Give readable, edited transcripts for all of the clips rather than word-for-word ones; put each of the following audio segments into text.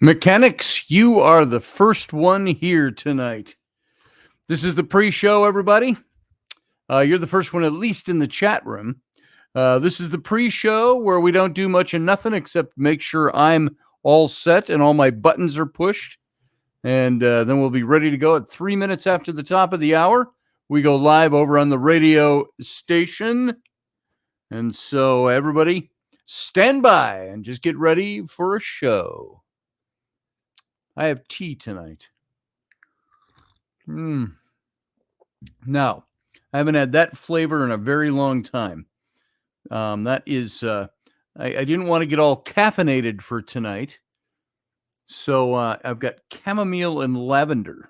Mechanics, you are the first one here tonight. This is the pre-show, everybody. You're the first one, at least in the chat room. This is the pre-show where we don't do much of nothing except make sure I'm all set and all my buttons are pushed. And then we'll be ready to go at 3 minutes after the top of the hour. We go live over on the radio station. And so everybody, stand by and just get ready for a show. I have tea tonight. Now, I haven't had that flavor in a very long time. That is, I didn't want to get all caffeinated for tonight. So I've got chamomile and lavender,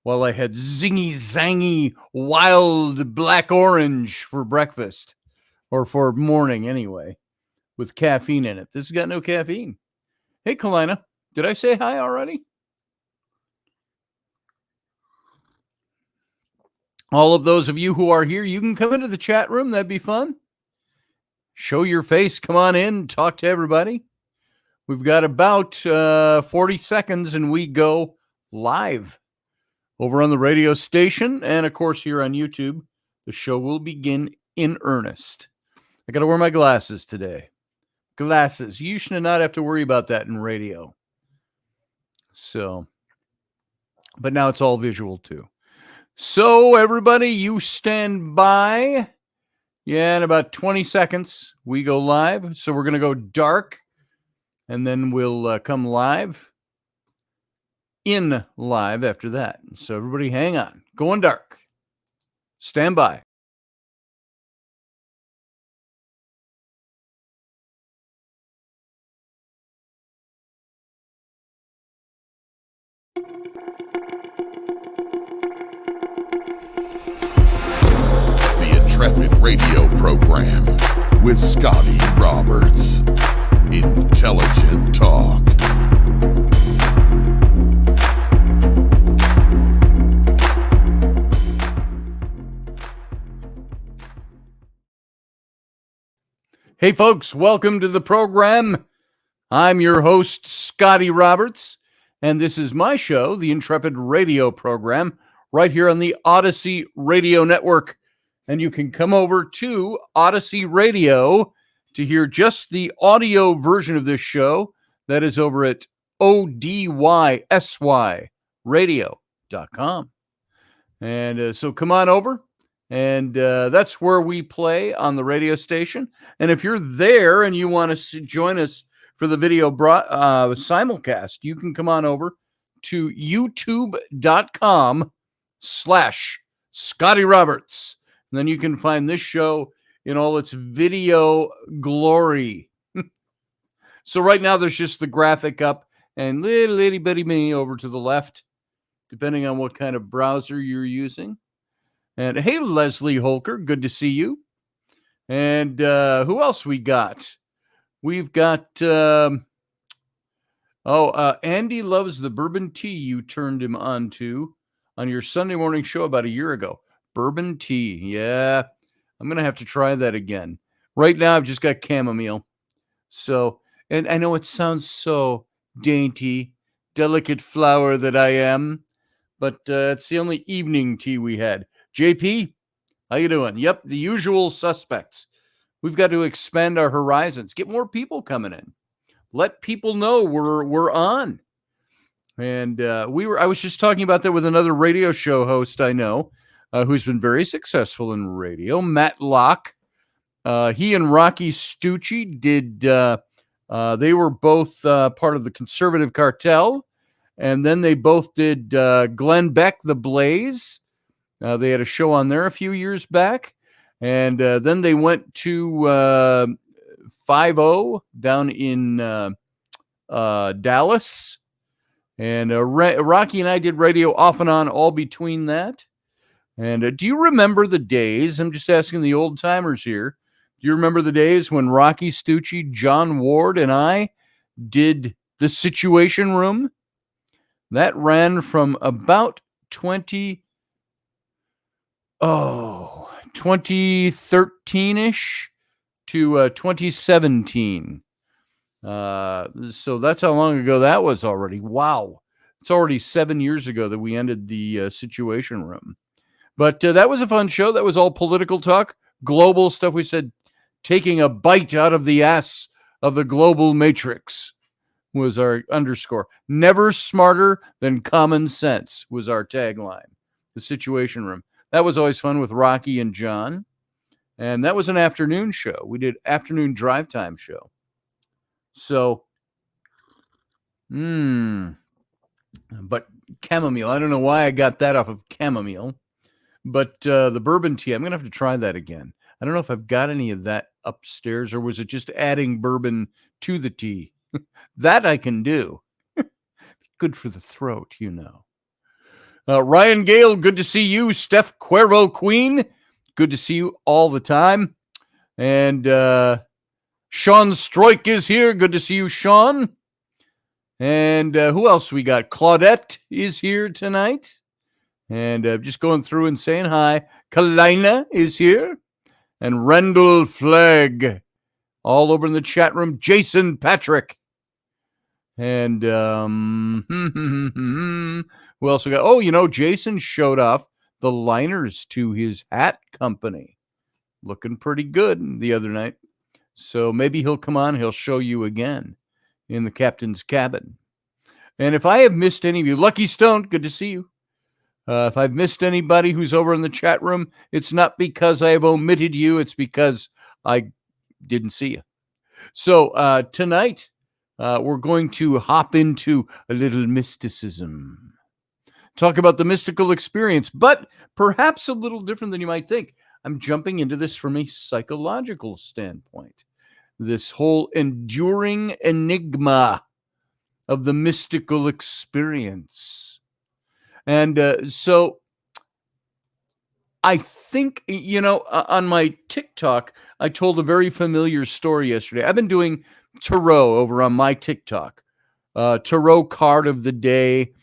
while I had zingy, zangy, wild black orange for breakfast, or for morning anyway, with caffeine in it. This has got no caffeine. Hey, Kalina, did I say hi already? All of those of you who are here, you can come into the chat room. That'd be fun. Show your face. Come on in. Talk to everybody. We've got about 40 seconds and we go live over on the radio station. And, of course, here on YouTube, the show will begin in earnest. I got to wear my glasses today. Glasses. You should not have to worry about that in radio. So, but now it's all visual, too. So, everybody, you stand by. Yeah, in about 20 seconds, we go live. So we're going to go dark, and then we'll come live after that. So everybody hang on. Going dark. Stand by. Intrepid radio program with Scotty Roberts. Intelligent talk. Hey, folks, welcome to the program. I'm your host, Scotty Roberts, and this is my show, the Intrepid radio program, right here on the Odyssey Radio Network. And you can come over to Odyssey Radio to hear just the audio version of this show. That is over at odysy.radio.com. And so come on over. And that's where we play on the radio station. And if you're there and you want to join us for the video simulcast, you can come on over to youtube.com/Scotty Roberts. And then you can find this show in all its video glory. So right now there's just the graphic up and little itty bitty me over to the left, depending on what kind of browser you're using. And hey, Leslie Holker, good to see you. And who else we got? We've got, Andy loves the bourbon tea you turned him on to on your Sunday morning show about a year ago. Bourbon tea. Yeah, I'm going to have to try that again. Right now, I've just got chamomile. So, and I know it sounds so dainty, delicate flower that I am, but it's the only evening tea we had. JP, how you doing? Yep, the usual suspects. We've got to expand our horizons, get more people coming in, let people know we're on. And I was just talking about that with another radio show host I know, who's been very successful in radio, Matt Locke. He and Rocky Stucci did. They were both part of the Conservative Cartel, and then they both did Glenn Beck, The Blaze. They had a show on there a few years back, and then they went to 5-0 down in Dallas. And Rocky and I did radio off and on all between that. And do you remember the days? I'm just asking the old timers here. Do you remember the days when Rocky Stucci, John Ward, and I did the Situation Room? That ran from about 2013-ish to 2017. So that's how long ago that was already. Wow. It's already 7 years ago that we ended the Situation Room. But that was a fun show. That was all political talk, global stuff. We said taking a bite out of the ass of the global matrix was our underscore. Never smarter than common sense was our tagline. The Situation Room. That was always fun with Rocky and John. And that was an afternoon show. We did afternoon drive time show. So, but chamomile. I don't know why I got that off of chamomile. But the bourbon tea, I'm going to have to try that again. I don't know if I've got any of that upstairs, or was it just adding bourbon to the tea? That I can do. Good for the throat, you know. Ryan Gale, good to see you. Steph Cuervo Queen, good to see you all the time. And Sean Stroik is here. Good to see you, Sean. And who else we got? Claudette is here tonight. And just going through and saying hi. Kalina is here. And Rendell Flegg. All over in the chat room. Jason Patrick. And who else we got? Oh, you know, Jason showed off the liners to his hat company. Looking pretty good the other night. So maybe he'll come on. He'll show you again in the captain's cabin. And if I have missed any of you, Lucky Stone, good to see you. If I've missed anybody who's over in the chat room, it's not because I have omitted you. It's because I didn't see you. So tonight, we're going to hop into a little mysticism. Talk about the mystical experience, but perhaps a little different than you might think. I'm jumping into this from a psychological standpoint. This whole enduring enigma of the mystical experience. And so I think, you know, on my TikTok, I told a very familiar story yesterday. I've been doing tarot over on my TikTok. Tarot card of the day.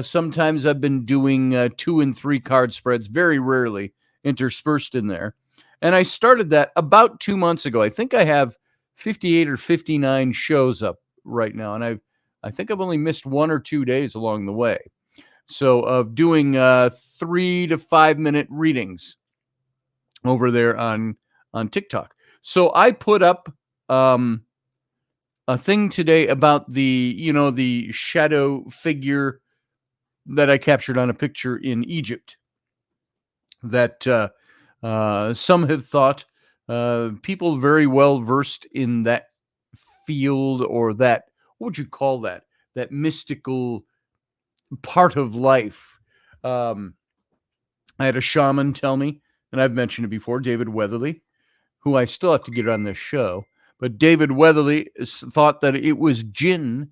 Sometimes I've been doing 2 and 3 card spreads, very rarely interspersed in there. And I started that about 2 months ago. I think I have 58 or 59 shows up right now. And I think I've only missed 1 or 2 days along the way. So of doing 3 to 5 minute readings over there on TikTok. So I put up a thing today about the shadow figure that I captured on a picture in Egypt that some have thought people very well versed in that field, or that, what would you call that mystical part of life. I had a shaman tell me, and I've mentioned it before, David Weatherly, who I still have to get on this show, but David Weatherly thought that it was jinn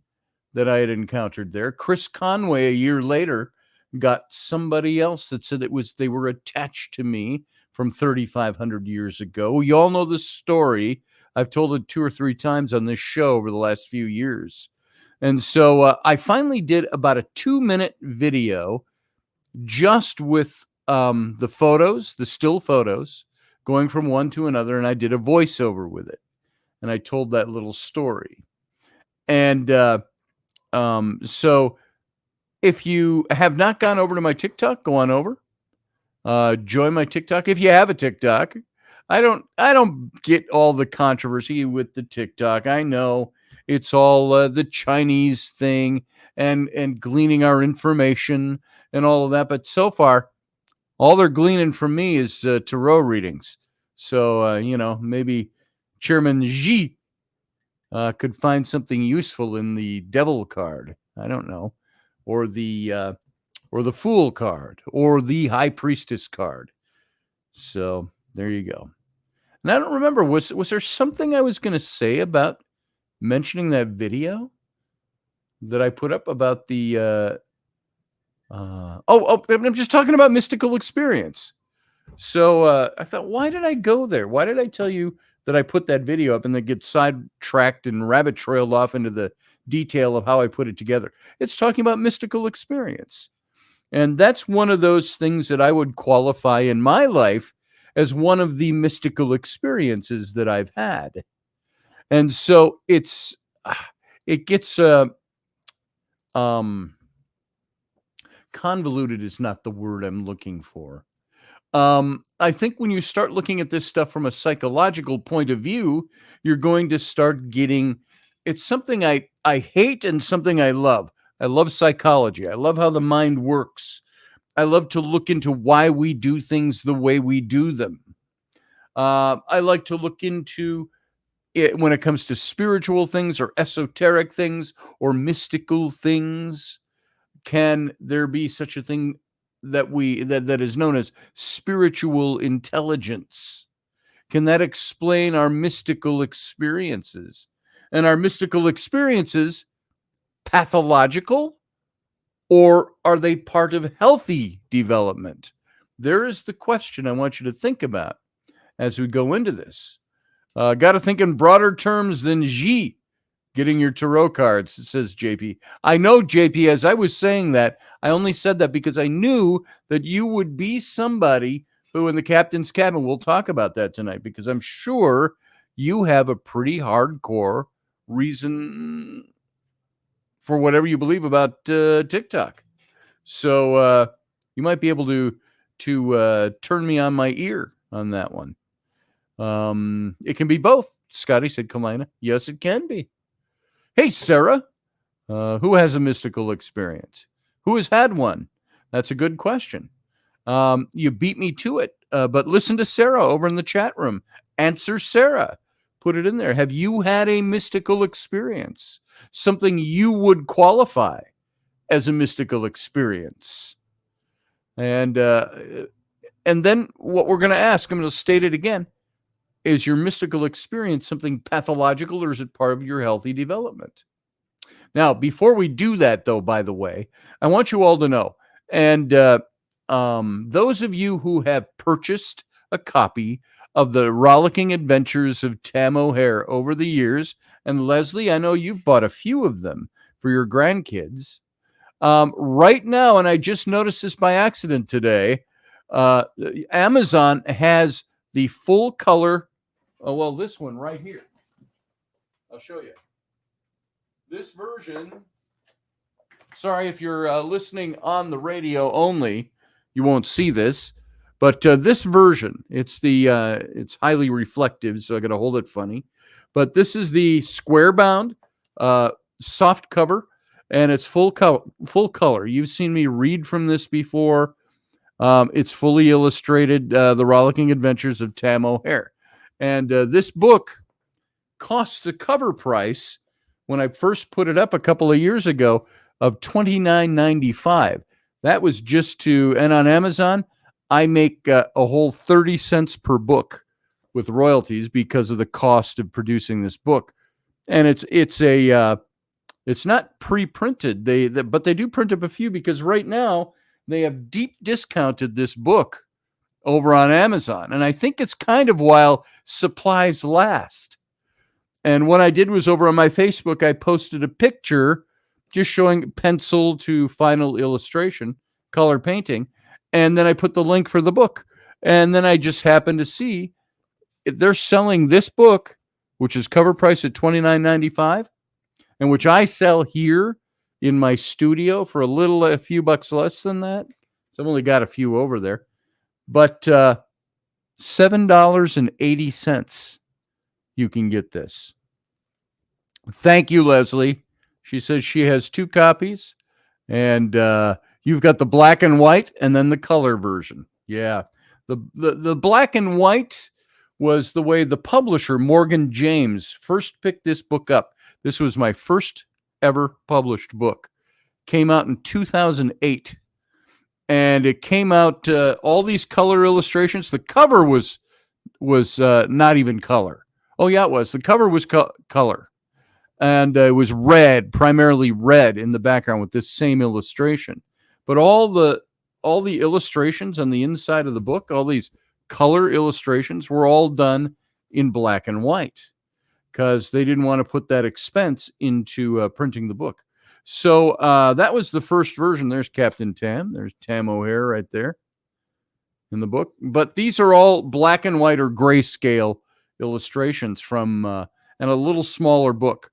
that I had encountered there. Chris Conway, a year later, got somebody else that said they were attached to me from 3,500 years ago. You all know the story. I've told it 2 or 3 times on this show over the last few years. And so I finally did about a 2-minute video just with the photos, the still photos, going from one to another, and I did a voiceover with it. And I told that little story. And so if you have not gone over to my TikTok, go on over. Join my TikTok. If you have a TikTok, I don't get all the controversy with the TikTok. I know it's all the Chinese thing and gleaning our information and all of that. But so far, all they're gleaning from me is tarot readings. So, maybe Chairman Xi could find something useful in the Devil card. I don't know. Or the Fool card, or the High Priestess card. So there you go. And I don't remember, was there something I was going to say about mentioning that video that I put up about the I'm just talking about mystical experience. So I thought, why did I go there? Why did I tell you that I put that video up and then get sidetracked and rabbit trailed off into the detail of how I put it together? It's talking about mystical experience. And that's one of those things that I would qualify in my life as one of the mystical experiences that I've had. And so it's it gets um convoluted is not the word I'm looking for. I think when you start looking at this stuff from a psychological point of view, you're going to start getting it's something I hate and something I love. I love psychology. I love how the mind works. I love to look into why we do things the way we do them. I like to look into it when it comes to spiritual things or esoteric things or mystical things. Can there be such a thing that is known as spiritual intelligence? Can that explain our mystical experiences? And our mystical experiences pathological, or are they part of healthy development? There is the question I want you to think about as we go into this. Got to think in broader terms than G getting your tarot cards, says JP. I know, JP, as I was saying that, I only said that because I knew that you would be somebody who in the captain's cabin, we'll talk about that tonight, because I'm sure you have a pretty hardcore reason for whatever you believe about TikTok. So you might be able to turn me on my ear on that one. It can be both, Scotty, said Kalina. Yes, it can be. Hey, Sarah, who has a mystical experience? Who has had one? That's a good question. You beat me to it, but listen to Sarah over in the chat room. Answer Sarah. Put it in there. Have you had a mystical experience? Something you would qualify as a mystical experience? And then what we're going to ask, I'm going to state it again. Is your mystical experience something pathological, or is it part of your healthy development? Now, before we do that, though, by the way, I want you all to know, and those of you who have purchased a copy of the Rollicking Adventures of Tam O'Hare over the years, and Leslie, I know you've bought a few of them for your grandkids. Right now, and I just noticed this by accident today, Amazon has the full color. Oh, well, this one right here. I'll show you. This version, sorry if you're listening on the radio only, you won't see this, but this version, it's highly reflective, so I got to hold it funny. But this is the square bound, soft cover, and it's full color. You've seen me read from this before. It's fully illustrated, The Rollicking Adventures of Tam O'Hare. And this book costs the cover price when I first put it up a couple of years ago of $29.95. That was and on Amazon, I make a whole 30 cents per book with royalties because of the cost of producing this book. And it's not pre-printed. But they do print up a few, because right now they have deep discounted this book over on Amazon. And I think it's kind of while supplies last. And what I did was, over on my Facebook, I posted a picture just showing pencil to final illustration, color painting. And then I put the link for the book. And then I just happened to see they're selling this book, which is cover price at $29.95, and which I sell here in my studio for a few bucks less than that. So I've only got a few over there. But $7.80 you can get this. Thank you, Leslie. She says she has 2 copies, and you've got the black and white and then the color version. Yeah. The black and white was the way the publisher, Morgan James, first picked this book up. This was my first ever published book. Came out in 2008. And it came out, all these color illustrations. The cover was not even color. Oh, yeah, it was. The cover was color. And it was red, primarily red in the background with this same illustration. But all the illustrations on the inside of the book, all these color illustrations, were all done in black and white, because they didn't want to put that expense into printing the book. So that was the first version. There's Captain Tam. There's Tam O'Hare right there in the book. But these are all black and white or grayscale illustrations from and a little smaller book.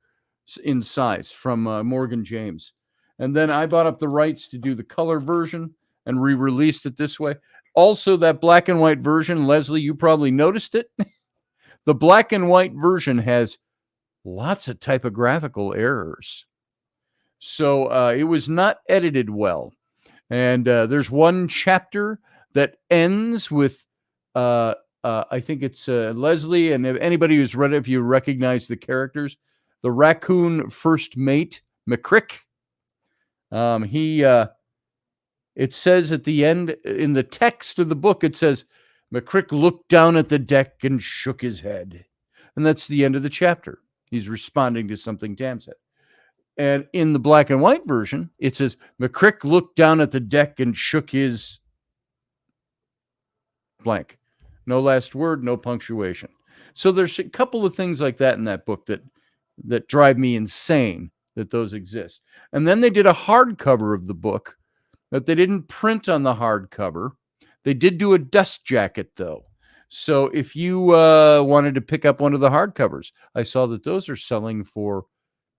in size from Morgan James. And then I bought up the rights to do the color version and re-released it this way. Also, that black and white version, Leslie, you probably noticed it. The black and white version has lots of typographical errors. So it was not edited well. And there's one chapter that ends with, I think it's Leslie, and if anybody who's read it, if you recognize the characters, the raccoon first mate, McCrick. It says at the end, in the text of the book, it says, McCrick looked down at the deck and shook his head. And that's the end of the chapter. He's responding to something Tam said. And in the black and white version, it says, McCrick looked down at the deck and shook his blank. No last word, no punctuation. So there's a couple of things like that in that book that drive me insane that those exist. And then they did a hardcover of the book that they didn't print on the hardcover. They did do a dust jacket, though. So if you wanted to pick up one of the hardcovers, I saw that those are selling for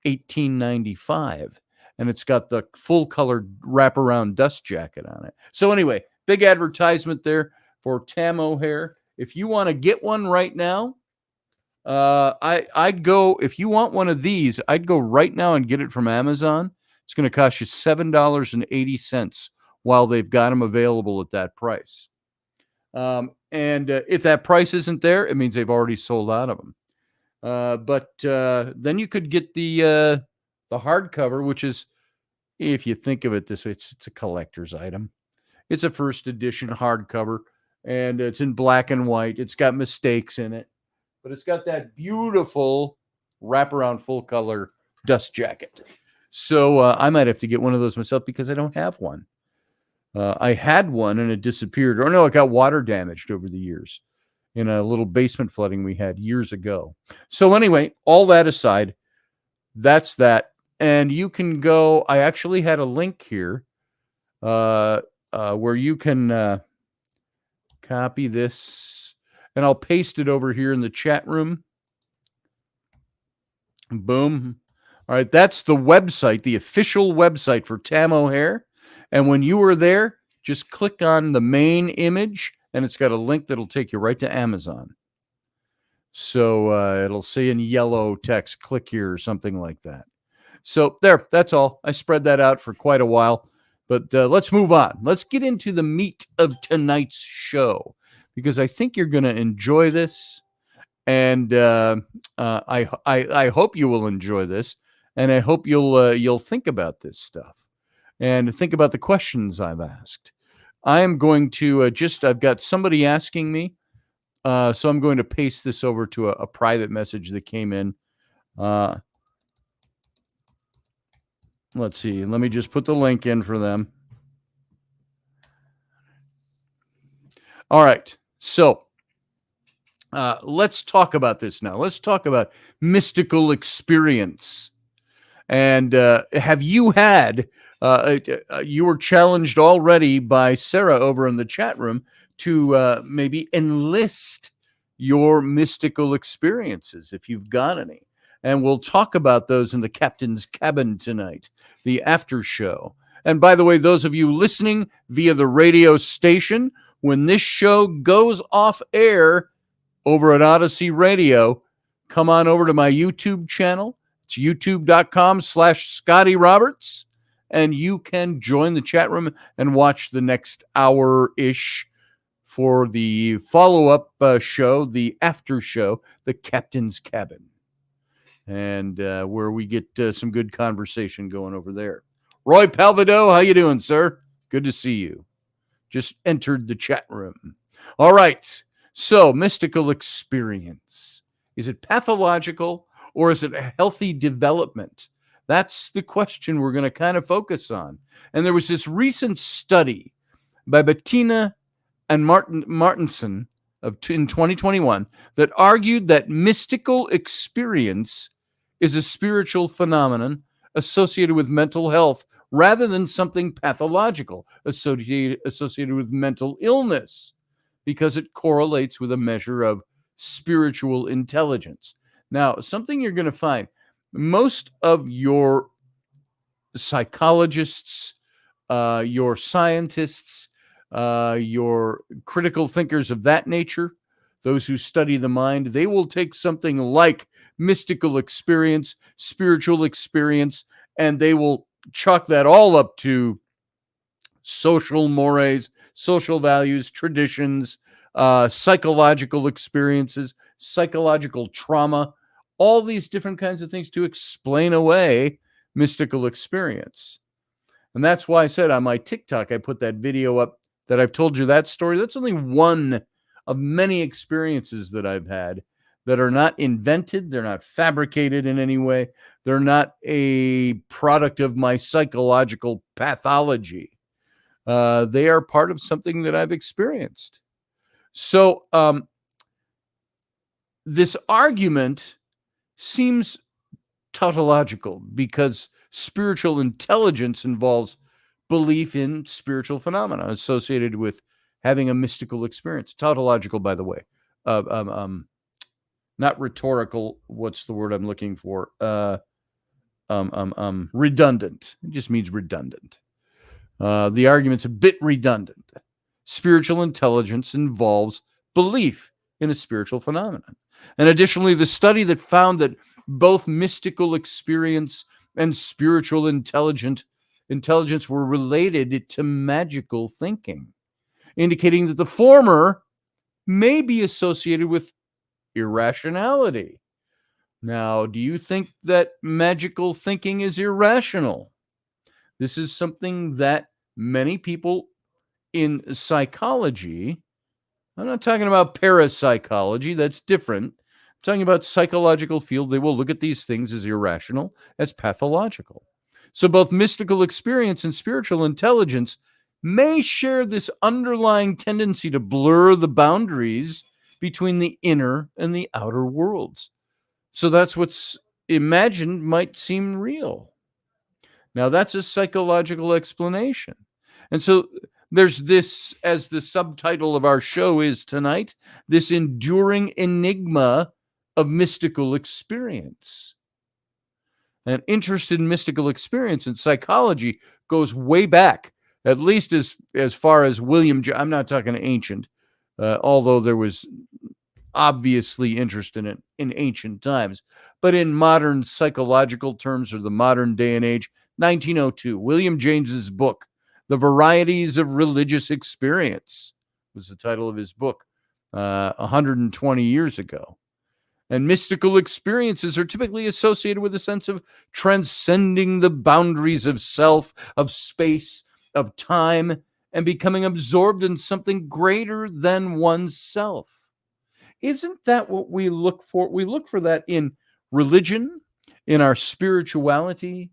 $18.95, and it's got the full color wraparound dust jacket on it. So anyway, big advertisement there for Tam O'Hare. If you want to get one right now, I'd go, if you want one of these, I'd go right now and get it from Amazon. It's going to cost you $7.80 while they've got them available at that price. And if that price isn't there, it means they've already sold out of them. But then you could get the hardcover, which is, if you think of it this way, it's a collector's item. It's a first edition hardcover, and it's in black and white. It's got mistakes in it, but it's got that beautiful wraparound full color dust jacket. So I might have to get one of those myself because I don't have one. I had one and it disappeared. Or no, it got water damaged over the years in a little basement flooding we had years ago. So anyway, all that aside, that's that. And you can go, I actually had a link here where you can copy this, and I'll paste it over here in the chat room. Boom. All right, that's the website, the official website for Tam O'Hare. And when you are there, just click on the main image, and it's got a link that'll take you right to Amazon. So it'll say in yellow text, click here or something like that. So there, that's all. I spread that out for quite a while, but let's move on. Let's get into the meat of tonight's show, because I think you're going to enjoy this. And I hope you will enjoy this. And I hope you'll think about this stuff and think about the questions I've asked. I am going to I've got somebody asking me, so I'm going to paste this over to a private message that came in. Let's see. Let me just put the link in for them. All right. So let's talk about this now. Let's talk about mystical experience. And have you had, you were challenged already by Sarah over in the chat room to maybe enlist your mystical experiences if you've got any. And we'll talk about those in the captain's cabin tonight, the after show. And by the way, those of you listening via the radio station, when this show goes off air over at Odyssey Radio, come on over to my YouTube channel. It's youtube.com/Scotty Roberts, and you can join the chat room and watch the next hour-ish for the follow-up show, the after show, the Captain's Cabin, and where we get some good conversation going over there. Roy Palvido, how you doing, sir? Good to see you. Just entered the chat room. All right, so mystical experience. Is it pathological? Or is it a healthy development? That's the question we're going to kind of focus on. And there was this recent study by Bettina and Martinson in 2021 that argued that mystical experience is a spiritual phenomenon associated with mental health rather than something pathological associated with mental illness, because it correlates with a measure of spiritual intelligence. Now, something you're going to find, most of your psychologists, your scientists, your critical thinkers of that nature, those who study the mind, they will take something like mystical experience, spiritual experience, and they will chalk that all up to social mores, social values, traditions, psychological experiences, psychological trauma, all these different kinds of things to explain away mystical experience. And that's why I said on my TikTok, I put that video up that I've told you that story. That's only one of many experiences that I've had that are not invented. They're not fabricated in any way. They're not a product of my psychological pathology. They are part of something that I've experienced. So this argument seems tautological because spiritual intelligence involves belief in spiritual phenomena associated with having a mystical experience. Tautological, by the way, not rhetorical. What's the word I'm looking for? Redundant. It just means redundant. The argument's a bit redundant. Spiritual intelligence involves belief in a spiritual phenomenon. And additionally, the study that found that both mystical experience and spiritual intelligence were related to magical thinking, indicating that the former may be associated with irrationality. Now, do you think that magical thinking is irrational? This is something that many people in psychology, I'm not talking about parapsychology, that's different. I'm talking about psychological field. They will look at these things as irrational, as pathological. So both mystical experience and spiritual intelligence may share this underlying tendency to blur the boundaries between the inner and the outer worlds. So that's what's imagined might seem real. Now, that's a psychological explanation. And so there's this, as the subtitle of our show is tonight, this enduring enigma of mystical experience. An interest in mystical experience in psychology goes way back, at least as far as I'm not talking ancient, although there was obviously interest in it in ancient times. But in modern psychological terms, or the modern day and age, 1902, William James's book, The Varieties of Religious Experience, was the title of his book, 120 years ago. And mystical experiences are typically associated with a sense of transcending the boundaries of self, of space, of time, and becoming absorbed in something greater than oneself. Isn't that what we look for? We look for that in religion, in our spirituality,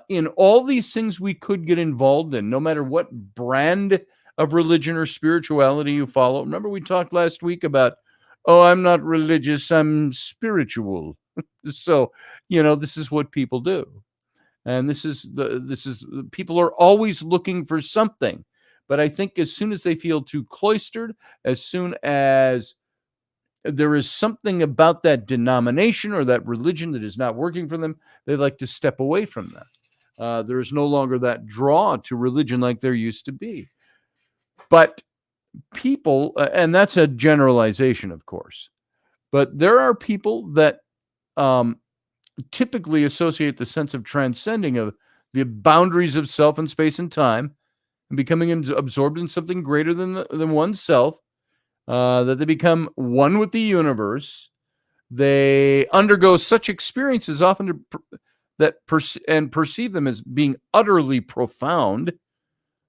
in all these things we could get involved in, no matter what brand of religion or spirituality you follow. Remember, we talked last week about, oh, I'm not religious, I'm spiritual. So, this is what people do. And this is people are always looking for something. But I think as soon as they feel too cloistered, as soon as there is something about that denomination or that religion that is not working for them, they like to step away from that. There is no longer that draw to religion like there used to be. But people, and that's a generalization, of course, but there are people that typically associate the sense of transcending of the boundaries of self and space and time and becoming absorbed in something greater than oneself, that they become one with the universe. They undergo such experiences often and perceive them as being utterly profound.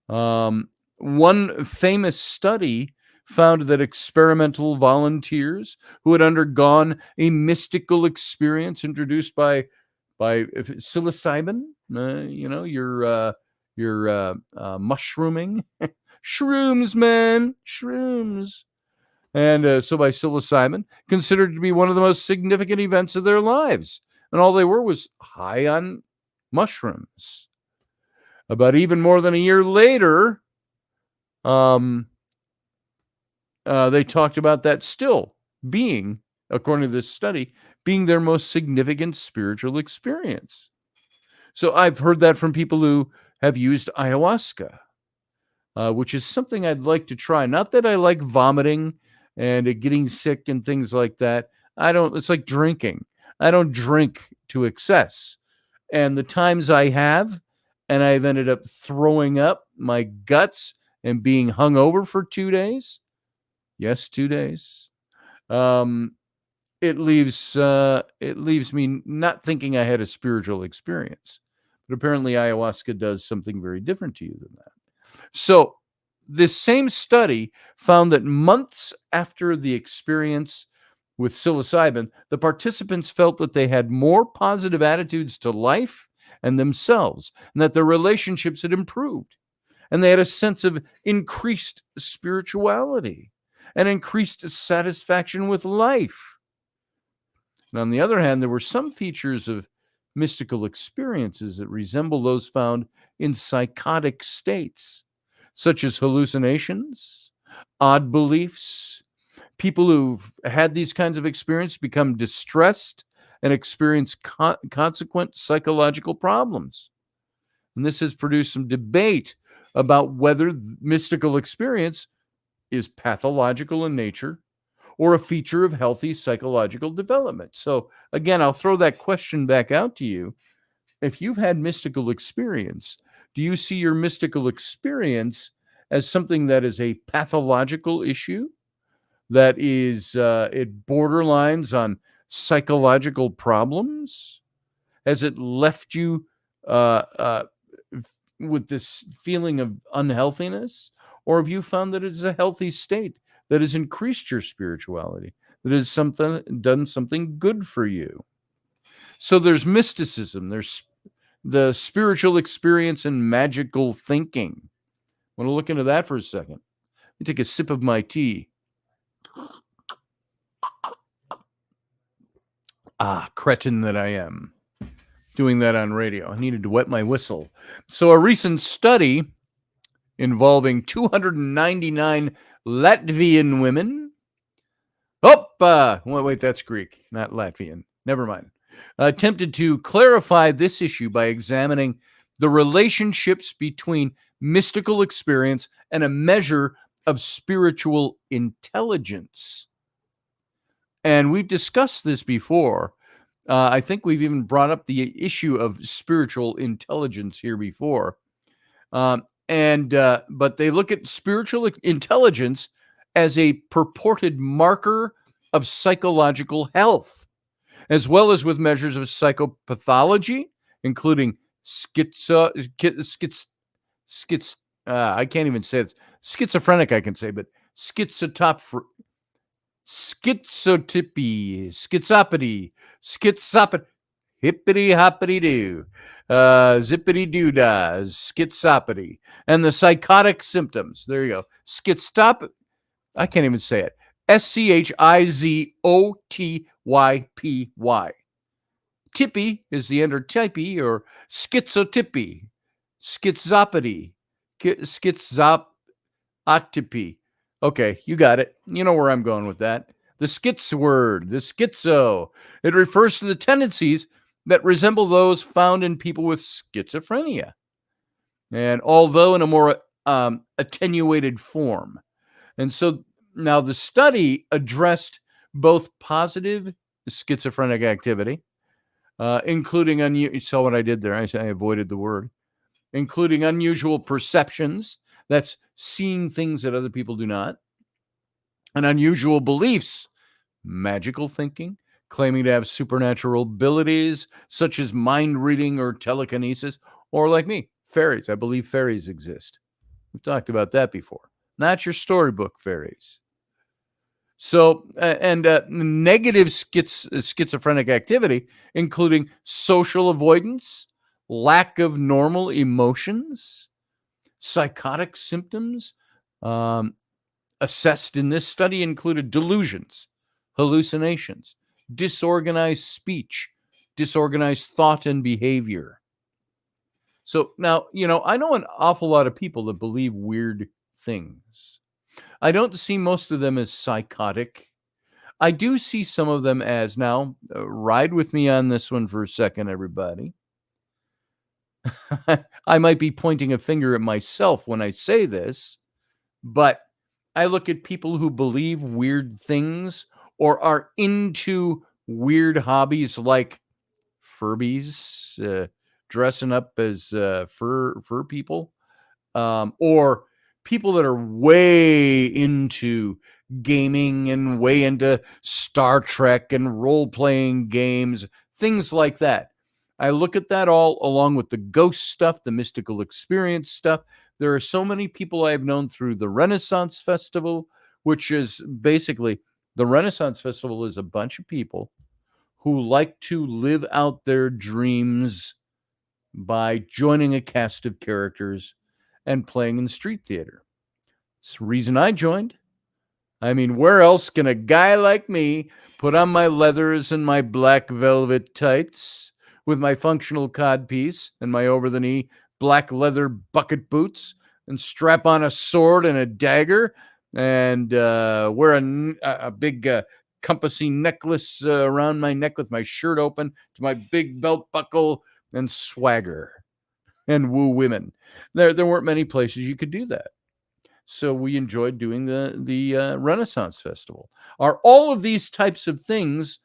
One famous study found that experimental volunteers who had undergone a mystical experience introduced by psilocybin, your mushrooming, shrooms, man, shrooms. And so by psilocybin, considered to be one of the most significant events of their lives. And all they were was high on mushrooms. About even more than a year later, they talked about that still being, according to this study, being their most significant spiritual experience. So I've heard that from people who have used ayahuasca, which is something I'd like to try. Not that I like vomiting and getting sick and things like that. It's like drinking. I don't drink to excess. And the times I have, and I've ended up throwing up my guts and being hungover for 2 days. Yes, 2 days. Um, it leaves me not thinking I had a spiritual experience. But apparently ayahuasca does something very different to you than that. So this same study found that months after the experience with psilocybin, the participants felt that they had more positive attitudes to life and themselves, and that their relationships had improved. And they had a sense of increased spirituality and increased satisfaction with life. And on the other hand, there were some features of mystical experiences that resemble those found in psychotic states, such as hallucinations, odd beliefs. People who've had these kinds of experiences become distressed and experience consequent psychological problems. And this has produced some debate about whether mystical experience is pathological in nature or a feature of healthy psychological development. So, again, I'll throw that question back out to you. If you've had mystical experience, do you see your mystical experience as something that is a pathological issue, that is it borderlines on psychological problems? Has it left you with this feeling of unhealthiness? Or have you found that it's a healthy state that has increased your spirituality, that has done something good for you? So there's mysticism, there's the spiritual experience, and magical thinking. I want to look into that for a second. Let me take a sip of my tea. Cretin that I am. Doing that on radio. I needed to wet my whistle. So a recent study involving 299 Latvian women. Wait, that's Greek, not Latvian. Never mind. Attempted to clarify this issue by examining the relationships between mystical experience and a measure of spiritual intelligence. And we've discussed this before. I think we've even brought up the issue of spiritual intelligence here before. But they look at spiritual intelligence as a purported marker of psychological health, as well as with measures of psychopathology, including I can't even say this. Schizophrenic, I can say, but schizopathy, hippity hoppity doo, zippity doo dah, schizopathy, and the psychotic symptoms. There you go. I can't even say it. Schizotypy. Tippy is the endotypy, or schizotypy, schizopathy, schizotypy. Okay, you got it. You know where I'm going with that. The schiz word, the schizo. It refers to the tendencies that resemble those found in people with schizophrenia, and although in a more attenuated form. And so now the study addressed both positive schizophrenic activity, including you saw what I did there. I avoided the word. Including unusual perceptions. That's seeing things that other people do not. And unusual beliefs, magical thinking, claiming to have supernatural abilities such as mind reading or telekinesis, or like me, fairies. I believe fairies exist. We've talked about that before. Not your storybook fairies. So, negative schizophrenic activity, including social avoidance, lack of normal emotions, psychotic symptoms, assessed in this study included delusions, hallucinations, disorganized speech, disorganized thought and behavior. So now, I know an awful lot of people that believe weird things. I don't see most of them as psychotic. I do see some of them as now, ride with me on this one for a second, everybody. I might be pointing a finger at myself when I say this, but I look at people who believe weird things or are into weird hobbies like Furbies, dressing up as fur people, or people that are way into gaming and way into Star Trek and role playing games, things like that. I look at that all along with the ghost stuff, the mystical experience stuff. There are so many people I've known through the Renaissance Festival, which is basically the Renaissance Festival is a bunch of people who like to live out their dreams by joining a cast of characters and playing in street theater. It's the reason I joined. I mean, where else can a guy like me put on my leathers and my black velvet tights with my functional codpiece and my over-the-knee black leather bucket boots and strap on a sword and a dagger and wear a big compassy necklace around my neck with my shirt open to my big belt buckle and swagger and woo women. There weren't many places you could do that. So we enjoyed doing the Renaissance Festival. Are all of these types of things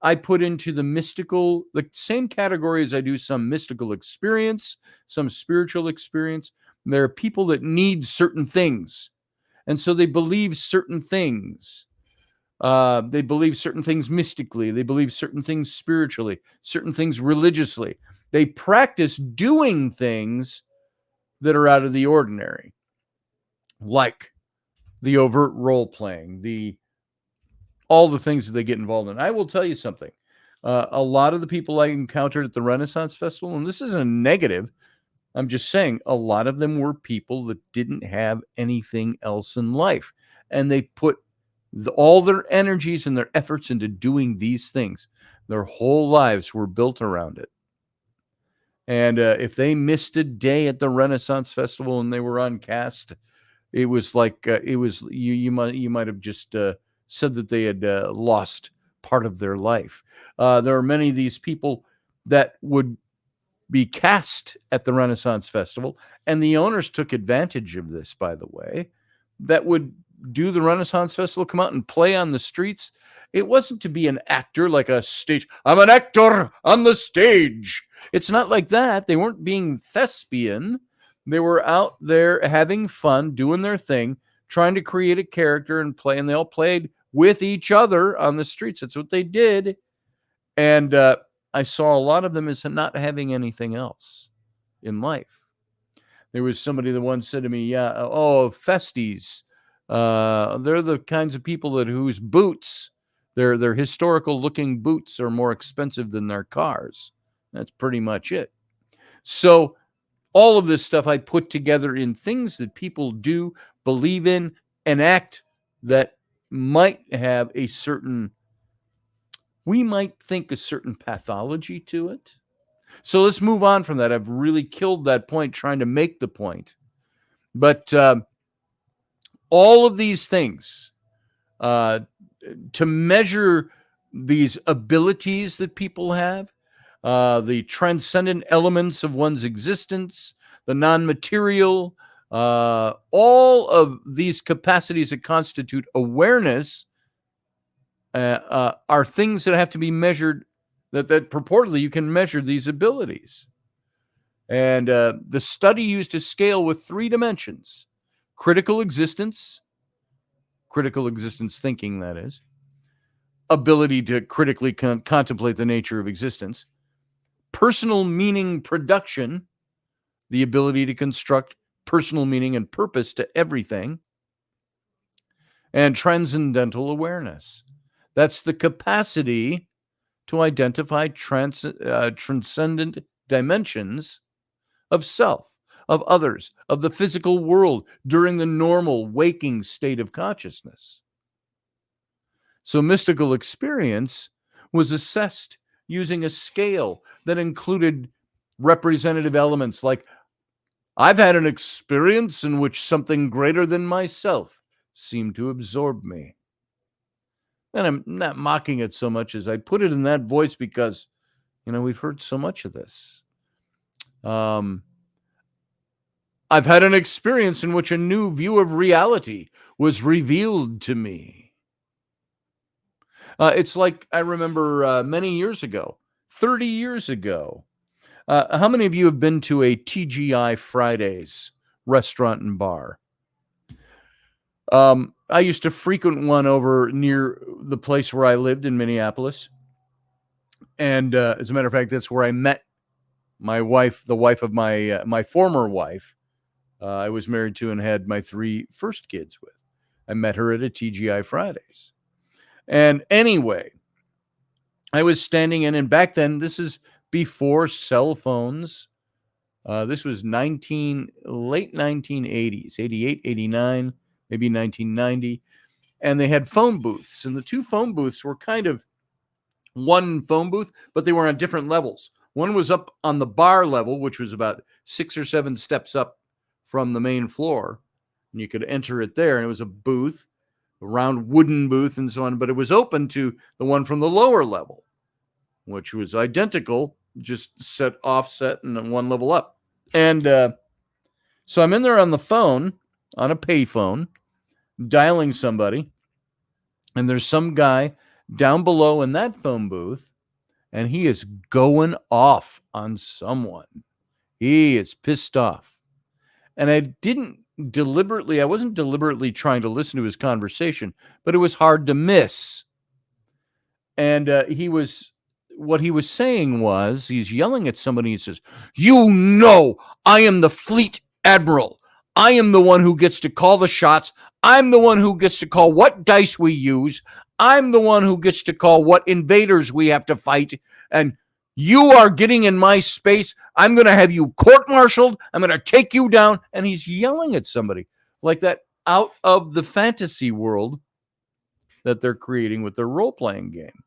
I put into the mystical, the same category as I do some mystical experience, some spiritual experience. There are people that need certain things, and so they believe certain things. They believe certain things mystically. They believe certain things spiritually, certain things religiously. They practice doing things that are out of the ordinary, like the overt role playing, all the things that they get involved in. I will tell you something. A lot of the people I encountered at the Renaissance Festival, and this isn't a negative, I'm just saying a lot of them were people that didn't have anything else in life. And they put all their energies and their efforts into doing these things. Their whole lives were built around it. And if they missed a day at the Renaissance Festival and they were on cast, it was like it was you might have just said that they had lost part of their life. There are many of these people that would be cast at the Renaissance Festival, and the owners took advantage of this, by the way, that would do the Renaissance Festival, come out and play on the streets. It wasn't to be an actor like a stage. I'm an actor on the stage. It's not like that. They weren't being thespian. They were out there having fun, doing their thing, trying to create a character and play, and they all played with each other on the streets. That's what they did. And I saw a lot of them as not having anything else in life. There was somebody that once said to me, festies. They're the kinds of people whose boots, their historical looking boots, are more expensive than their cars. That's pretty much it. So all of this stuff I put together in things that people do, believe in, and act that might have a certain, we might think a certain pathology to it. So let's move on from that. I've really killed that point trying to make the point. But all of these things, to measure these abilities that people have, the transcendent elements of one's existence, the non-material, all of these capacities that constitute awareness are things that have to be measured, that purportedly you can measure these abilities. And the study used a scale with 3 dimensions: critical existence thinking, that is, ability to critically contemplate the nature of existence, personal meaning production, the ability to construct personal meaning and purpose to everything, and transcendental awareness. That's the capacity to identify transcendent dimensions of self, of others, of the physical world during the normal waking state of consciousness. So mystical experience was assessed using a scale that included representative elements like, I've had an experience in which something greater than myself seemed to absorb me. And I'm not mocking it so much as I put it in that voice because, we've heard so much of this. I've had an experience in which a new view of reality was revealed to me. It's like I remember many years ago, 30 years ago. How many of you have been to a TGI Fridays restaurant and bar? I used to frequent one over near the place where I lived in Minneapolis. And as a matter of fact, that's where I met my wife, the wife of my former wife. I was married to and had my 3 first kids with. I met her at a TGI Fridays. And anyway, I was standing in, and back then, this is before cell phones. This was late 1980s, 88, 89, maybe 1990. And they had phone booths, and the 2 phone booths were kind of one phone booth, but they were on different levels. One was up on the bar level, which was about 6 or 7 steps up from the main floor, and you could enter it there, and it was a booth, a round wooden booth and so on, but it was open to the one from the lower level, which was identical, just set offset and then one level up. And so I'm in there on the phone, on a payphone, dialing somebody, and there's some guy down below in that phone booth, and he is going off on someone. He is pissed off. And I wasn't deliberately trying to listen to his conversation, but it was hard to miss. And what he was saying was, he's yelling at somebody. He says, I am the fleet admiral. I am the one who gets to call the shots. I'm the one who gets to call what dice we use. I'm the one who gets to call what invaders we have to fight. And you are getting in my space. I'm going to have you court-martialed. I'm going to take you down. And he's yelling at somebody like that out of the fantasy world that they're creating with their role-playing game.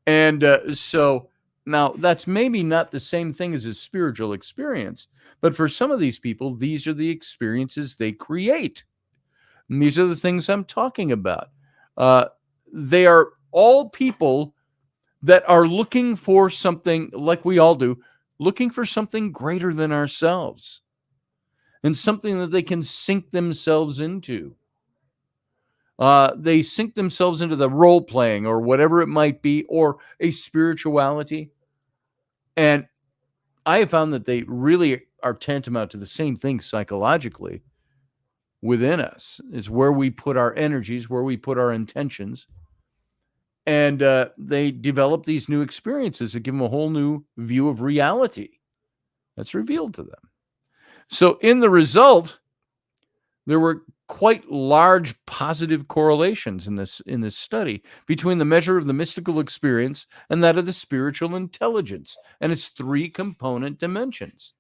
And so now that's maybe not the same thing as a spiritual experience, but for some of these people, these are the experiences they create. And these are the things I'm talking about. They are all people that are looking for something, like we all do, looking for something greater than ourselves and something that they can sink themselves into. They sink themselves into the role playing or whatever it might be, or a spirituality. And I have found that they really are tantamount to the same thing psychologically within us. It's where we put our energies, where we put our intentions. And they develop these new experiences that give them a whole new view of reality that's revealed to them. So in the result, there were quite large positive correlations in this study between the measure of the mystical experience and that of the spiritual intelligence and its 3 component dimensions.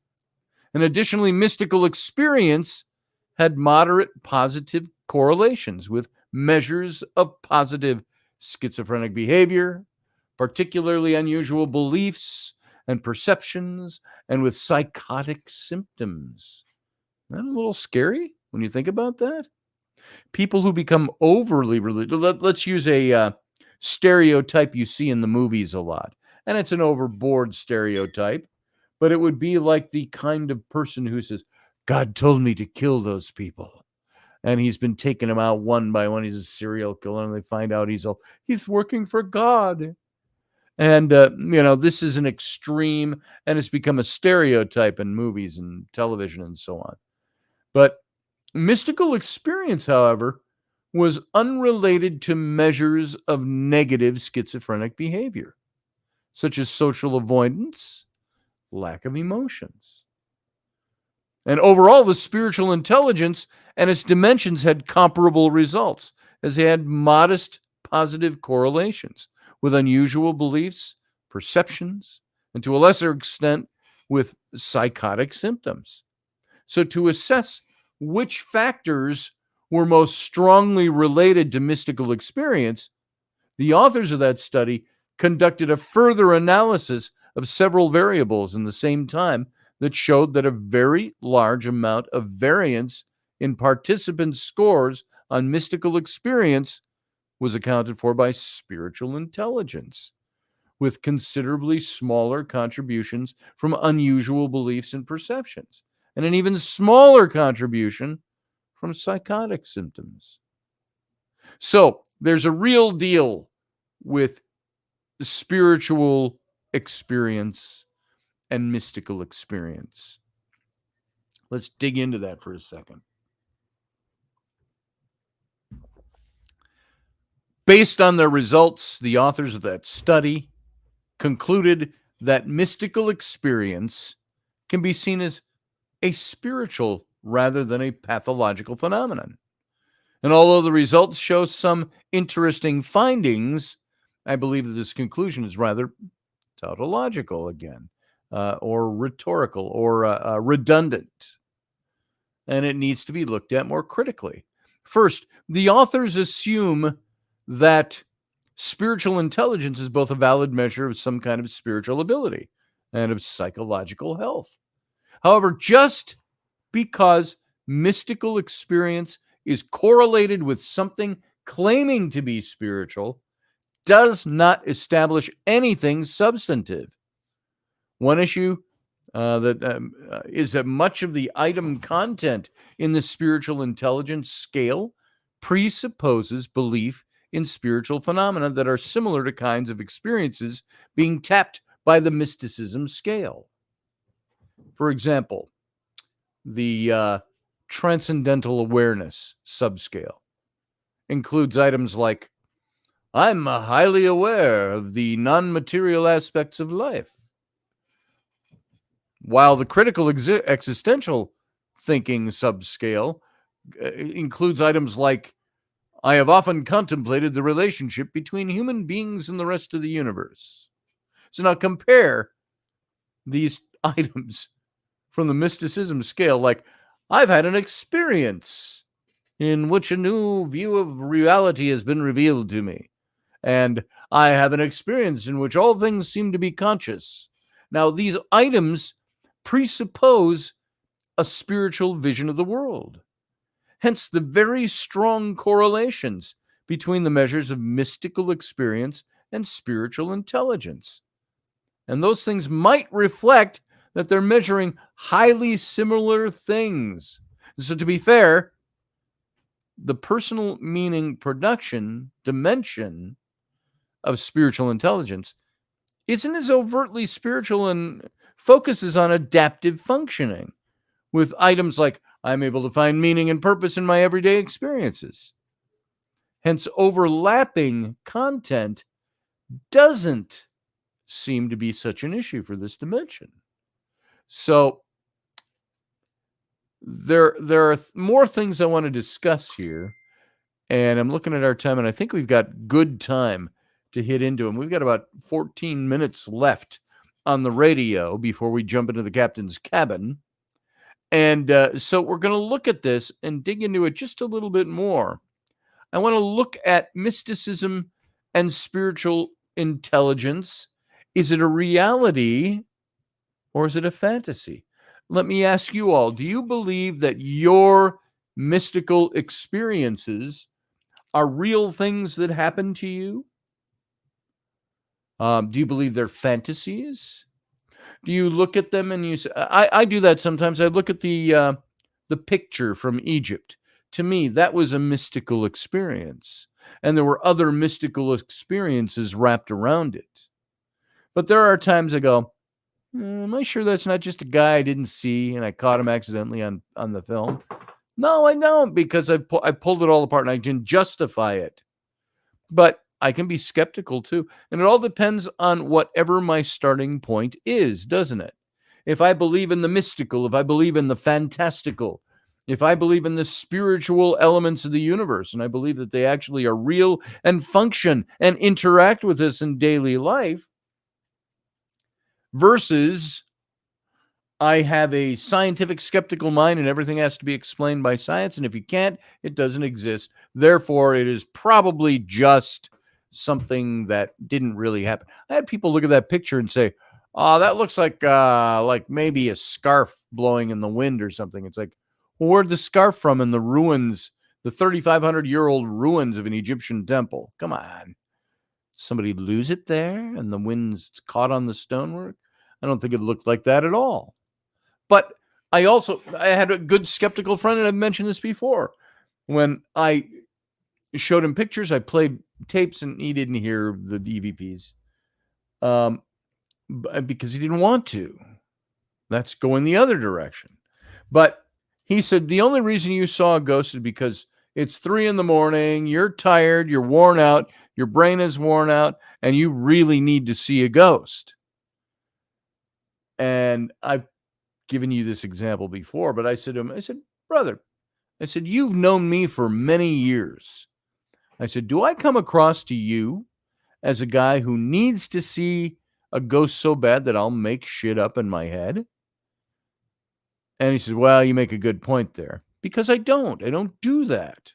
And additionally, mystical experience had moderate positive correlations with measures of positive schizophrenic behavior, particularly unusual beliefs and perceptions, and with psychotic symptoms. Isn't that a little scary when you think about that? People who become overly religious, let's use a stereotype you see in the movies a lot. And it's an overboard stereotype, but it would be like the kind of person who says, God told me to kill those people. And he's been taking them out one by one. He's a serial killer, and they find out he's working for God. And, this is an extreme, and it's become a stereotype in movies and television and so on. But mystical experience, however, was unrelated to measures of negative schizophrenic behavior, such as social avoidance, lack of emotions. And overall, the spiritual intelligence and its dimensions had comparable results, as they had modest positive correlations with unusual beliefs, perceptions, and to a lesser extent with psychotic symptoms. So to assess which factors were most strongly related to mystical experience, the authors of that study conducted a further analysis of several variables in the same time that showed that a very large amount of variance in participants' scores on mystical experience was accounted for by spiritual intelligence, with considerably smaller contributions from unusual beliefs and perceptions, and an even smaller contribution from psychotic symptoms. So there's a real deal with spiritual experience and mystical experience. Let's dig into that for a second. Based on their results, the authors of that study concluded that mystical experience can be seen as a spiritual rather than a pathological phenomenon. And although the results show some interesting findings, I believe that this conclusion is rather tautological again, or rhetorical, or redundant, and it needs to be looked at more critically. First, the authors assume that spiritual intelligence is both a valid measure of some kind of spiritual ability and of psychological health. However, just because mystical experience is correlated with something claiming to be spiritual does not establish anything substantive. One issue is that much of the item content in the spiritual intelligence scale presupposes belief in spiritual phenomena that are similar to kinds of experiences being tapped by the mysticism scale. For example, the transcendental awareness subscale includes items like, I'm highly aware of the non-material aspects of life, while the critical existential thinking subscale includes items like, I have often contemplated the relationship between human beings and the rest of the universe. So now compare these items from the mysticism scale, like, I've had an experience in which a new view of reality has been revealed to me, and I have an experience in which all things seem to be conscious. Now, these items presuppose a spiritual vision of the world. Hence, the very strong correlations between the measures of mystical experience and spiritual intelligence. And those things might reflect that they're measuring highly similar things. So, to be fair, the personal meaning production dimension of spiritual intelligence isn't as overtly spiritual and focuses on adaptive functioning, with items like, I'm able to find meaning and purpose in my everyday experiences. Hence, overlapping content doesn't seem to be such an issue for this dimension. So, there are more things I want to discuss here, and I'm looking at our time, and I think we've got good time to hit into them. We've got about 14 minutes left on the radio before we jump into the captain's cabin. And so we're going to look at this and dig into it just a little bit more. I want to look at mysticism and spiritual intelligence. Is it a reality or is it a fantasy? Let me ask you all, do you believe that your mystical experiences are real things that happen to you? Do you believe they're fantasies? Do you look at them and you say, I do that sometimes. I look at the picture from Egypt. To me, that was a mystical experience. And there were other mystical experiences wrapped around it. But there are times I go, am I sure that's not just a guy I didn't see and I caught him accidentally on the film? No, I don't, because I pulled it all apart and I can justify it. But I can be skeptical too. And it all depends on whatever my starting point is, doesn't it? If I believe in the mystical, if I believe in the fantastical, if I believe in the spiritual elements of the universe, and I believe that they actually are real and function and interact with us in daily life, versus I have a scientific skeptical mind and everything has to be explained by science, and if you can't, it doesn't exist. Therefore, it is probably just something that didn't really happen. I had people look at that picture and say, "Oh, that looks like maybe a scarf blowing in the wind or something." It's like, well, where'd the scarf from in the ruins The 3,500-year-old ruins of an Egyptian temple. Come on. Somebody lose it there and the wind's caught on the stonework? I don't think it looked like that at all. But I had a good skeptical friend, and I've mentioned this before. When I showed him pictures, I played tapes, and he didn't hear the EVPs because he didn't want to. That's going the other direction. But he said, the only reason you saw a ghost is because it's 3 a.m, you're tired, you're worn out, your brain is worn out, and you really need to see a ghost. And I've given you this example before, but I said to him, brother, I said, you've known me for many years. I said, do I come across to you as a guy who needs to see a ghost so bad that I'll make shit up in my head? And he said, well, you make a good point there. Because I don't do that.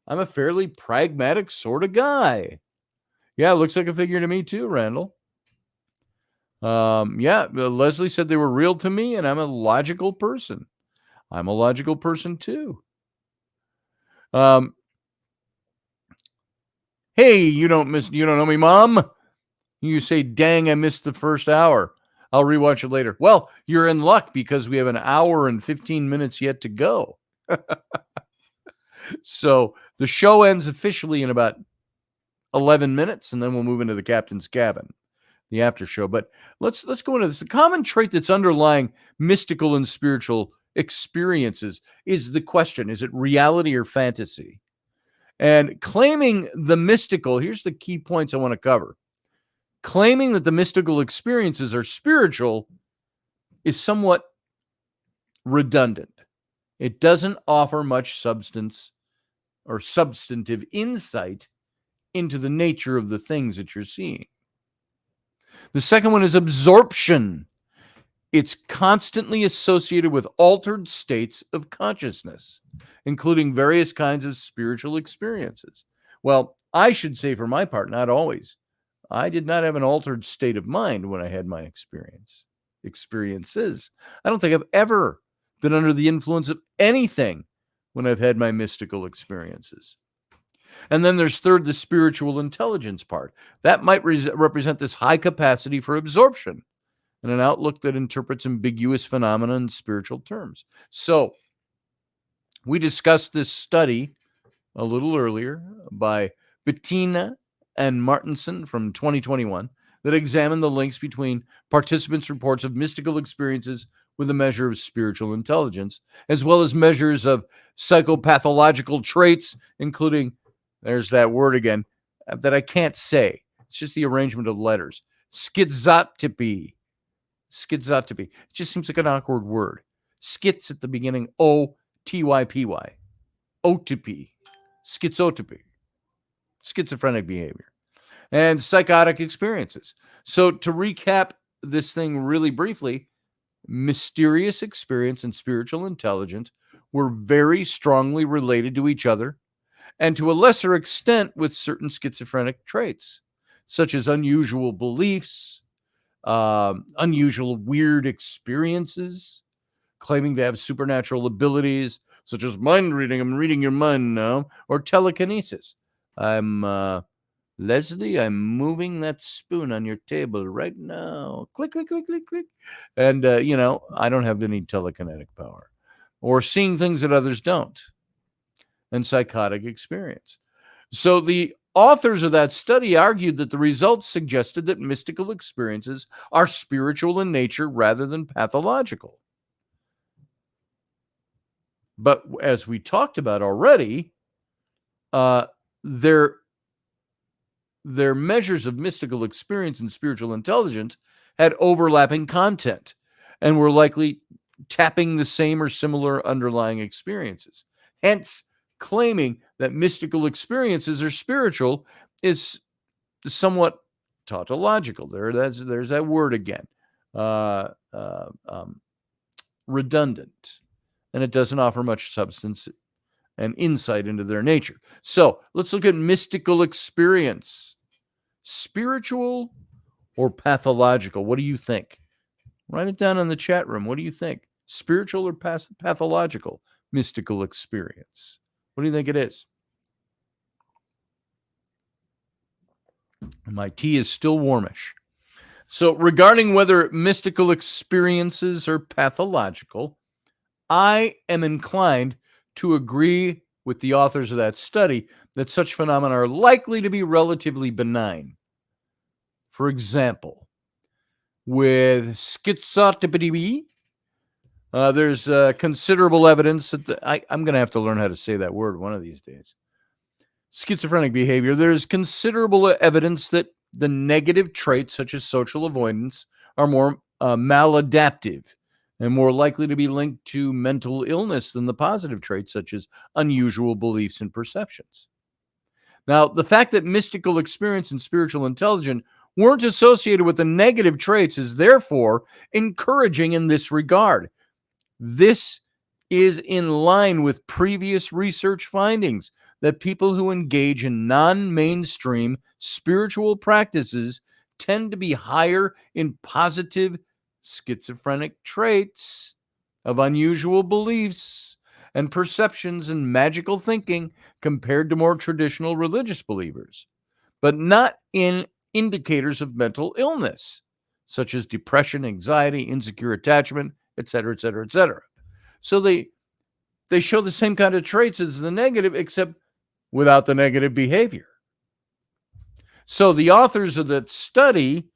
I'm a fairly pragmatic sort of guy. Yeah, it looks like a figure to me too, Randall. Leslie said they were real to me, and I'm a logical person. I'm a logical person too. Hey, you don't know me, Mom? You say, dang, I missed the first hour. I'll rewatch it later. Well, you're in luck because we have an hour and 15 minutes yet to go. So the show ends officially in about 11 minutes, and then we'll move into the captain's cabin, the after show. But let's go into this. The common trait that's underlying mystical and spiritual experiences is the question: is it reality or fantasy? And claiming the mystical, here's the key points I want to cover. Claiming that the mystical experiences are spiritual is somewhat redundant. It doesn't offer much substance or substantive insight into the nature of the things that you're seeing. The second one is absorption. It's constantly associated with altered states of consciousness, including various kinds of spiritual experiences. Well, I should say for my part, not always. I did not have an altered state of mind when I had my experiences. I don't think I've ever been under the influence of anything when I've had my mystical experiences. And then there's third, the spiritual intelligence part. That might represent this high capacity for absorption and an outlook that interprets ambiguous phenomena in spiritual terms. So we discussed this study a little earlier by Bettina and Martinson from 2021 that examined the links between participants' reports of mystical experiences with a measure of spiritual intelligence, as well as measures of psychopathological traits, including, there's that word again, that I can't say. It's just the arrangement of letters. Schizotypy. It just seems like an awkward word. Schiz at the beginning, O-T-Y-P-Y. Otypy. Schizotypy. Schizophrenic behavior. And psychotic experiences. So to recap this thing really briefly, mysterious experience and spiritual intelligence were very strongly related to each other, and to a lesser extent with certain schizophrenic traits, such as unusual beliefs, unusual weird experiences, claiming to have supernatural abilities, such as mind reading, I'm reading your mind now, or telekinesis. Leslie, I'm moving that spoon on your table right now. Click, click, click, click, click. And, I don't have any telekinetic power. Or seeing things that others don't. And psychotic experience. So the authors of that study argued that the results suggested that mystical experiences are spiritual in nature rather than pathological. But as we talked about already, their measures of mystical experience and spiritual intelligence had overlapping content and were likely tapping the same or similar underlying experiences. Hence, claiming that mystical experiences are spiritual is somewhat tautological. There's that word again. Redundant. And it doesn't offer much substance and insight into their nature. So let's look at mystical experience. Spiritual or pathological? What do you think? Write it down in the chat room. What do you think? Spiritual or pathological mystical experience? What do you think it is? My tea is still warmish. So, regarding whether mystical experiences are pathological, I am inclined to agree with the authors of that study that such phenomena are likely to be relatively benign. For example, with schizotypy, there's considerable evidence that I'm going to have to learn how to say that word one of these days. Schizophrenic behavior, there's considerable evidence that the negative traits, such as social avoidance, are more maladaptive and more likely to be linked to mental illness than the positive traits, such as unusual beliefs and perceptions. Now, the fact that mystical experience and spiritual intelligence weren't associated with the negative traits is therefore encouraging in this regard. This is in line with previous research findings that people who engage in non-mainstream spiritual practices tend to be higher in positive schizophrenic traits of unusual beliefs and perceptions and magical thinking compared to more traditional religious believers, but not in indicators of mental illness, such as depression, anxiety, insecure attachment, etc., etc., etc. So they show the same kind of traits as the negative, except without the negative behavior. So the authors of that study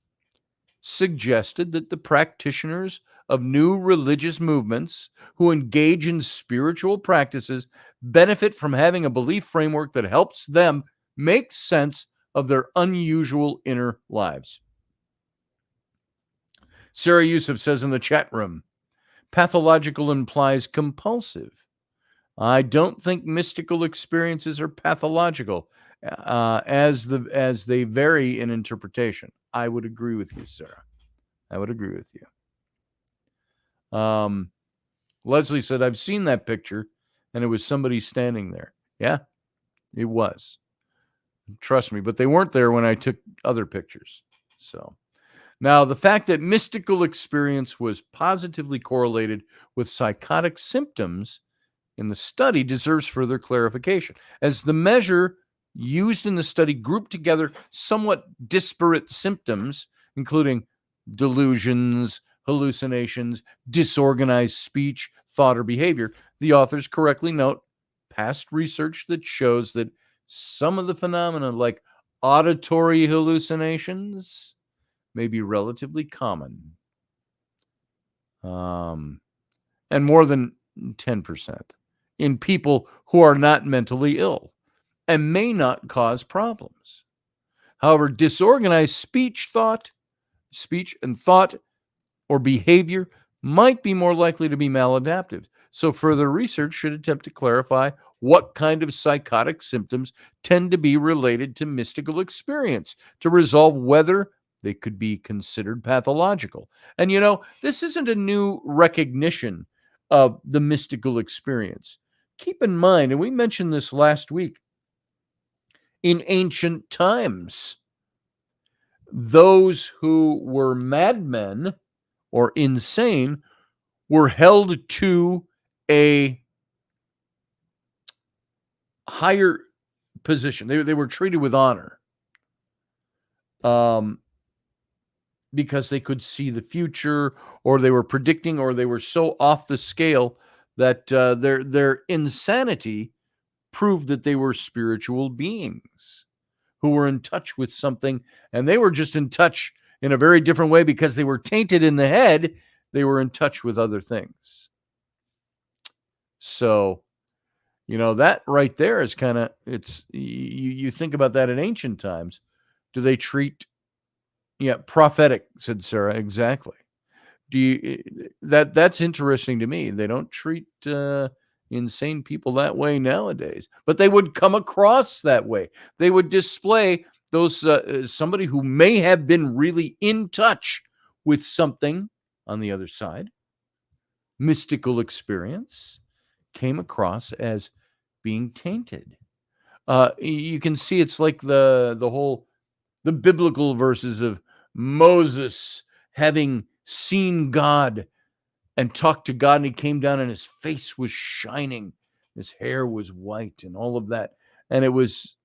suggested that the practitioners of new religious movements who engage in spiritual practices benefit from having a belief framework that helps them make sense of their unusual inner lives. Sarah Yusuf says in the chat room, pathological implies compulsive. I don't think mystical experiences are pathological as they vary in interpretation. I would agree with you, Sarah. I would agree with you. Leslie said, I've seen that picture, and it was somebody standing there. Yeah, it was. Trust me, but they weren't there when I took other pictures. So now the fact that mystical experience was positively correlated with psychotic symptoms in the study deserves further clarification, as the measure used in the study grouped together somewhat disparate symptoms, including delusions, hallucinations, disorganized speech, thought, or behavior. The authors correctly note past research that shows that some of the phenomena, like auditory hallucinations, may be relatively common, and more than 10% in people who are not mentally ill and may not cause problems. However, disorganized speech and thought or behavior might be more likely to be maladaptive. So further research should attempt to clarify what kind of psychotic symptoms tend to be related to mystical experience to resolve whether they could be considered pathological. And this isn't a new recognition of the mystical experience. Keep in mind, and we mentioned this last week, in ancient times, those who were madmen or insane were held to a higher position. They were treated with honor because they could see the future, or they were predicting, or they were so off the scale that their insanity proved that they were spiritual beings who were in touch with something, and they were just in touch in a very different way because they were tainted in the head. They were in touch with other things. So, that right there is kind of, it's, you think about that in ancient times. Do they treat, prophetic, said Sarah, exactly. That's interesting to me. They don't treat insane people that way nowadays, but they would come across that way. They would display those somebody who may have been really in touch with something on the other side, mystical experience, came across as being tainted. You can see it's like the biblical verses of Moses having seen God and talked to God, and he came down and his face was shining His hair was white and all of that. And was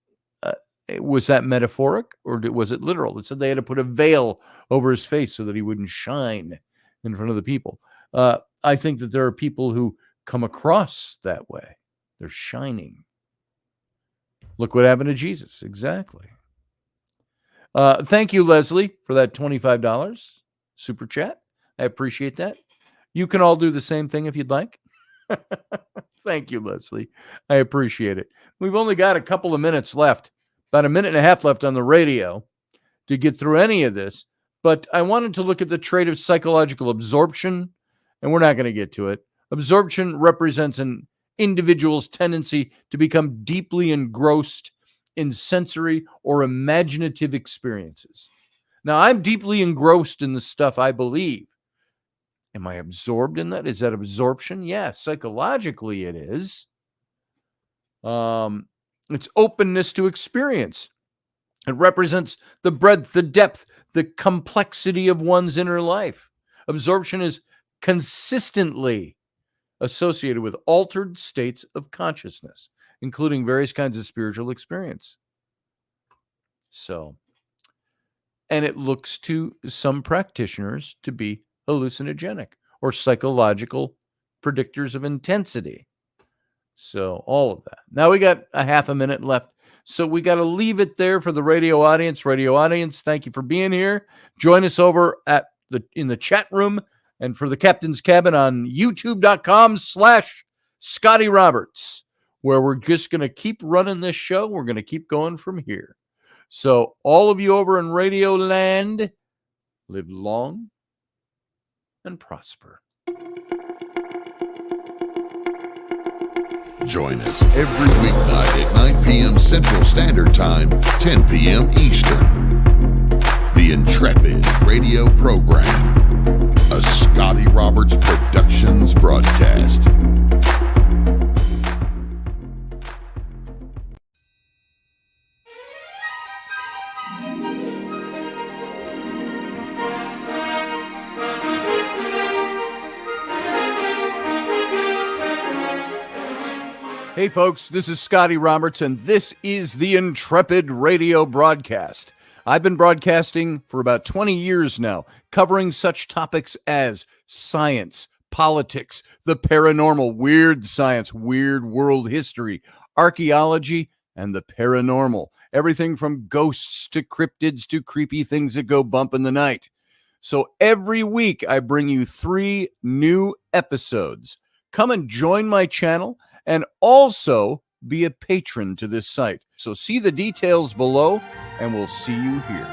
that metaphoric or was it literal? It said they had to put a veil over his face so that he wouldn't shine in front of the people. I think that there are people who come across that way. They're shining. Look what happened to Jesus. Exactly. Thank you, Leslie, for that $25 super chat. I appreciate that. You can all do the same thing if you'd like. Thank you, Leslie. I appreciate it. We've only got a couple of minutes left, about a minute and a half left on the radio to get through any of this. But I wanted to look at the trait of psychological absorption, and we're not going to get to it. Absorption represents an individual's tendency to become deeply engrossed in sensory or imaginative experiences. Now, I'm deeply engrossed in the stuff I believe. Am I absorbed in that? Is that absorption? Yes, psychologically it is. It's openness to experience. It represents the breadth, the depth, the complexity of one's inner life. Absorption is consistently associated with altered states of consciousness, including various kinds of spiritual experience. And it looks to some practitioners to be hallucinogenic or psychological predictors of intensity. So all of that. Now we got a half a minute left. So we got to leave it there for the radio audience. Radio audience, thank you for being here. Join us over in the chat room and for the Captain's Cabin on youtube.com/Scotty Roberts, where we're just going to keep running this show. We're going to keep going from here. So all of you over in Radio Land, live long and prosper. Join us every weeknight at 9 p.m. Central Standard Time, 10 p.m. Eastern. The Intrepid radio program, a Scotty Roberts Productions broadcast. Hey folks, this is Scotty Roberts, and this is the Intrepid radio broadcast. I've been broadcasting for about 20 years now, covering such topics as science, politics, the paranormal, weird science, weird world history, archaeology, and the paranormal. Everything from ghosts to cryptids to creepy things that go bump in the night. So every week I bring you 3 new episodes. Come and join my channel and also be a patron to this site. So see the details below, and we'll see you here.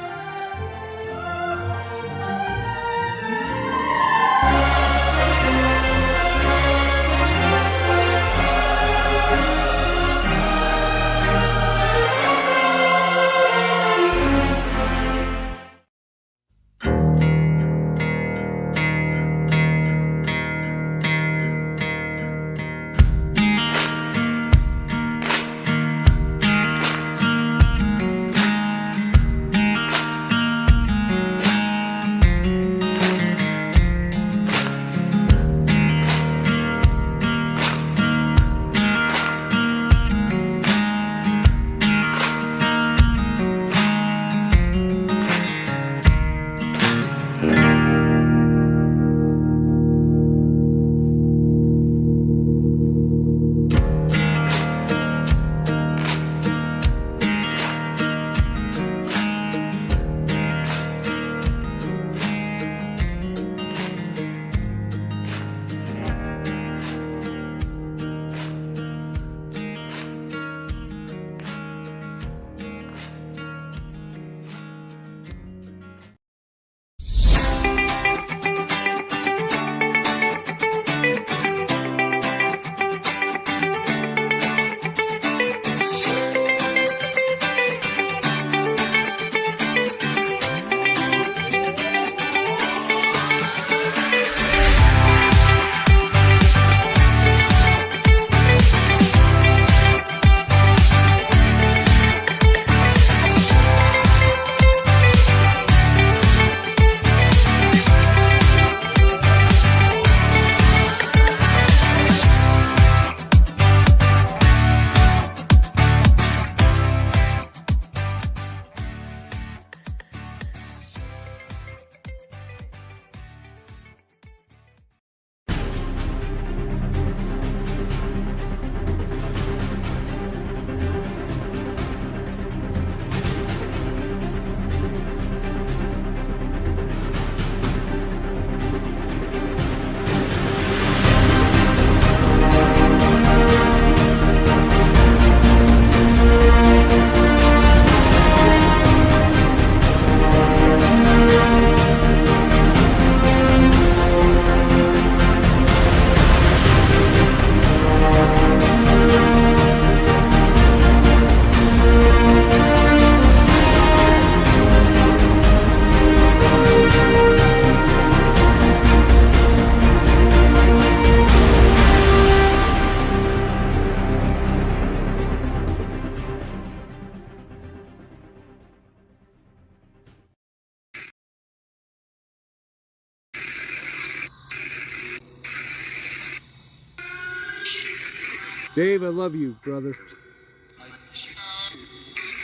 Dave, I love you, brother.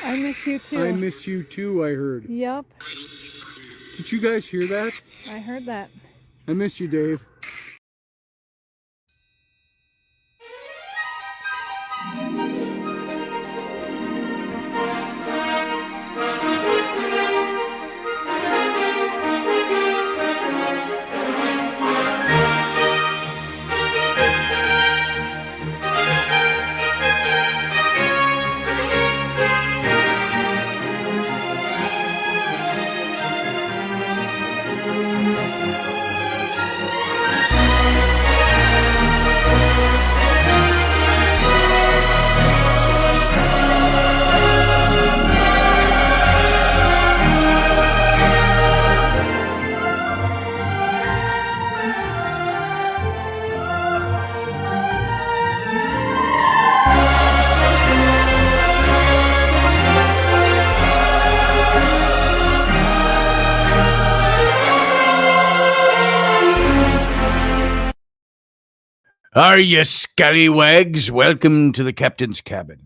I miss you too. I miss you too, I heard. Yep, Did you guys hear that? I heard that. I miss you, Dave. Are you scallywags? Welcome to the captain's cabin.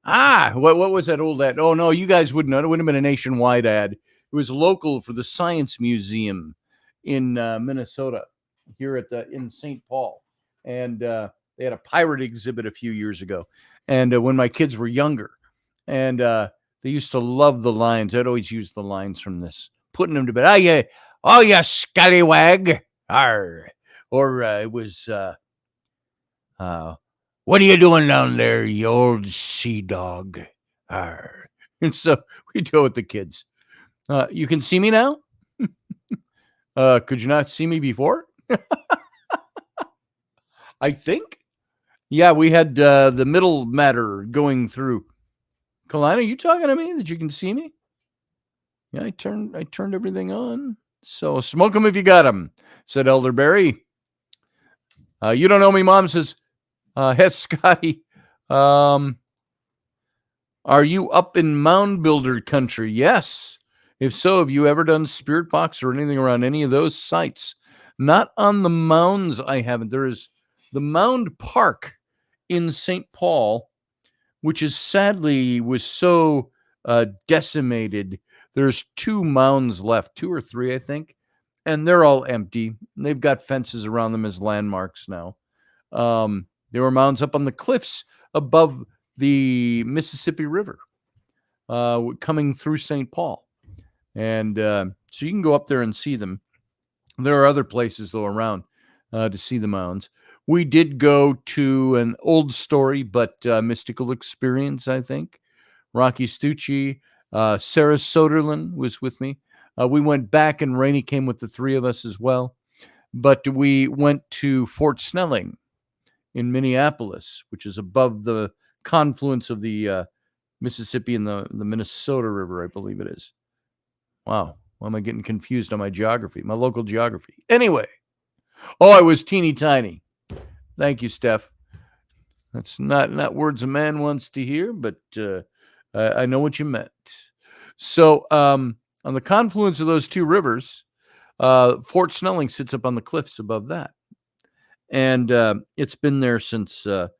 What was that old ad? Oh, no, you guys wouldn't know. It wouldn't have been a nationwide ad. It was local for the Science Museum in Minnesota, here in St. Paul. And they had a pirate exhibit a few years ago. And when my kids were younger, and they used to love the lines. I'd always use the lines from this, putting them to bed. Oh, you scallywag. Arr. Or it was... what are you doing down there, you old sea dog? Arr. And so we do it with the kids. You can see me now? Could you not see me before? I think. Yeah, we had the middle matter going through. Kalina, are you talking to me that you can see me? Yeah, I turned everything on. So smoke them if you got them, said Elderberry. You don't know me, Mom says. Hey, Scotty, are you up in mound builder country? Yes. If so, have you ever done spirit box or anything around any of those sites? Not on the mounds, I haven't. There is the Mound Park in St. Paul, which is sadly was so decimated. There's 2 mounds left, 2 or 3, I think, and they're all empty. They've got fences around them as landmarks now. There were mounds up on the cliffs above the Mississippi River, coming through St. Paul. And so you can go up there and see them. There are other places, though, around to see the mounds. We did go to an old story, but mystical experience, I think. Rocky Stucci, Sarah Soderlin was with me. We went back, and Rainey came with the 3 of us as well. But we went to Fort Snelling in Minneapolis, which is above the confluence of the Mississippi and the Minnesota River, I believe it is. Wow. Why am I getting confused on my geography, my local geography? Anyway. Oh, I was teeny tiny. Thank you, Steph. That's not words a man wants to hear, but I know what you meant. So on the confluence of those 2 rivers, Fort Snelling sits up on the cliffs above that. And it's been there since the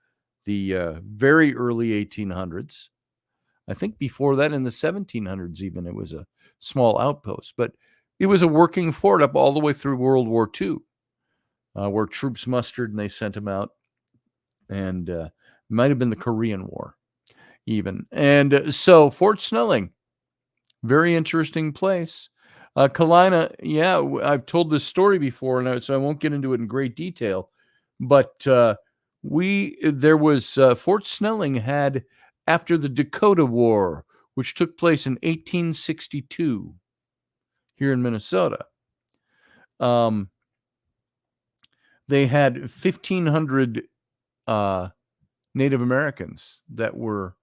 very early 1800s. I think before that, in the 1700s even, it was a small outpost. But it was a working fort up all the way through World War II, where troops mustered and they sent them out. And it might have been the Korean War even. And so Fort Snelling, very interesting place. Kalina, yeah, I've told this story before, and so I won't get into it in great detail. But Fort Snelling had, after the Dakota War, which took place in 1862 here in Minnesota, they had 1,500 Native Americans that were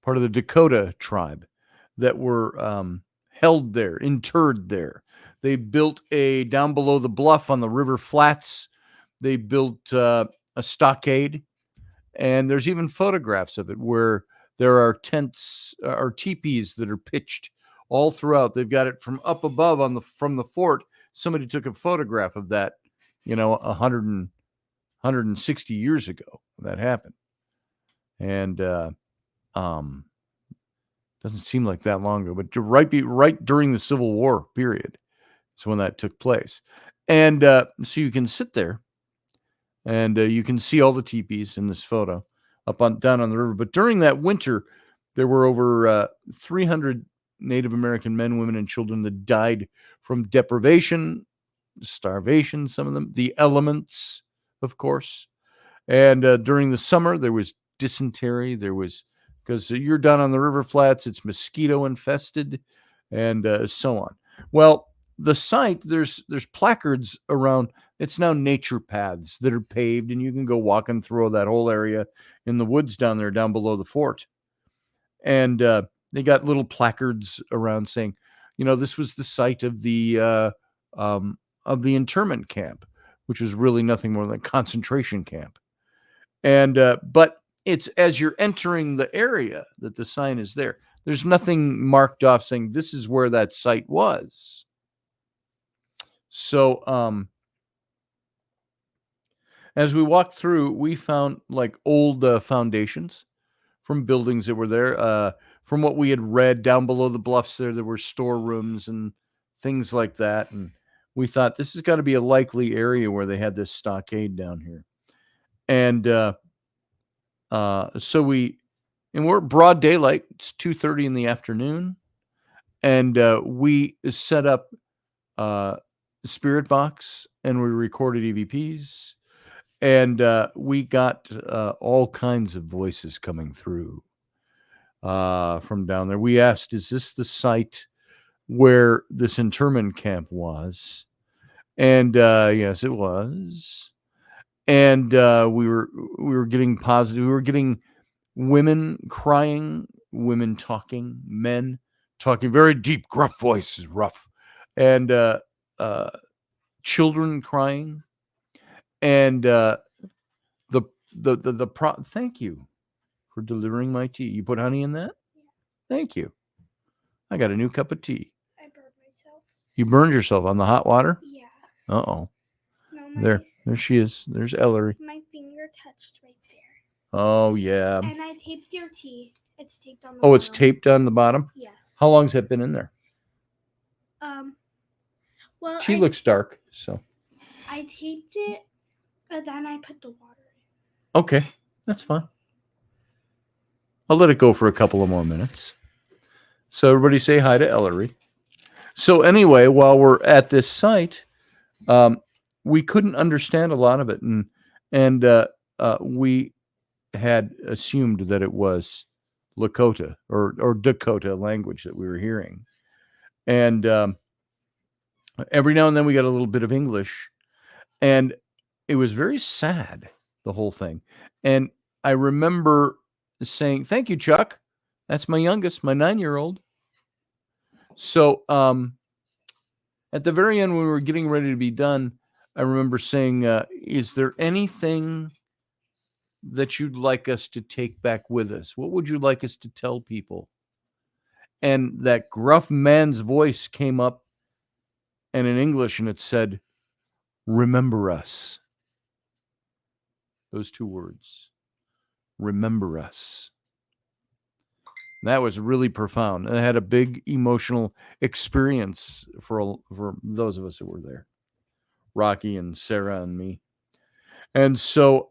part of the Dakota tribe that were held there, interred there. They built down below the bluff on the river flats. They built a stockade, and there's even photographs of it where there are tents or teepees that are pitched all throughout. They've got it from up above from the fort. Somebody took a photograph of that, 160 years ago that happened. And doesn't seem like that long ago, but right during the Civil War period is when that took place. And so you can sit there, and you can see all the teepees in this photo down on the river. But during that winter, there were over 300 Native American men, women, and children that died from deprivation, starvation, some of them, the elements, of course. And during the summer, there was dysentery. There was, because you're down on the river flats, it's mosquito infested, and so on. Well, the site, there's placards around. It's now nature paths that are paved, and you can go walking through that whole area in the woods down there, down below the fort. And they got little placards around saying, this was the site of the internment camp, which was really nothing more than a concentration camp. And but it's as you're entering the area that the sign is there. There's nothing marked off saying this is where that site was. So as we walked through, we found like old foundations from buildings that were there. From what we had read, down below the bluffs there were storerooms and things like that. And we thought this has got to be a likely area where they had this stockade down here. And so we're broad daylight. It's 2:30 in the afternoon, and we set up Spirit Box, and we recorded EVPs, and we got all kinds of voices coming through from down there. We asked, "Is this the site where this internment camp was?" And yes, it was. And we were getting positive. We were getting women crying, women talking, men talking, very deep, gruff voices, rough, and children crying, and thank you for delivering my tea. You put honey in that? Thank you. I got a new cup of tea. I burned myself. You burned yourself on the hot water? Yeah. Uh-oh. No, there she is. There's Ellery. My finger touched right there. Oh, yeah. And I taped your tea. It's taped on the bottom. It's bottom. taped on the bottom? Yes. How long's that been in there? Well, tea looks dark, so. I taped it, and then I put the water in. Okay, that's fine. I'll let it go for a couple of more minutes. So everybody say hi to Ellery. So anyway, while we're at this site, we couldn't understand a lot of it, and we had assumed that it was Lakota or Dakota language that we were hearing, and every now and then we got a little bit of English, and it was very sad, the whole thing. And I remember saying, "Thank you, Chuck. That's my youngest, my 9-year-old." So at the very end, when we were getting ready to be done, I remember saying, "Is there anything that you'd like us to take back with us? What would you like us to tell people?" And that gruff man's voice came up, and in English, and it said, "Remember us." Those 2 words. Remember us. That was really profound. I had a big emotional experience for those of us who were there. Rocky and Sarah and me. And so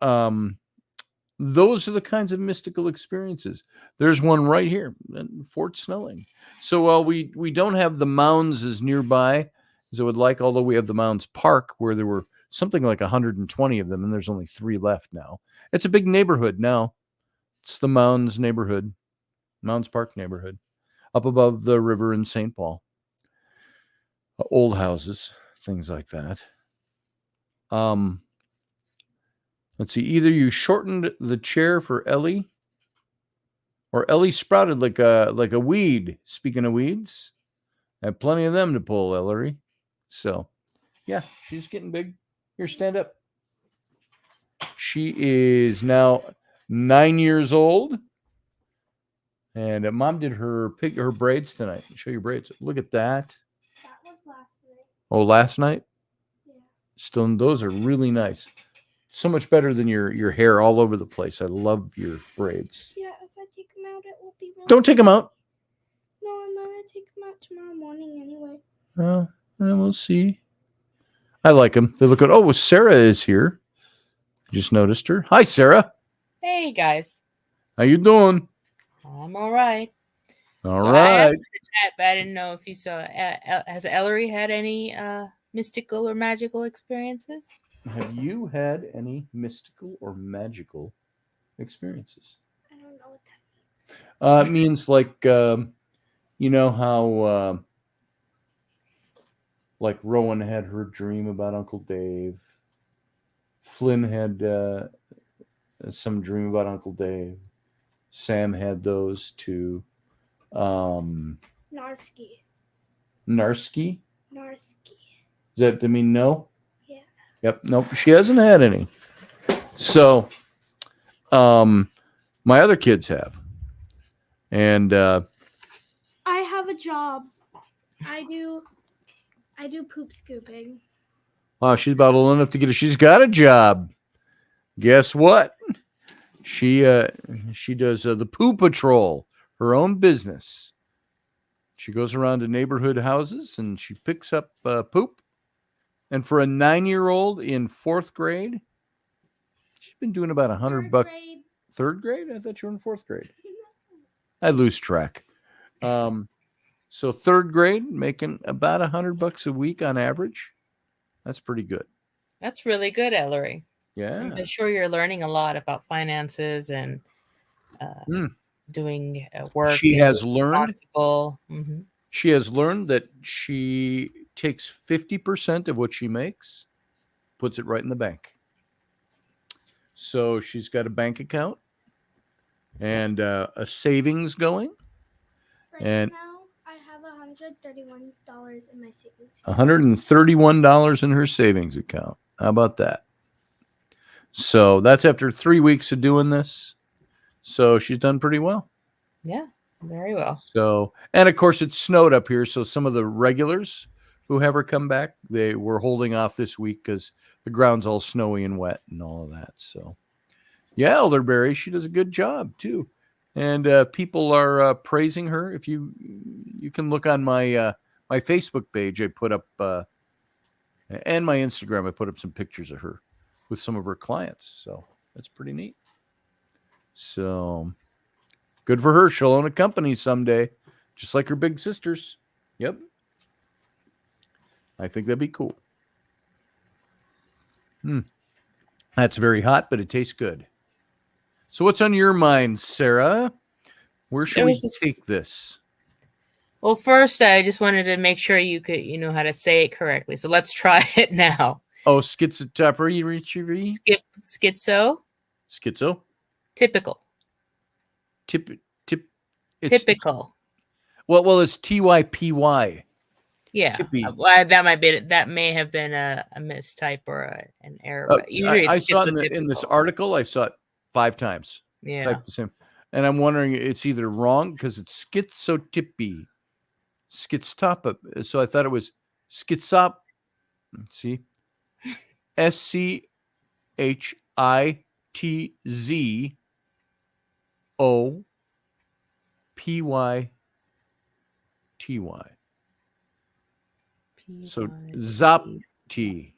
those are the kinds of mystical experiences. There's one right here in Fort Snelling. So while we don't have the mounds as nearby as I would like, although we have the Mounds Park where there were something like 120 of them, and there's only 3 left now. It's a big neighborhood now. It's the Mounds neighborhood, Mounds Park neighborhood, up above the river in St. Paul. Old houses, things like that. Let's see. Either you shortened the chair for Ellie, or Ellie sprouted like a weed. Speaking of weeds, I have plenty of them to pull, Ellery. So, yeah, she's getting big. Here, stand up. She is now 9 years old, and Mom did her braids tonight. Show your braids. Look at that. That was last night. Oh, last night? Yeah. Still, those are really nice. So much better than your hair all over the place. I love your braids. Yeah, if I take them out, it will be really Don't take them out. No, I'm gonna take them out tomorrow morning anyway. We'll see. I like them. They look good. Oh, Sarah is here. Just noticed her. Hi, Sarah. Hey guys, How you doing? I'm all right. All So I right. asked the chat, but I didn't know if you saw. Has Ellery had any mystical or magical experiences? Have you had any mystical or magical experiences? I don't know what that It means like you know how like Rowan had her dream about Uncle Dave. Flynn had some dream about Uncle Dave. Sam had those too. Narsky. Narsky? Narsky. Does that mean no? Yeah. Yep. Nope. She hasn't had any. So, my other kids have, and I have a job. I do poop scooping. wow, she's about old enough to get it. She's got a job. Guess what? She does the poo patrol, her own business. She goes around to neighborhood houses and she picks up poop. And for a 9-year-old in 4th grade, she's been doing about $100. Grade. 3rd grade? I thought you were in 4th grade. I lose track. So 3rd grade, making about $100 a week on average. That's pretty good. That's really good, Ellery. Yeah. I'm sure you're learning a lot about finances and doing work. She has learned. Mm-hmm. She has learned that she takes 50% of what she makes, puts it right in the bank. So she's got a bank account and a savings going. Right now, I have $131 in my savings account. $131 in her savings account. How about that? So that's after 3 weeks of doing this. So she's done pretty well. Yeah, very well. So, and of course, it snowed up here. So some of the regulars who have her come back, they were holding off this week because the ground's all snowy and wet and all of that. So, yeah, Elderberry, she does a good job too. And people are praising her. If you can look on my my Facebook page, I put up, and my Instagram, I put up some pictures of her with some of her clients. So that's pretty neat. So good for her. She'll own a company someday, just like her big sisters. Yep. I think that'd be cool. That's very hot, but it tastes good. So what's on your mind, Sarah? Where should we take this? Well, first, I just wanted to make sure you know how to say it correctly. So let's try it now. Oh, schizotypy. Schizo. Schizo. Typical. Typical. Well, it's TYPY. Yeah, that may have been a mistype or an error. But usually I saw it in this article. I saw it 5 times. Yeah, typed the same, and I'm wondering it's either wrong because it's schizotypy, schizotop. So I thought it was schizop. See, SCHITZOPYTY. So Zopti.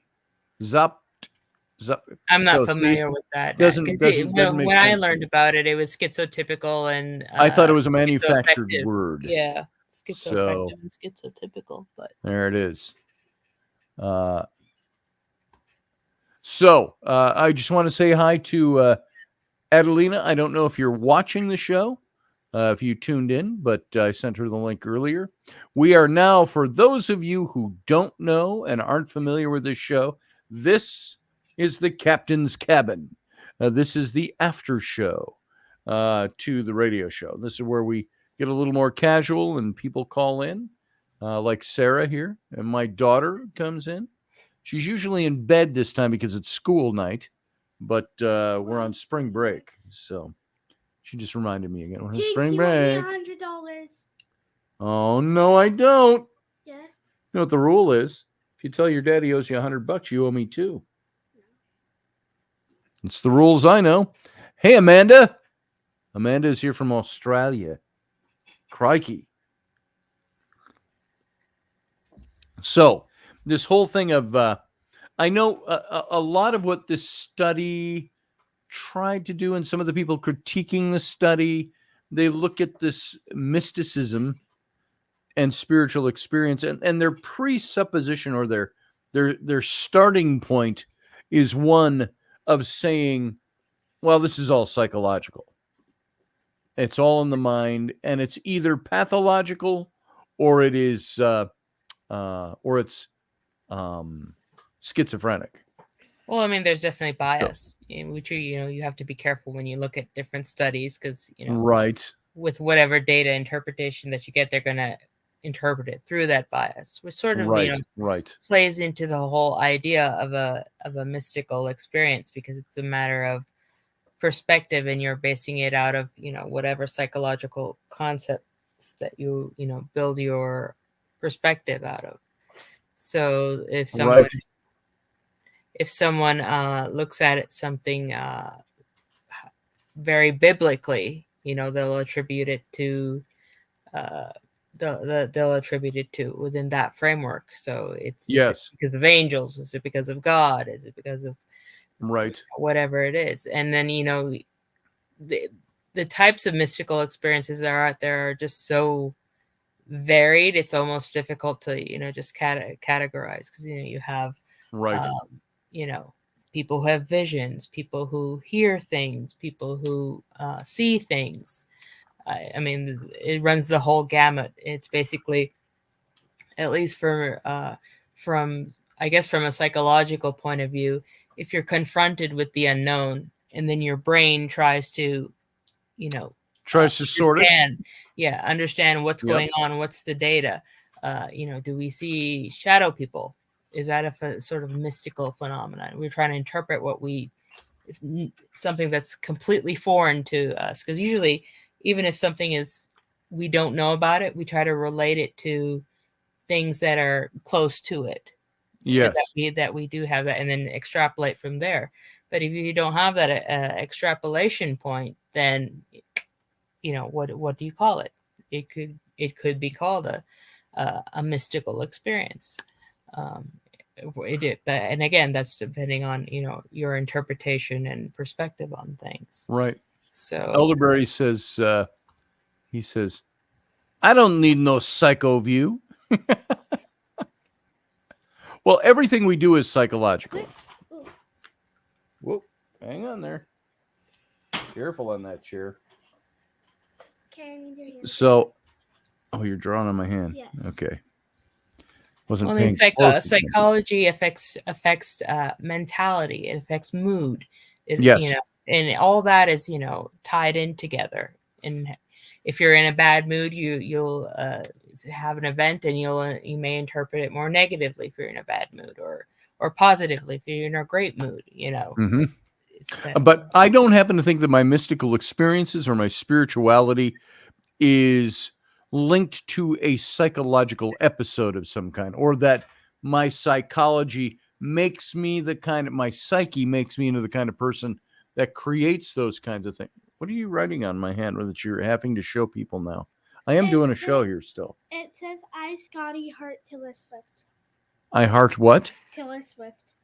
I'm not familiar with that. Doesn't make when I sense learned about it, it was schizotypical, and I thought it was a manufactured word. Yeah, schizoaffective and schizotypical. But there it is. So I just want to say hi to Adelina. I don't know if you're watching the show, if you tuned in, but I sent her the link earlier. We are now, for those of you who don't know and aren't familiar with this show, this is the Captain's Cabin. This is the after show to the radio show. This is where we get a little more casual and people call in, like Sarah here. And my daughter comes in. She's usually in bed this time because it's school night, but we're on spring break. So she just reminded me again. We're on spring break. $100. Oh, no, I don't. Yes. You know what the rule is? If you tell your daddy owes you $100, you owe me $2. It's the rules I know. Hey, Amanda. Amanda is here from Australia. Crikey. So this whole thing of, I know a lot of what this study tried to do, and some of the people critiquing the study, they look at this mysticism and spiritual experience, and their presupposition or their starting point is one of saying, well, this is all psychological. It's all in the mind, and it's either pathological or it is or it's schizophrenic. Well, I mean, there's definitely bias, which you have to be careful when you look at different studies because Right. with whatever data interpretation that you get, they're going to interpret it through that bias, which sort of Right. plays into the whole idea of a mystical experience because it's a matter of perspective, and you're basing it out of whatever psychological concepts that you build your perspective out of. So if someone looks at it something very biblically, they'll attribute it to they'll attribute it to within that framework. So is it because of angels? Is it because of God? Is it because of whatever it is? And then the types of mystical experiences that are out there are just so varied. It's almost difficult to just categorize because you have people who have visions, people who hear things, people who see things. I mean, it runs the whole gamut. It's basically, at least from a psychological point of view, if you're confronted with the unknown and then your brain tries to, sort it. Yeah, understand what's going on, what's the data. Do we see shadow people? Is that a sort of mystical phenomenon? We're trying to interpret something that's completely foreign to us, because usually, even if something we don't know about it, we try to relate it to things that are close to it. Yes. That we do have that, and then extrapolate from there. But if you don't have that extrapolation point, then what do you call it? It could be called a mystical experience. And again, that's depending on your interpretation and perspective on things. Right. So Elderberry says, he says, I don't need no psycho view. Well, everything we do is psychological. Whoa, hang on there. Careful on that chair. Okay, I need your hand. So, you're drawing on my hand. Yes. Okay. Psychology affects mentality. It affects mood. Yes. And all that is tied in together. And if you're in a bad mood, you'll have an event, and you may interpret it more negatively if you're in a bad mood, or positively if you're in a great mood. Mm-hmm. But I don't happen to think that my mystical experiences or my spirituality is linked to a psychological episode of some kind, or that my psychology makes me my psyche makes me into the kind of person that creates those kinds of things. What are you writing on my hand that you're having to show people now? I am doing a show here still. It says, I, Scotty, heart Taylor Swift. I heart what? Taylor Swift.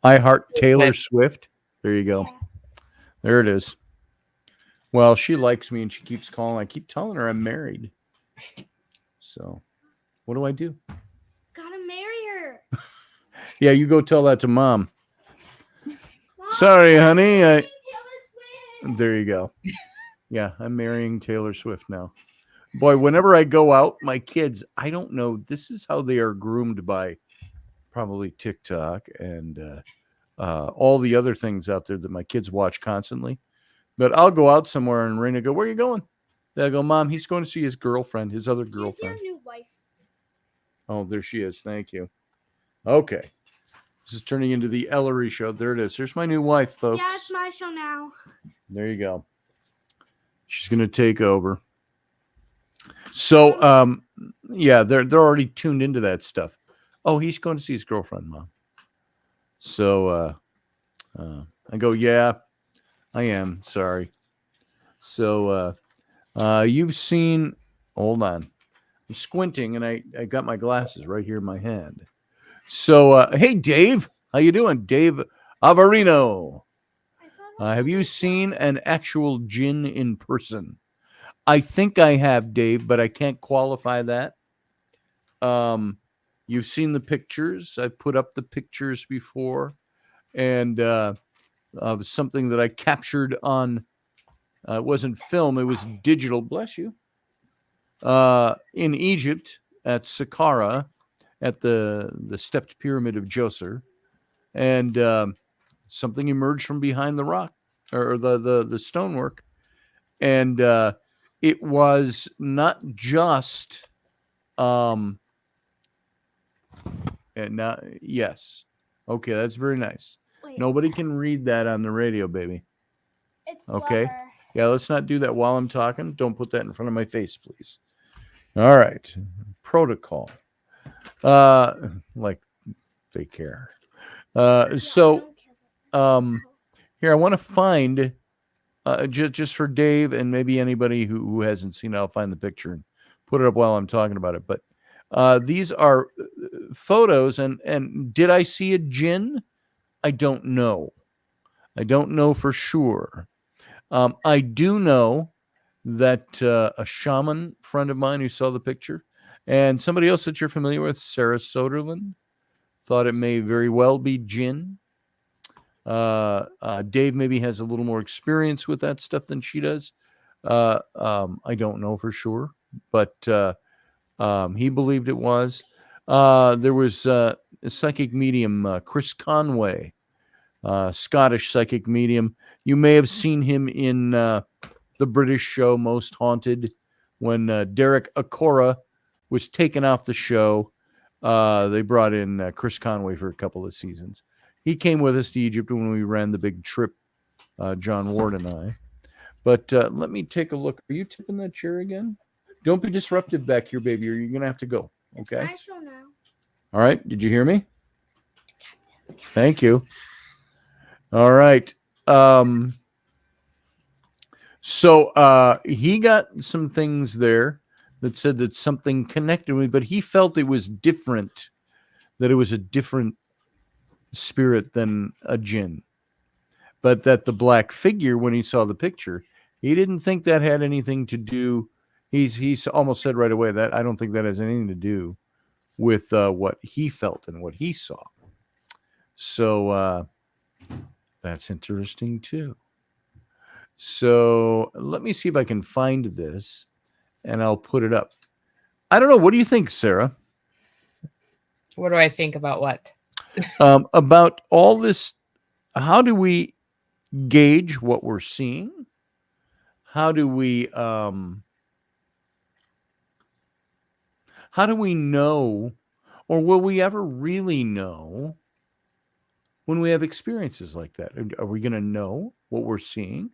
I heart Taylor Swift. There you go. Yeah. There it is. Well, she likes me and she keeps calling. I keep telling her I'm married. So, what do I do? Gotta marry her. Yeah, you go tell that to Mom. Mom, Sorry, honey. Taylor Swift. There you go. Yeah, I'm marrying Taylor Swift now. Boy, whenever I go out, my kids, I don't know. This is how they are groomed by probably TikTok and all the other things out there that my kids watch constantly. But I'll go out somewhere and Raina go, where are you going? They'll go, Mom, he's going to see his girlfriend, his other girlfriend. Here's your new wife. Oh, there she is. Thank you. Okay. This is turning into the Ellery show. There it is. Here's my new wife, folks. Yeah, it's my show now. There you go. She's going to take over. So, yeah, they're already tuned into that stuff. Oh, he's going to see his girlfriend, Mom. So, I go, yeah, I am. Sorry. So you've seen. Hold on. I'm squinting, and I got my glasses right here in my hand. So hey, Dave, how you doing, Dave Avarino? Have you seen an actual djinn in person? I think I have, Dave, but I can't qualify that. You've seen the pictures. I've put up the pictures before, and of something that I captured on. It wasn't film; it was digital. Bless you. In Egypt at Saqqara, at the stepped pyramid of Djoser, and something emerged from behind the rock or the stonework, and it was not just and now yes, okay, that's very nice. Wait, Nobody can read that on the radio, baby. it's Okay. blubber. Yeah, let's not do that while I'm talking. Don't put that in front of my face, please. All right. Protocol. Like they care. Yeah, I So don't care about that. here I want to find just for Dave and maybe anybody who hasn't seen it, I'll find the picture and put it up while I'm talking about it. But these are photos, and did I see a djinn? I don't know. I don't know for sure. I do know that a shaman friend of mine who saw the picture and somebody else that you're familiar with, Sarah Soderlund, thought it may very well be djinn. Dave maybe has a little more experience with that stuff than she does. I don't know for sure, but he believed it was. There was a psychic medium, Chris Conway, Scottish psychic medium. You may have seen him in the British show Most Haunted when Derek Acora was taken off the show. They brought in Chris Conway for a couple of seasons. He came with us to Egypt when we ran the big trip, John Ward and I. But let me take a look. Are you tipping that chair again? Don't be disruptive back here, baby, or you're going to have to go. Okay? It's my show now. All right. Did you hear me? Thank you. All right. So he got some things there that said that something connected with me, but he felt it was different, that it was a different spirit than a djinn. But that the black figure, when he saw the picture, he didn't think that had anything to do. He's almost said right away that I don't think that has anything to do with what he felt and what he saw. So that's interesting too. So let me see if I can find this and I'll put it up. I don't know. What do you think, Sarah? What do I think about what? About all this? How do we gauge what we're seeing? How do we know, or will we ever really know when we have experiences like that? Are we going to know what we're seeing?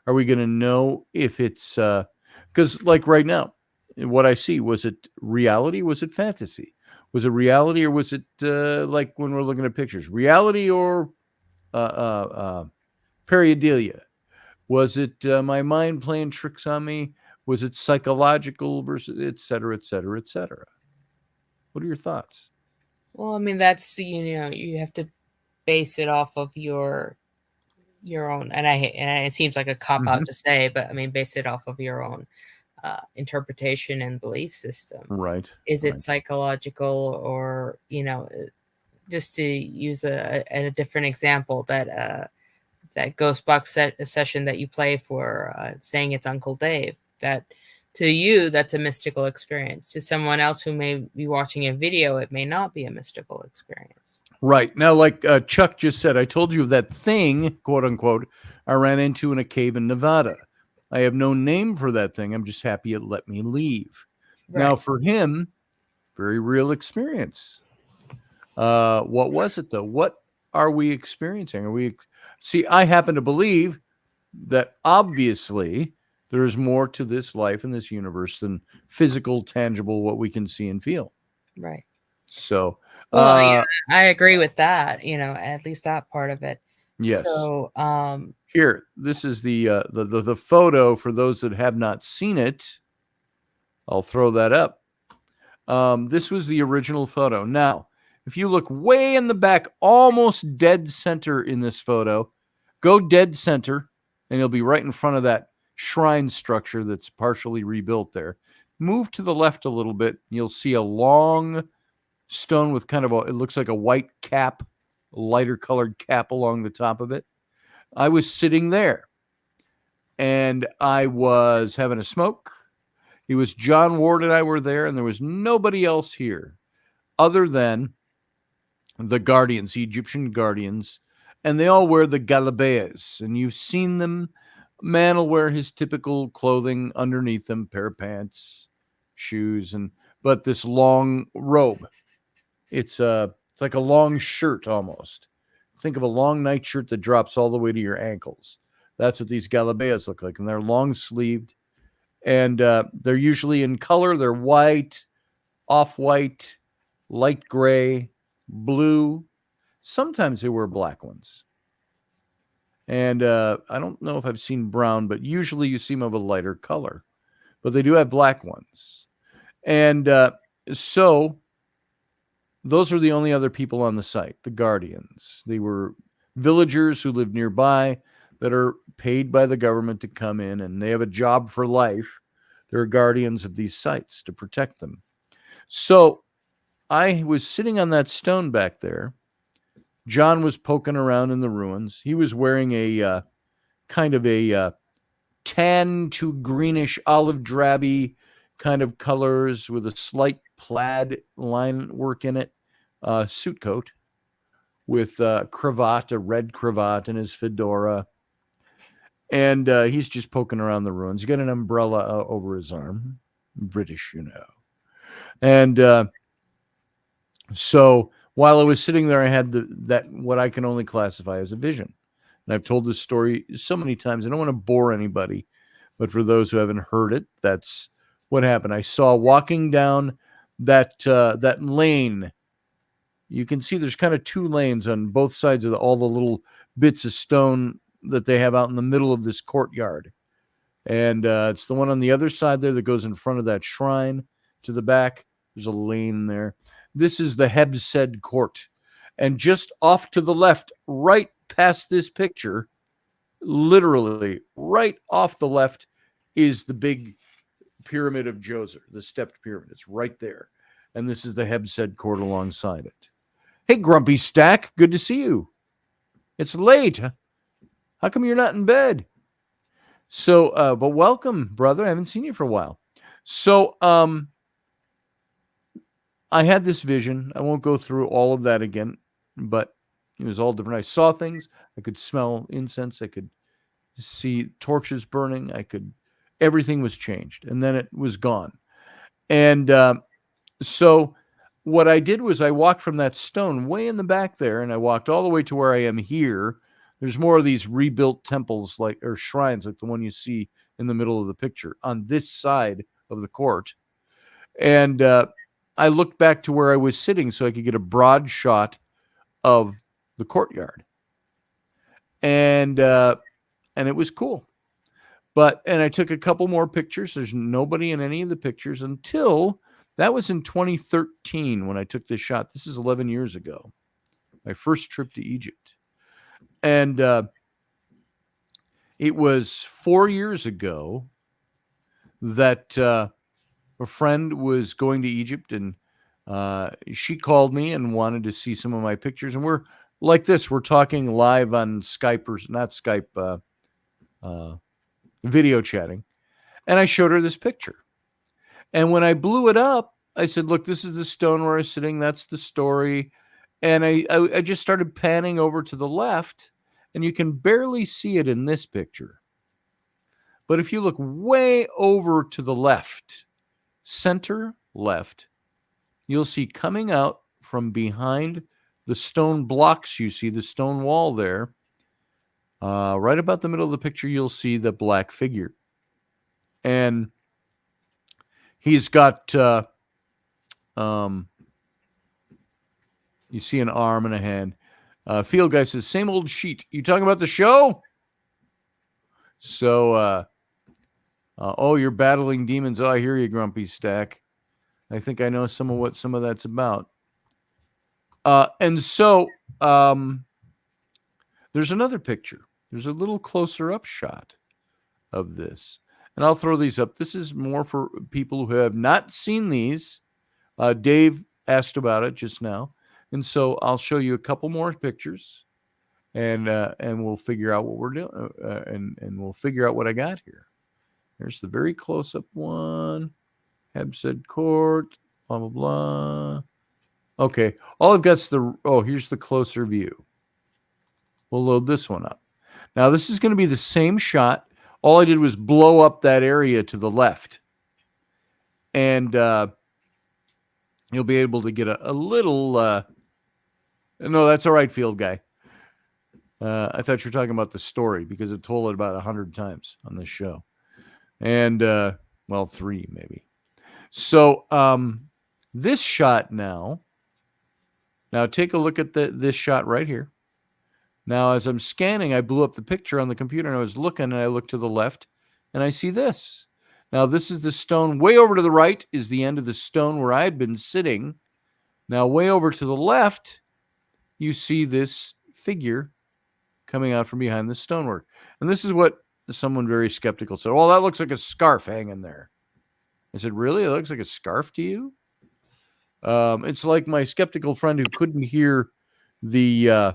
Are we going to know if it's because like right now, what I see, was it reality? Was it fantasy? Was it reality, or was it like when we're looking at pictures, reality or pareidolia? Was it my mind playing tricks on me? Was it psychological versus et cetera, et cetera, et cetera? What are your thoughts? Well, I mean, that's, you have to base it off of your own, and it seems like a cop out to say, but I mean, base it off of your own interpretation and belief system. Right. Is it right. psychological, or just to use a different example, that ghost box session that you play for saying it's Uncle Dave, that to you that's a mystical experience. To someone else who may be watching a video, it may not be a mystical experience. Right. Now, like Chuck just said, I told you of that thing, quote unquote, I ran into in a cave in Nevada. I have no name for that thing. I'm just happy it let me leave. Right. Now, for him, very real experience. What was it, though? What are we experiencing? See, I happen to believe that obviously there's more to this life in this universe than physical, tangible, what we can see and feel. Right. So, well, I agree with that, at least that part of it. Yes. So, Here, this is the photo for those that have not seen it. I'll throw that up. This was the original photo. Now, if you look way in the back, almost dead center in this photo, go dead center, and you'll be right in front of that shrine structure that's partially rebuilt there. Move to the left a little bit, you'll see a long stone with kind of it looks like a white cap, lighter colored cap along the top of it. I was sitting there, and I was having a smoke. It was John Ward and I were there, and there was nobody else here other than the guardians, the Egyptian guardians, and they all wear the galabeas, and you've seen them. Man will wear his typical clothing underneath them, pair of pants, shoes, but this long robe. It's like a long shirt almost. Think of a long nightshirt that drops all the way to your ankles. That's what these galabeas look like, and they're long sleeved, and they're usually in color. They're white, off-white, light gray, blue. Sometimes they wear black ones. And I don't know if I've seen brown, but usually you see them of a lighter color. But they do have black ones. And so those are the only other people on the site, the guardians. They were villagers who lived nearby that are paid by the government to come in, and they have a job for life. They're guardians of these sites to protect them. So I was sitting on that stone back there. John was poking around in the ruins. He was wearing a kind of a tan to greenish olive drabby kind of colors with a slight plaid line work in it, suit coat with a cravat, a red cravat, and his fedora. And he's just poking around the ruins. He's got an umbrella over his arm. British, you know. And so while I was sitting there, I had that what I can only classify as a vision. And I've told this story so many times. I don't want to bore anybody, but for those who haven't heard it, that's what happened. I saw walking down that lane. You can see there's kind of two lanes on both sides of all the little bits of stone that they have out in the middle of this courtyard. And it's the one on the other side there that goes in front of that shrine to the back. There's a lane there. This is the Hebsed court. And just off to the left, right past this picture, literally right off the left, is the big pyramid of Djoser, the stepped pyramid. It's right there. And this is the Hebsed court alongside it. Hey, Grumpy Stack, good to see you. It's late. How come you're not in bed? So, but welcome, brother. I haven't seen you for a while. So, I had this vision. I won't go through all of that again, but it was all different. I saw things. I could smell incense. I could see torches burning. Everything was changed, and then it was gone. And so what I did was I walked from that stone way in the back there, and I walked all the way to where I am here. There's more of these rebuilt temples or shrines like the one you see in the middle of the picture on this side of the court. And I looked back to where I was sitting so I could get a broad shot of the courtyard. And it was cool. And I took a couple more pictures. There's nobody in any of the pictures until that was in 2013 when I took this shot. This is 11 years ago. My first trip to Egypt. And it was 4 years ago that a friend was going to Egypt, and she called me and wanted to see some of my pictures. And we're like this. We're talking live on Skype, or not Skype, video chatting. And I showed her this picture. And when I blew it up, I said, look, this is the stone where I was sitting. That's the story. And I just started panning over to the left, and you can barely see it in this picture. But if you look way over to the left, center left, you'll see coming out from behind the stone blocks you see, the stone wall there, right about the middle of the picture, you'll see the black figure. And he's got, you see an arm and a hand. Field Guy says, same old sheet. You talking about the show? So, oh, you're battling demons. Oh, I hear you, Grumpy Stack. I think I know some of that's about. And so there's another picture. There's a little closer up shot of this. And I'll throw these up. This is more for people who have not seen these. Dave asked about it just now. And so I'll show you a couple more pictures, and we'll figure out what we're doing, and we'll figure out what I got here. There's the very close-up one. Hebsed Court, blah, blah, blah. Okay, all I've got's here's the closer view. We'll load this one up. Now, this is going to be the same shot. All I did was blow up that area to the left. And you'll be able to get a little... no, that's all right, Field Guy. I thought you were talking about the story, because I've told it about 100 times on this show. And, 3 maybe. So this shot now take a look at this shot right here. Now, as I'm scanning, I blew up the picture on the computer, and I was looking, and I looked to the left, and I see this. Now, this is the stone. Way over to the right is the end of the stone where I had been sitting. Now, way over to the left, you see this figure coming out from behind the stonework. And this is what someone very skeptical said. Well, that looks like a scarf hanging there. I said, really? It looks like a scarf to you? It's like my skeptical friend who couldn't hear the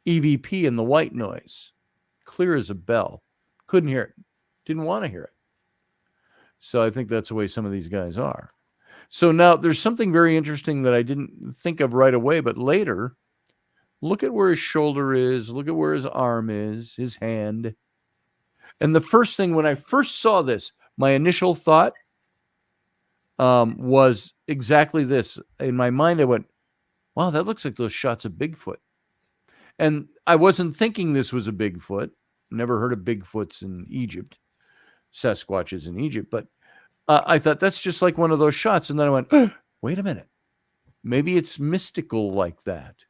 EVP and the white noise. Clear as a bell. Couldn't hear it. Didn't want to hear it. So I think that's the way some of these guys are. So now there's something very interesting that I didn't think of right away, but later, look at where his shoulder is. Look at where his arm is, his hand. And the first thing, when I first saw this, my initial thought was exactly this. In my mind, I went, wow, that looks like those shots of Bigfoot. And I wasn't thinking this was a Bigfoot. Never heard of Bigfoots in Egypt. Sasquatches in Egypt. But I thought that's just like one of those shots. And then I went, wait a minute. Maybe it's mystical like that,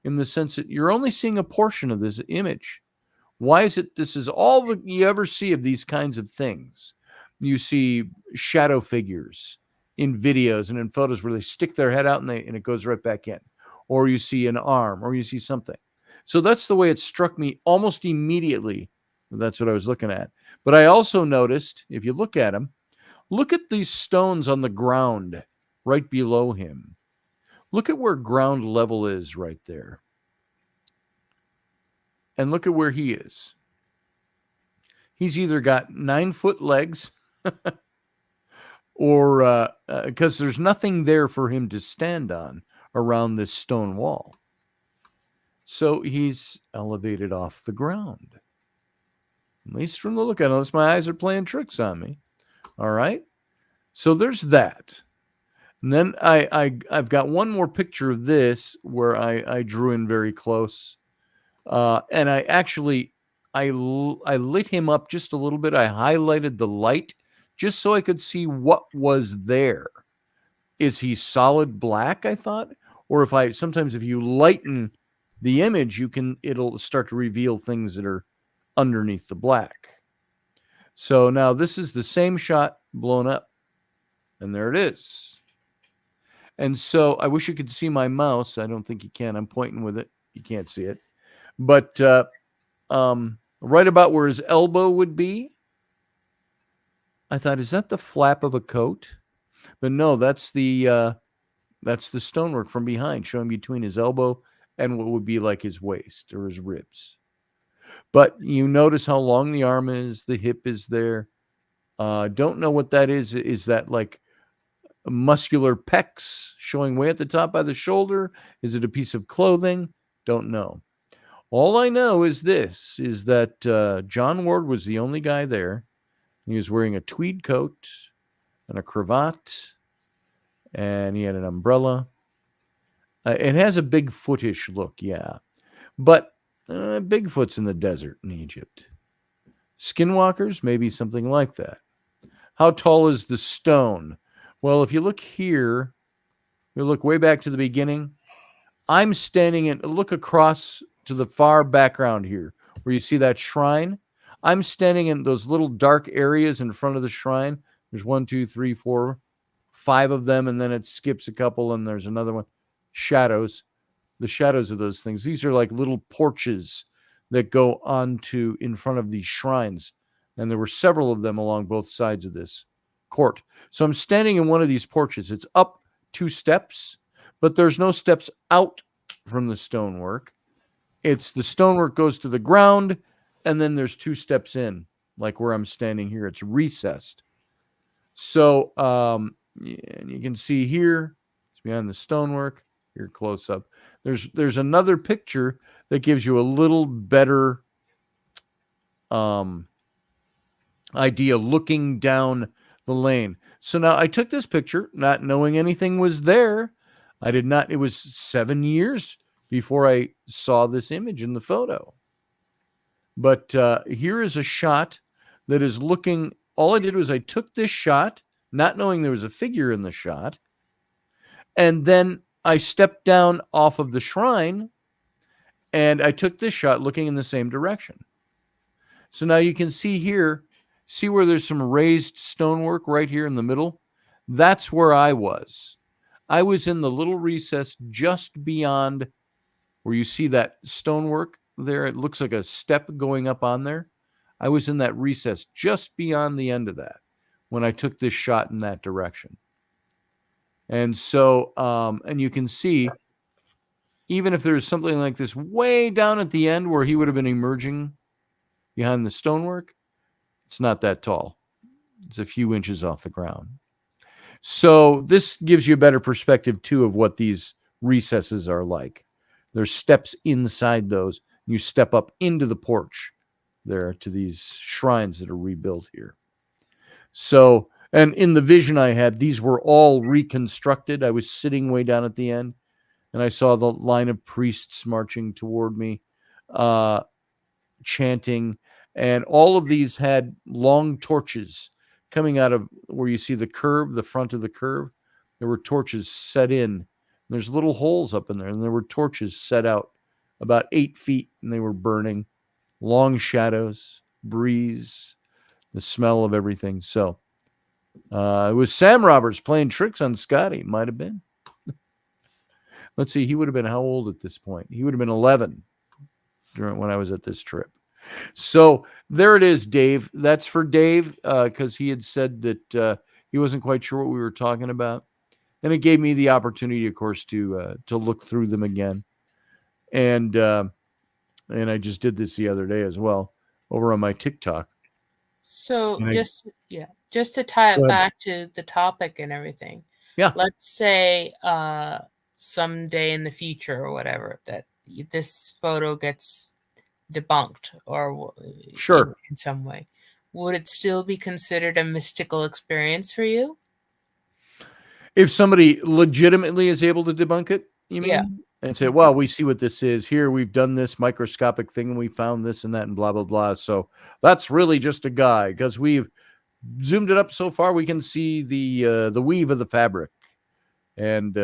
in the sense that you're only seeing a portion of this image. Why is it this is all that you ever see of these kinds of things? You see shadow figures in videos and in photos where they stick their head out and it goes right back in. Or you see an arm, or you see something. So that's the way it struck me almost immediately. That's what I was looking at. But I also noticed, if you look at him, look at these stones on the ground right below him. Look at where ground level is right there. And look at where he is. He's either got 9-foot legs or because there's nothing there for him to stand on around this stone wall. So he's elevated off the ground. At least from the look at it, unless my eyes are playing tricks on me. All right. So there's that. And then I've got one more picture of this where I drew in very close. And I lit him up just a little bit. I highlighted the light just so I could see what was there. Is he solid black, I thought? Or sometimes if you lighten the image, it'll start to reveal things that are underneath the black. So now this is the same shot blown up. And there it is. And so I wish you could see my mouse. I don't think you can. I'm pointing with it. You can't see it. But right about where his elbow would be, I thought, is that the flap of a coat? But no, that's the stonework from behind, showing between his elbow and what would be like his waist or his ribs. But you notice how long the arm is, the hip is there. Don't know what that is. Is that like muscular pecs showing way at the top by the shoulder? Is it a piece of clothing? Don't know. All I know is that John Ward was the only guy there. He was wearing a tweed coat and a cravat, and he had an umbrella. It has a Bigfootish look, yeah. But Bigfoot's in the desert in Egypt. Skinwalkers, maybe something like that. How tall is the stone? Well, if you look here, you look way back to the beginning, I'm standing in, look across to the far background here where you see that shrine. I'm standing in those little dark areas in front of the shrine. There's 1, 2, 3, 4, 5 of them, and then it skips a couple, and there's another one. Shadows, the shadows of those things. These are like little porches that go onto in front of these shrines. And there were several of them along both sides of this court. So I'm standing in one of these porches. It's up 2 steps, but there's no steps out from the stonework. It's the stonework goes to the ground, and then there's 2 steps in, like where I'm standing here. It's recessed. So, and you can see here, it's behind the stonework. Here, close up. There's another picture that gives you a little better idea looking down the lane. So now I took this picture, not knowing anything was there. I did not. It was 7 years before I saw this image in the photo. But here is a shot that is looking. All I did was I took this shot, not knowing there was a figure in the shot, and then I stepped down off of the shrine, and I took this shot looking in the same direction. So now you can see here, see where there's some raised stonework right here in the middle? That's where I was. I was in the little recess just beyond where you see that stonework there. It looks like a step going up on there. I was in that recess just beyond the end of that when I took this shot in that direction. And so, and you can see, even if there's something like this way down at the end where he would have been emerging behind the stonework, it's not that tall. It's a few inches off the ground. So this gives you a better perspective, too, of what these recesses are like. There's steps inside those. You step up into the porch there to these shrines that are rebuilt here. So, and in the vision I had, these were all reconstructed. I was sitting way down at the end, and I saw the line of priests marching toward me, chanting, and all of these had long torches coming out of where you see the curve, the front of the curve. There were torches set in. There's little holes up in there, and there were torches set out about 8 feet, and they were burning. Long shadows, breeze, the smell of everything. So it was Sam Roberts playing tricks on Scotty. Might have been. Let's see. He would have been how old at this point? He would have been 11 when I was at this trip. So there it is, Dave. That's for Dave because he had said that he wasn't quite sure what we were talking about. And it gave me the opportunity, of course, to look through them again. And I just did this the other day as well over on my TikTok. So just to tie it back to the topic and everything. Yeah. Let's say someday in the future or whatever that this photo gets debunked or sure in some way. Would it still be considered a mystical experience for you? If somebody legitimately is able to debunk it, you mean? Yeah. And say, well, we see what this is. Here we've done this microscopic thing and we found this and that and blah, blah, blah. So that's really just a guy because we've zoomed it up so far we can see the weave of the fabric and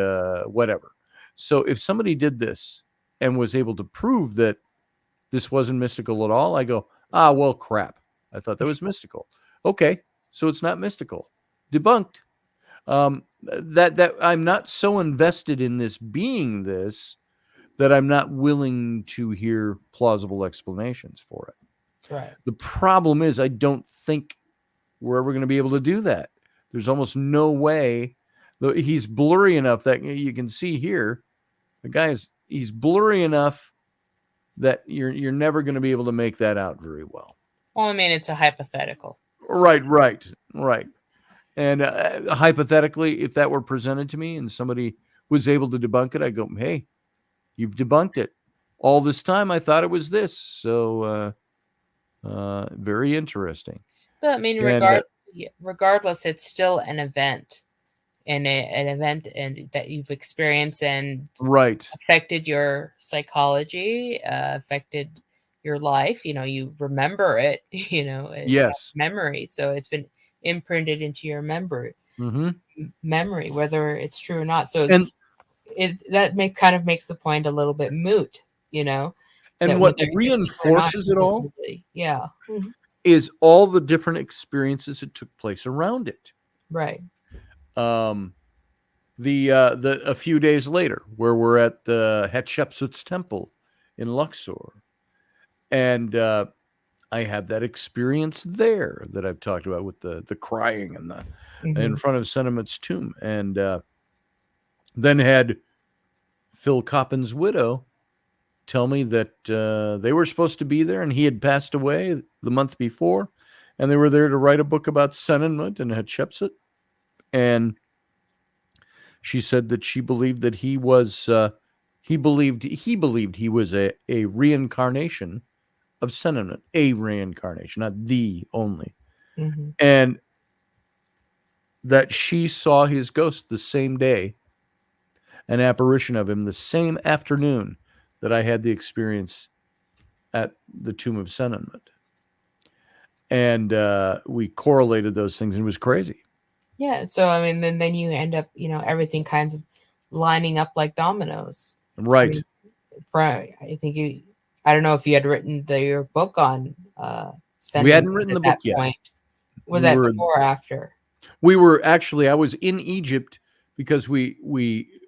whatever. So if somebody did this and was able to prove that this wasn't mystical at all, I go, well, crap. I thought that was mystical. Okay, so it's not mystical. Debunked. That I'm not so invested in this being this that I'm not willing to hear plausible explanations for it. Right. The problem is I don't think we're ever going to be able to do that. There's almost no way. He's blurry enough that you can see here. The guy he's blurry enough that you're never going to be able to make that out very well. Well, I mean, it's a hypothetical. Right. And hypothetically, if that were presented to me and somebody was able to debunk it, I'd go, hey, you've debunked it. All this time, I thought it was this. So very interesting. But I mean, regardless, it's still an event. And an event and that you've experienced and affected your psychology, affected your life. You remember it. Yes, memory. So it's been imprinted into your memory, whether it's true or not. So that kind of makes the point a little bit moot, that And what whether it's true or not reinforces it doesn't all really- yeah. Mhm. is all the different experiences that took place around it. Right. Um, a few days later, where we're at the Hatshepsut's temple in Luxor, and I have that experience there that I've talked about with the crying and in Mhm. front of Sentiment's tomb, and then had Phil Coppin's widow tell me that they were supposed to be there, and he had passed away the month before, and they were there to write a book about Sentiment and Hatshepsut, and she said that she believed that he was he believed he was a reincarnation of Sentiment, a reincarnation, not the only, Mhm. and that she saw his ghost the same day, an apparition of him the same afternoon that I had the experience at the tomb of Sentiment. And we correlated those things, and it was crazy. Yeah. So I mean, then you end up, everything kinds of lining up like dominoes. Right. I mean, I think I don't know if you had written your book on We hadn't Sentiment written at the that book yet. point. Was We that were- before or after? We were actually, I was in Egypt because we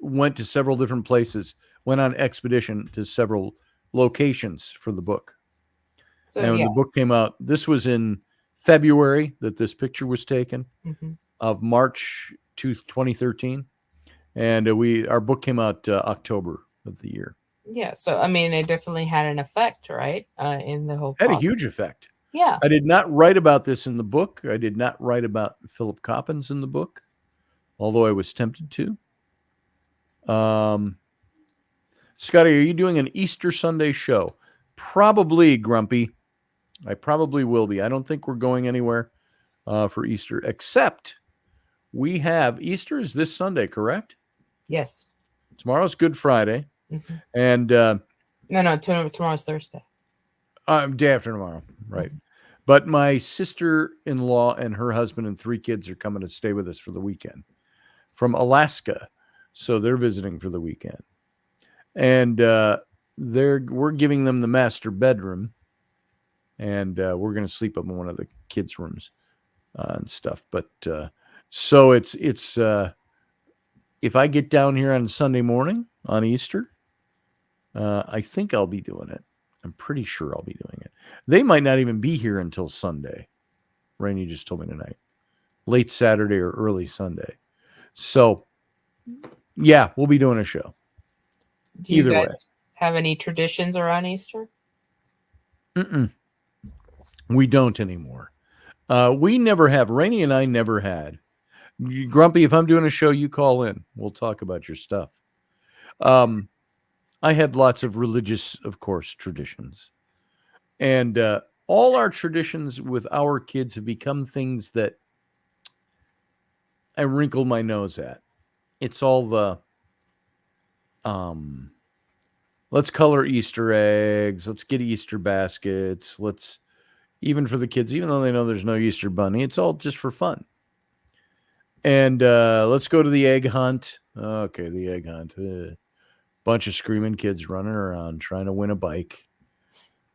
went to several different places, went on expedition to several locations for the book. So And when the book came out, this was in February that this picture was taken of March 2013. And our book came out October of the year. Yeah. So I mean, it definitely had an effect, right? In the whole Had a process. huge effect. Yeah. I did not write about this in the book. I did not write about Philip Coppins in the book, although I was tempted to. Scotty, are you doing an Easter Sunday show? Probably, Grumpy. I probably will be. I don't think we're going anywhere for Easter, except we have Easter is this Sunday, correct? Yes. Tomorrow's Good Friday. Mhm. And No, tomorrow's Thursday. Day after tomorrow, right? But my sister-in-law and her husband and 3 kids are coming to stay with us for the weekend from Alaska, so they're visiting for the weekend, and we're giving them the master bedroom, and we're going to sleep up in one of the kids' rooms and stuff. But so it's if I get down here on Sunday morning on Easter, I think I'll be doing it. I'm pretty sure I'll be doing it. They might not even be here until Sunday. Rainey just told me tonight. Late Saturday or early Sunday. So, yeah, we'll be doing a show. Do you Either guys way. have any traditions around Easter? We don't anymore. We never have. Rainey and I never had. Grumpy, if I'm doing a show, you call in. We'll talk about your stuff. I had lots of religious, of course, traditions. And all our traditions with our kids have become things that I wrinkle my nose at. It's all the, let's color Easter eggs. Let's get Easter baskets. Even for the kids, even though they know there's no Easter bunny, it's all just for fun. And let's go to the egg hunt. Okay, the egg hunt. Bunch of screaming kids running around trying to win a bike.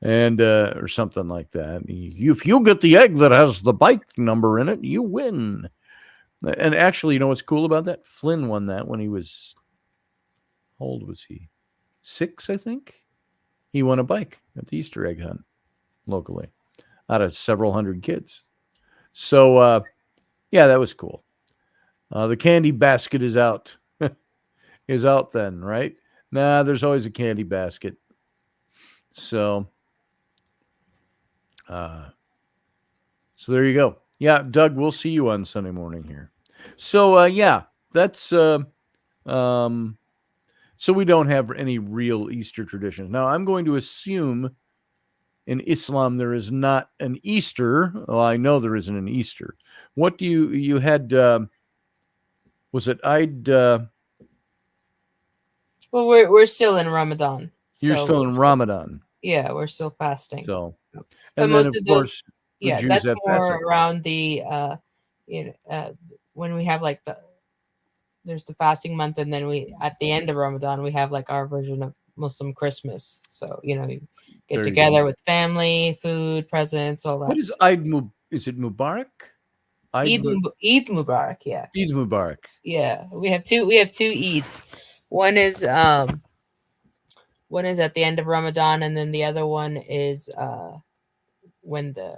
And or something like that. If you get the egg that has the bike number in it, you win. And actually, you know what's cool about that? Flynn won that when he was, how old was he? 6, I think. He won a bike at the Easter egg hunt locally out of several hundred kids. So, yeah, that was cool. The candy basket is out. Is out then, right? Nah, there's always a candy basket. So there you go. Yeah, Doug, we'll see you on Sunday morning here. So yeah, that's so we don't have any real Easter traditions. Now I'm going to assume in Islam there is not an Easter. Well, I know there isn't an Easter. What do you had was it Eid Well, we're still in Ramadan. You're still in Ramadan. Yeah, we're still fasting. So, but and most then, of those, Jews that's have more Passover. around the when we have like there's the fasting month, and then we at the end of Ramadan we have like our version of Muslim Christmas. So you get There you together go. with family, food, presents, all that. What is Eid is it Mubarak? Eid Mubarak, yeah. Eid Mubarak. Yeah, we have two Eids. One is at the end of Ramadan, and then the other one is when the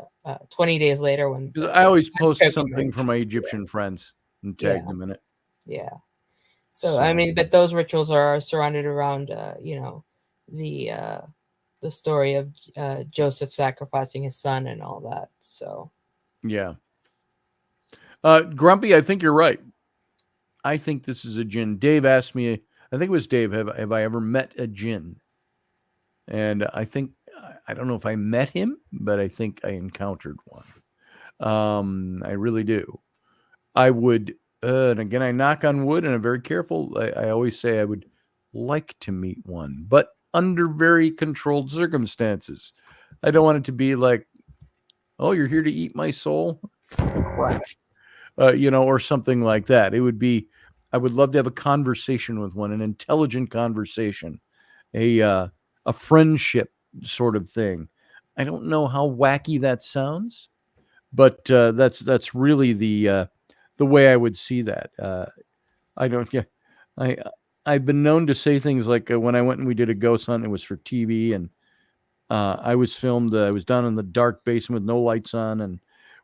20 days later when Because I always post February. something for my Egyptian friends and tag them in it. Yeah. So I mean, but those rituals are surrounded around the story of Joseph sacrificing his son and all that. So yeah. Grumpy, I think you're right. I think this is a jinn. Dave asked me, I think it was Dave, have I ever met a jinn? And I think, I don't know if I met him, but I think I encountered one. I really do. I would, and again, I knock on wood and I'm very careful. I always say I would like to meet one, but under very controlled circumstances. I don't want it to be like, oh, you're here to eat my soul? Right. Or something like that. It would be, I would love to have a conversation with one, an intelligent conversation, a friendship sort of thing. I don't know how wacky that sounds, but that's really the way I would see that. I don't get. I've been known to say things like when I went and we did a ghost hunt, it was for TV, and I was filmed. I was down in the dark basement with no lights on, and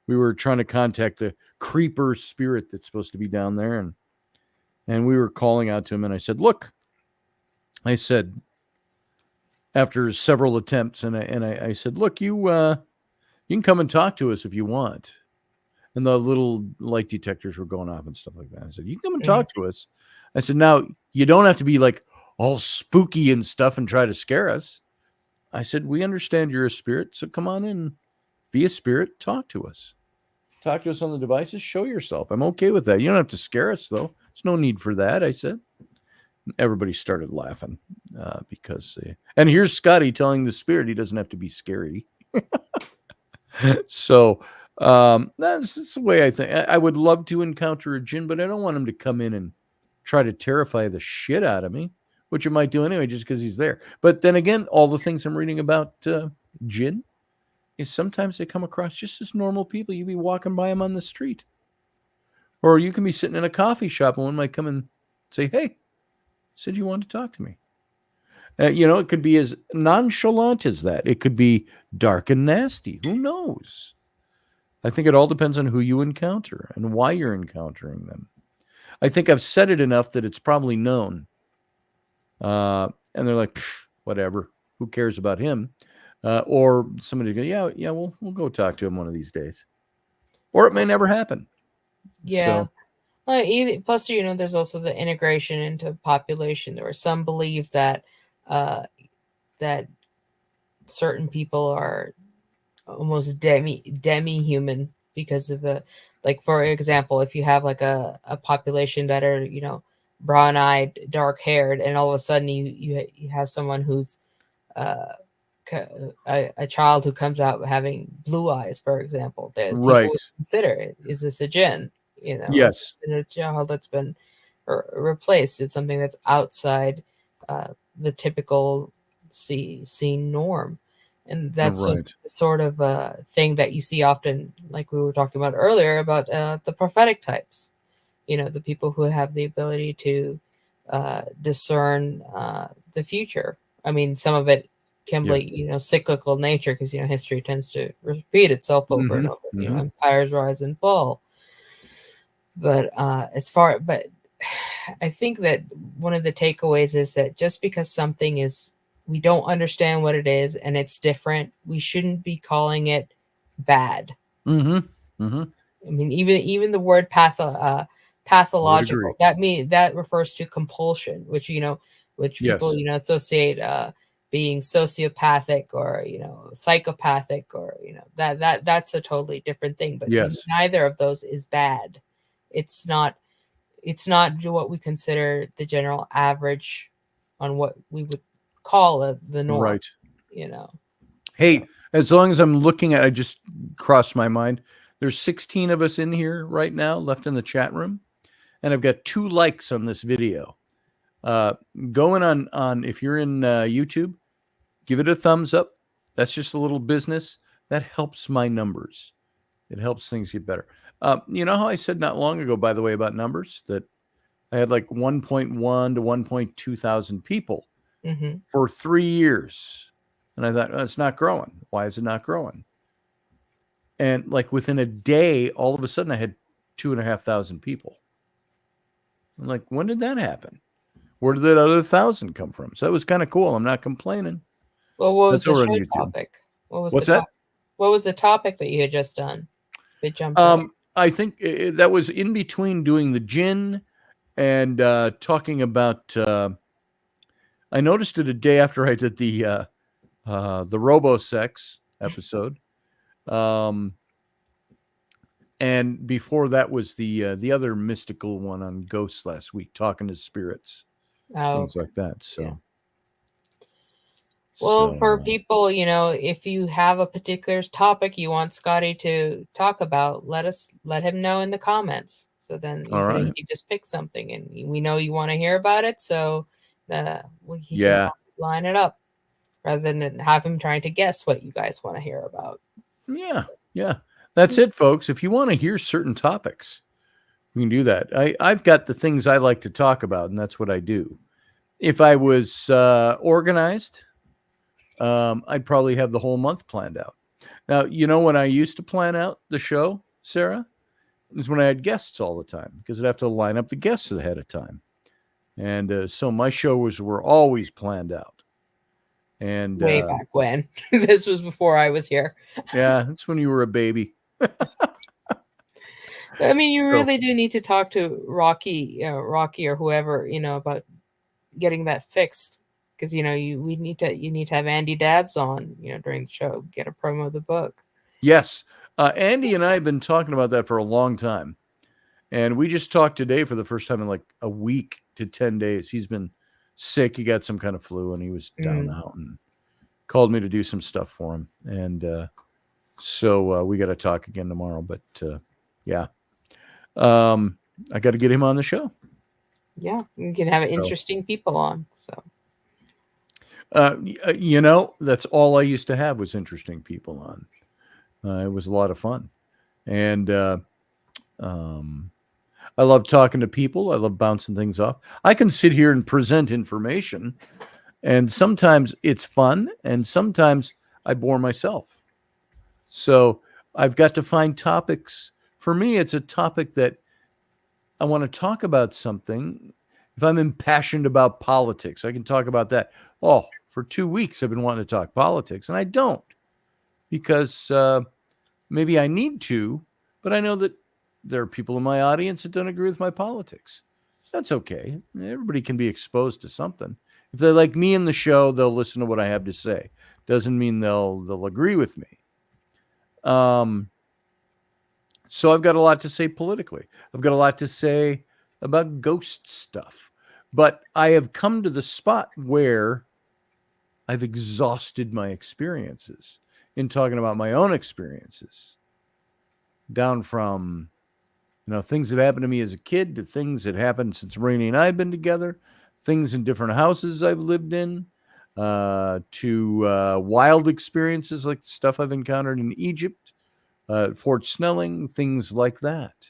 we were trying to contact the creeper spirit that's supposed to be down there, and we were calling out to him, and I said, "Look," I said, after several attempts, and I said, "Look, you can come and talk to us if you want." And the little light detectors were going off and stuff like that. I said, "You can come and talk to us." I said, "Now you don't have to be like all spooky and stuff and try to scare us." I said, "We understand you're a spirit, so come on in, be a spirit, talk to us. Talk to us on the devices, show yourself. I'm okay with that. You don't have to scare us, though. There's no need for that," I said. Everybody started laughing because, and here's Scotty telling the spirit he doesn't have to be scary. So that's the way I think. I would love to encounter a jinn, but I don't want him to come in and try to terrify the shit out of me, which it might do anyway, just because he's there. But then again, all the things I'm reading about jinn is sometimes they come across just as normal people. You be walking by them on the street, or you can be sitting in a coffee shop and one might come and say, "Hey, said you wanted to talk to me." It could be as nonchalant as that. It could be dark and nasty. Who knows? I think it all depends on who you encounter and why you're encountering them. I think I've said it enough that it's probably known. And they're like, whatever. Who cares about him? Or somebody go, yeah, we'll go talk to him one of these days. Or it may never happen. Yeah. Plus, there's also the integration into population. There are some believe that that certain people are almost demi-human because of like, for example, if you have like a population that are brown-eyed, dark-haired, and all of a sudden you have someone who's a child who comes out having blue eyes, for example, that right, people would consider, is this a jinn? Yes, a child that's been replaced. It's something that's outside the typical seen norm, and that's right. just the sort of thing that you see often, like we were talking about earlier about the prophetic types. The people who have the ability to discern the future. I mean, some of it can be cyclical nature, because history tends to repeat itself over and over. Empires rise and fall. But I think that one of the takeaways is that just because something is, we don't understand what it is and it's different, we shouldn't be calling it bad. I mean, even the word pathological, that refers to compulsion, which people associate being sociopathic or psychopathic, or that's a totally different thing. But neither of those is bad. It's not what we consider the general average on what we would call the norm. Right. Hey, as long as I'm looking at, I just crossed my mind. There's 16 of us in here right now left in the chat room. and I've got 2 likes on this video. Go in on if you're in YouTube, give it a thumbs up. That's just a little business. That helps my numbers. It helps things get better. You know how I said not long ago, by the way, about numbers, that I had like 1.1 to 1.2 thousand people for 3 years. And I thought, oh, it's not growing. Why is it not growing? And like within a day, all of a sudden I had 2,500 people. I'm like, when did that happen? Where did that other 1,000 come from? So that was kind of cool. I'm not complaining. Well, what was That's the over on show YouTube. topic? What was What's the that? What was the topic that you had just done? They jumped in. I think that was in between doing the gin and talking about. I noticed it a day after I did the RoboSex episode, and before that was the other mystical one on ghosts last week, talking to spirits, things like that. So. Yeah. Well, for people, if you have a particular topic you want Scotty to talk about, let him know in the comments. So then he can just pick something, and we know you want to hear about it. So he can line it up rather than have him trying to guess what you guys want to hear about. Yeah. That's it, folks. If you want to hear certain topics, we can do that. I've got the things I like to talk about, and that's what I do. If I was organized, I'd probably have the whole month planned out. Now, when I used to plan out the show, Sarah, is when I had guests all the time, because I'd have to line up the guests ahead of time. And so my shows were always planned out. And way back when. This was before I was here. Yeah, that's when you were a baby. I mean, you really do need to talk to Rocky or whoever, about getting that fixed. Because you need to have Andy Dabbs on, during the show, get a promo of the book. Yes, Andy and I have been talking about that for a long time, and we just talked today for the first time in like a week to 10 days. He's been sick; he got some kind of flu, and he was down out, and called me to do some stuff for him. And so we got to talk again tomorrow. But yeah, I got to get him on the show. Yeah, you can have interesting people on. So. That's all I used to have was interesting people on. It was a lot of fun. And I love talking to people. I love bouncing things off. I can sit here and present information, and sometimes it's fun, and sometimes I bore myself. So I've got to find topics. For me, it's a topic that I want to talk about something. If I'm impassioned about politics, I can talk about that. Oh, for 2 weeks, I've been wanting to talk politics, and I don't, because maybe I need to, but I know that there are people in my audience that don't agree with my politics. That's okay. Everybody can be exposed to something. If they like me in the show, they'll listen to what I have to say. Doesn't mean they'll agree with me. So I've got a lot to say politically. I've got a lot to say about ghost stuff. But I have come to the spot where I've exhausted my experiences in talking about my own experiences. Down from, things that happened to me as a kid to things that happened since Rainey and I have been together, things in different houses I've lived in, to wild experiences like the stuff I've encountered in Egypt, Fort Snelling, things like that.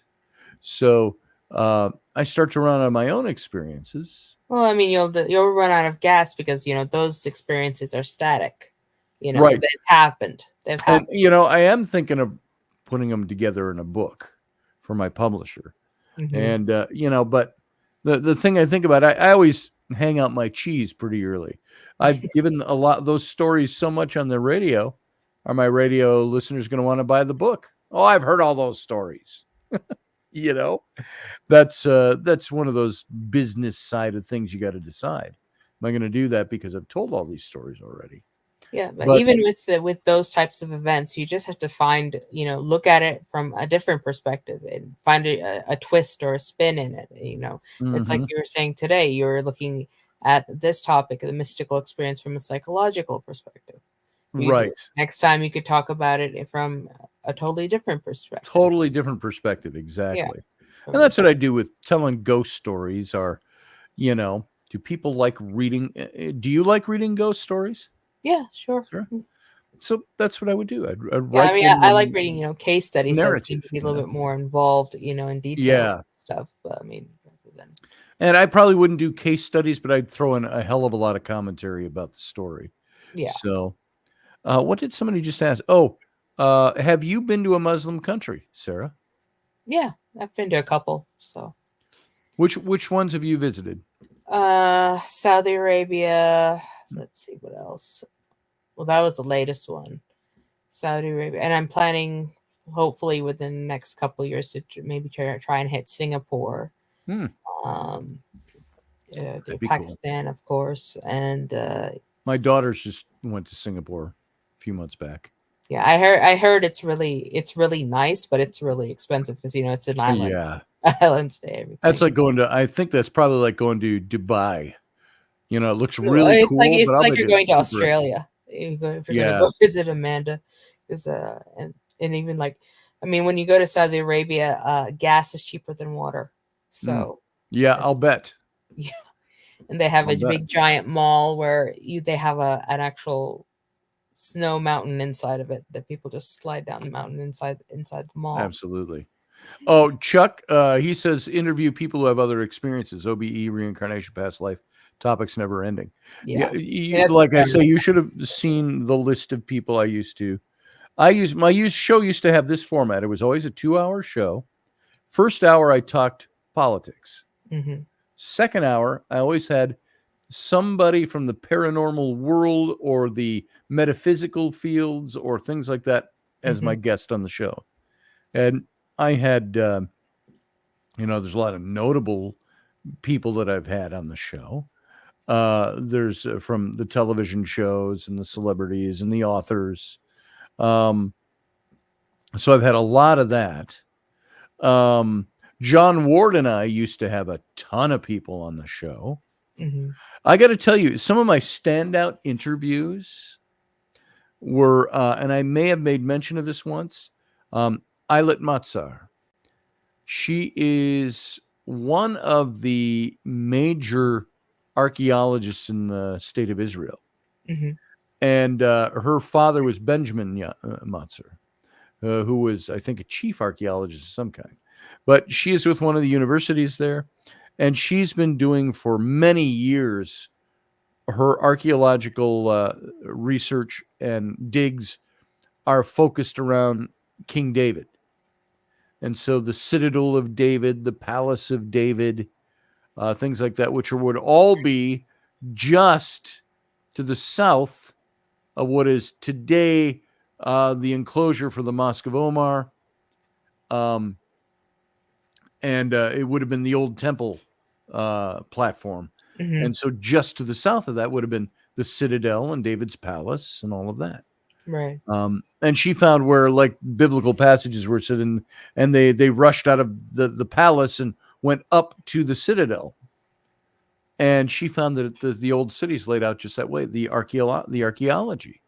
So I start to run out of my own experiences. Well, I mean, you'll run out of gas because those experiences are static. Right. They've happened. And, I am thinking of putting them together in a book for my publisher. And but the thing I think about, I always hang out my cheese pretty early. I've given a lot of those stories so much on the radio. Are my radio listeners going to want to buy the book? Oh, I've heard all those stories. That's one of those business side of things you got to decide. Am I going to do that because I've told all these stories already? Yeah, but even with those types of events, you just have to find, look at it from a different perspective and find a twist or a spin in it. It's like you were saying today, you're looking at this topic, the mystical experience, from a psychological perspective. Right. Next time you could talk about it from a totally different perspective. Totally different perspective. Exactly. And that's what I do with telling ghost stories. Do people like reading? Do you like reading ghost stories? Yeah, sure. Sure. So that's what I would do. I'd Yeah, I write mean, them I like the reading, case studies that seem narrative. to be a little bit more involved, in detail Yeah. stuff. But I mean, rather than And I probably wouldn't do case studies, but I'd throw in a hell of a lot of commentary about the story. yeah, So, what did somebody just ask? Oh, have you been to a Muslim country, Sarah? yeah, I've been to a couple. So, Which ones have you visited? Saudi Arabia. Let's see what else. Well, that was the latest one, Saudi Arabia, and I'm planning, hopefully, within the next couple of years, to maybe try and hit Singapore. Hmm. Um, That'd be cool. Pakistan, of course, and My daughters just went to Singapore a few months back. yeah, I heard it's really nice, but it's really expensive because it's an island. Yeah. Island stay. That's like I think that's probably like going to Dubai. It looks really It's like cool, but I'll bet you're it's going to super Australia. If you're Yeah. gonna go visit Amanda, because and even like, I mean, when you go to Saudi Arabia, gas is cheaper than water. So Yeah, I'll bet. yeah, and they have I'll a bet. big giant mall where they have an actual snow mountain inside of it that people just slide down the mountain inside the mall. Absolutely. Oh, Chuck, he says interview people who have other experiences, OBE, reincarnation, past life, topics never ending. Yeah. Like I say, you should have seen the list of people I used to. My show used to have this format. It was always a 2-hour show. First hour, I talked politics. Mm-hmm. Second hour, I always had somebody from the paranormal world or the metaphysical fields or things like that as my guest on the show. And I had, there's a lot of notable people that I've had on the show. There's from the television shows and the celebrities and the authors. So I've had a lot of that. John Ward and I used to have a ton of people on the show. Mm-hmm. I got to tell you, some of my standout interviews were, and I may have made mention of this once, Eilat Matzar. She is one of the major archaeologists in the state of Israel. Mm-hmm. And her father was Benjamin Matzar, who was, I think, a chief archaeologist of some kind. But she is with one of the universities there, and she's been doing for many years her archaeological research and digs are focused around King David. And so the Citadel of David, the Palace of David, things like that, which would all be just to the south of what is today the enclosure for the Mosque of Omar. And it would have been the old temple platform. Mm-hmm. And so just to the south of that would have been the Citadel and David's Palace and all of that. Right. And she found where like biblical passages were sitting, and they rushed out of the palace and went up to the Citadel. And she found that the old city's laid out just that way. The archaeology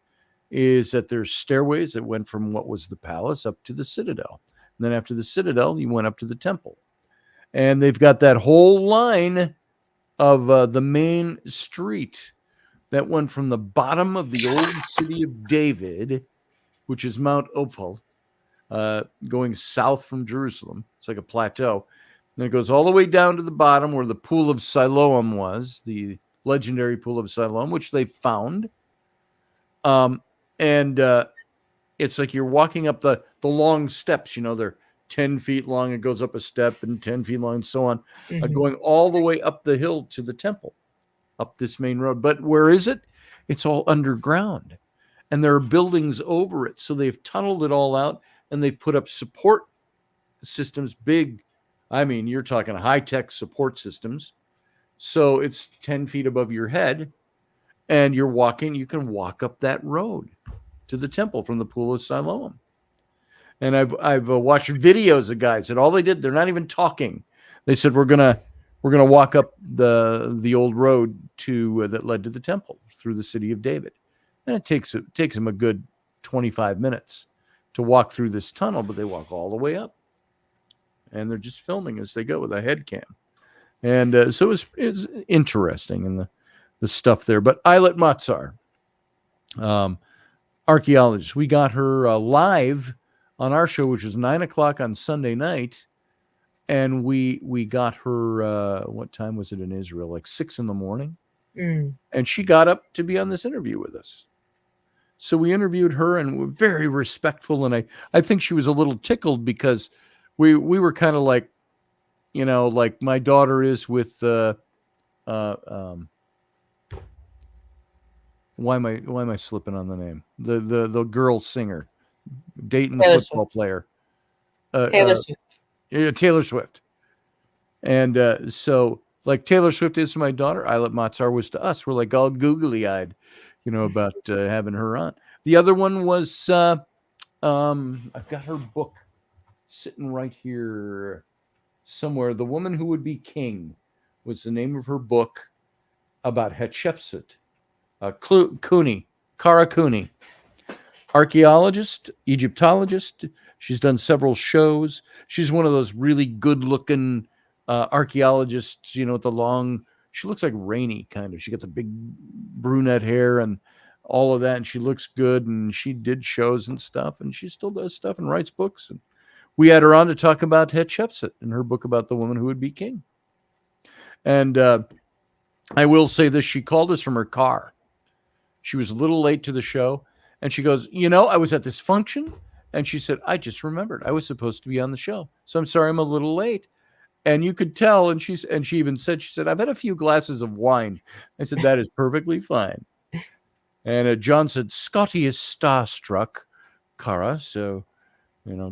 is that there's stairways that went from what was the palace up to the Citadel. And then after the Citadel, you went up to the temple. And they've got that whole line of the main street that went from the bottom of the old city of David, which is Mount Opal, going south from Jerusalem. It's like a plateau. And it goes all the way down to the bottom where the Pool of Siloam was, the legendary Pool of Siloam, which they found. And it's like you're walking up the long steps. They're 10 feet long. It goes up a step and 10 feet long and so on, going all the way up the hill to the temple, up this main road. But where is it? It's all underground. And there are buildings over it. So they've tunneled it all out and they've put up support systems, big. I mean, you're talking high-tech support systems. So it's 10 feet above your head and you're walking. You can walk up that road to the temple from the Pool of Siloam. And I've watched videos of guys that all they did, they're not even talking. They said, we're gonna walk up the old road to that led to the temple through the city of David. And it takes them a good 25 minutes to walk through this tunnel, but they walk all the way up. and they're just filming as they go with a head cam. And so it's interesting in the stuff there. But Islet Matsar, archaeologist, we got her live on our show, which was 9:00 on Sunday night. And we got her, what time was it in Israel? Like 6 a.m. And she got up to be on this interview with us. So we interviewed her and we're very respectful. And I think she was a little tickled because we were kind of like, like my daughter is with, why am I slipping on the name? The girl singer, Dayton, the Taylor football player. Taylor Swift. Yeah, Taylor Swift. And so, like Taylor Swift is to my daughter, Islet Matsar was to us. We're like all googly-eyed, about having her on. The other one was, I've got her book sitting right here somewhere. The Woman Who Would Be King was the name of her book about Hatshepsut. Kara Cooney, archaeologist, Egyptologist. She's done several shows. She's one of those really good-looking archaeologists, with the long. She looks like Rainey, kind of. She got the big brunette hair and all of that, and she looks good. And she did shows and stuff, and she still does stuff and writes books. And we had her on to talk about Hatshepsut and her book about the woman who would be king. And I will say this: she called us from her car. She was a little late to the show, and she goes, I was at this function. And she said, I just remembered I was supposed to be on the show. So I'm sorry I'm a little late. And you could tell. And she even said, I've had a few glasses of wine. I said, that is perfectly fine. And John said, Scotty is starstruck, Kara. So,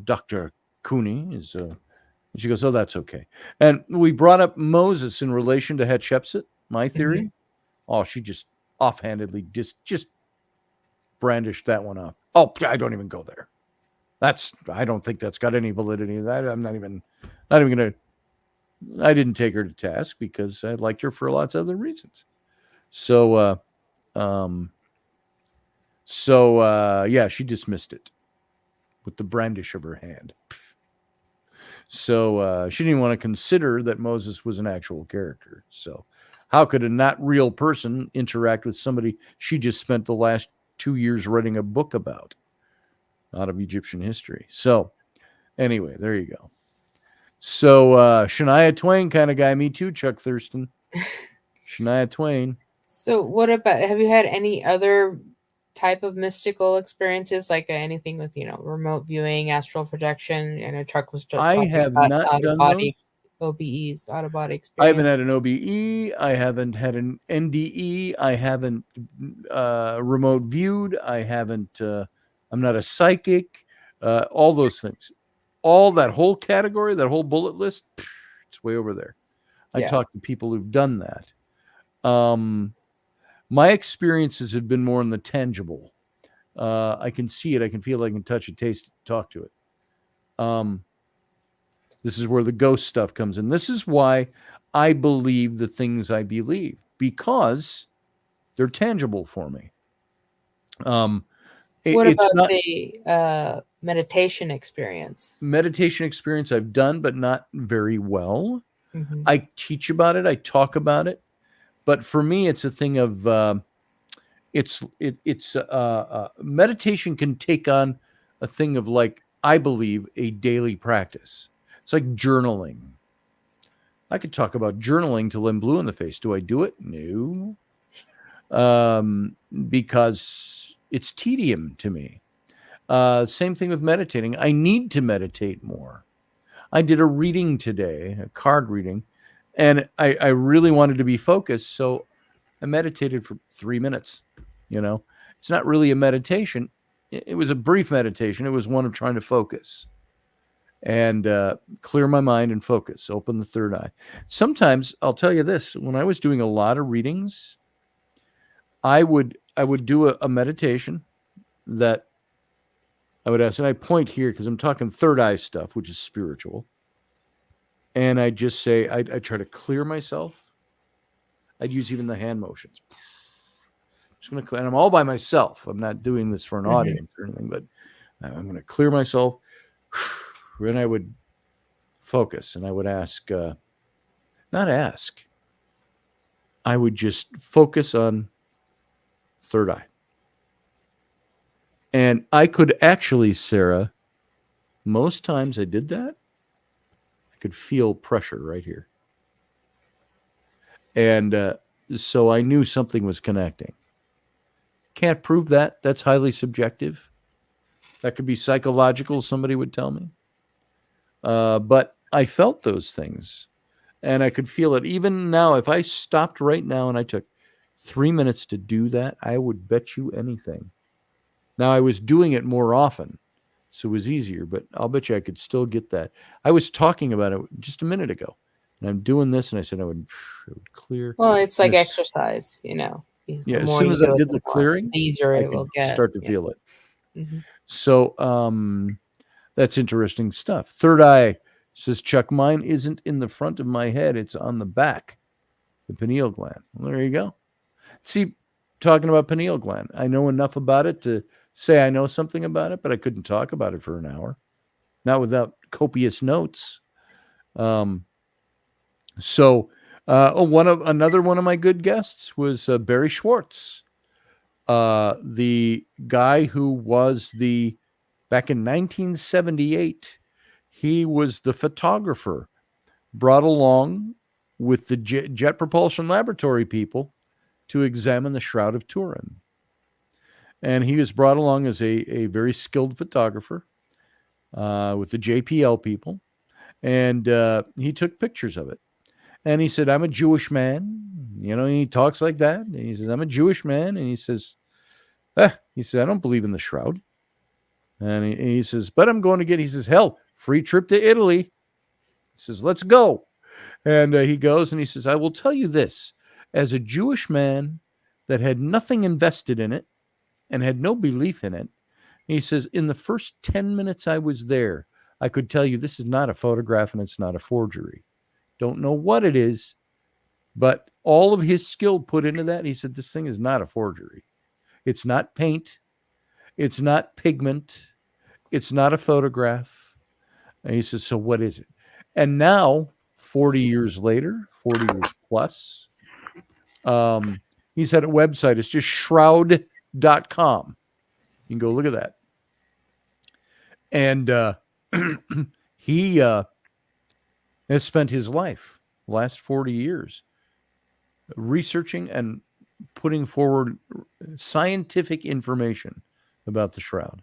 Dr. Cooney is, and she goes, oh, that's okay. And we brought up Moses in relation to Hatshepsut, my theory. Mm-hmm. Oh, she just offhandedly just brandished that one up. Oh, I don't even go there. I don't think that's got any validity. I'm not even going to, I didn't take her to task because I liked her for lots of other reasons. So, yeah, she dismissed it with the brandish of her hand. So, she didn't even want to consider that Moses was an actual character. So how could a not real person interact with somebody she just spent the last 2 years writing a book about? Out of Egyptian history. So anyway, there you go. So Shania Twain kind of guy, me too, Chuck Thurston. Shania Twain. So what about, have you had any other type of mystical experiences, like anything with, remote viewing, astral projection? And Chuck was I have not done those. OBEs, out of body experience. I haven't had an OBE. I haven't had an NDE. I haven't remote viewed. I haven't, I'm not a psychic, all those things. All that whole category, that whole bullet list, it's way over there. I talked to people who've done that. My experiences have been more in the tangible. I can see it. I can feel it. I can touch it, taste it, talk to it. This is where the ghost stuff comes in. This is why I believe the things I believe, because they're tangible for me. What about the meditation experience? Meditation experience I've done, but not very well. Mm-hmm. I teach about it. I talk about it. But for me, it's a thing of meditation can take on a thing of, like, I believe, a daily practice. It's like journaling. I could talk about journaling till I'm blue in the face. Do I do it? No. Because it's tedium to me. Same thing with meditating. I need to meditate more. I did a reading today, a card reading, and I really wanted to be focused, so I meditated for 3 minutes. It's not really a meditation. It was a brief meditation. It was one of trying to focus and clear my mind and focus, open the third eye. Sometimes, I'll tell you this, when I was doing a lot of readings, I would do a meditation that I would ask, and I point here because I'm talking third eye stuff, which is spiritual. And I just say, I try to clear myself. I'd use even the hand motions. And I'm all by myself. I'm not doing this for an audience or anything, but I'm going to clear myself. And I would focus, and I would I would just focus on third eye. And I could actually, Sarah, most times I did that, I could feel pressure right here. And so I knew something was connecting. Can't prove that. That's highly subjective. That could be psychological, somebody would tell me. But I felt those things, and I could feel it. Even now, if I stopped right now and I took 3 minutes to do that, I would bet you anything. Now, I was doing it more often, so it was easier, but I'll bet you I could still get that. I was talking about it just a minute ago, and I'm doing this, and I said it would clear. Well, it's like Yes. exercise, you know. The Yeah, as more soon you as I do it, did the the more clearing, easier I it will could get. start to Yeah. feel it. Mhm. So that's interesting stuff. Third eye, says Chuck, mine isn't in the front of my head, it's on the back, the pineal gland. Well, there you go. See, talking about pineal gland, I know enough about it to say I know something about it, but I couldn't talk about it for an hour, not without copious notes. So another one of my good guests was Barry Schwartz, the guy who was back in 1978, he was the photographer brought along with the Jet Propulsion Laboratory people to examine the Shroud of Turin. And he was brought along as a very skilled photographer with the JPL people. And he took pictures of it. And he said, I'm a Jewish man. You know, he talks like that. And he says, I'm a Jewish man. And he says, I don't believe in the Shroud. And he says, but I'm going to he says, hell, free trip to Italy. He says, let's go. And he goes and he says, I will tell you this, as a Jewish man that had nothing invested in it and had no belief in it, he says, in the first 10 minutes I was there, I could tell you this is not a photograph and it's not a forgery. Don't know what it is, but all of his skill put into that, he said, this thing is not a forgery. It's not paint. It's not pigment. It's not a photograph. And he says, so what is it? And now, 40 years later, 40 years plus, he's had a website. It's just shroud.com. You can go look at that. And he has spent his life, the last 40 years, researching and putting forward scientific information about the Shroud.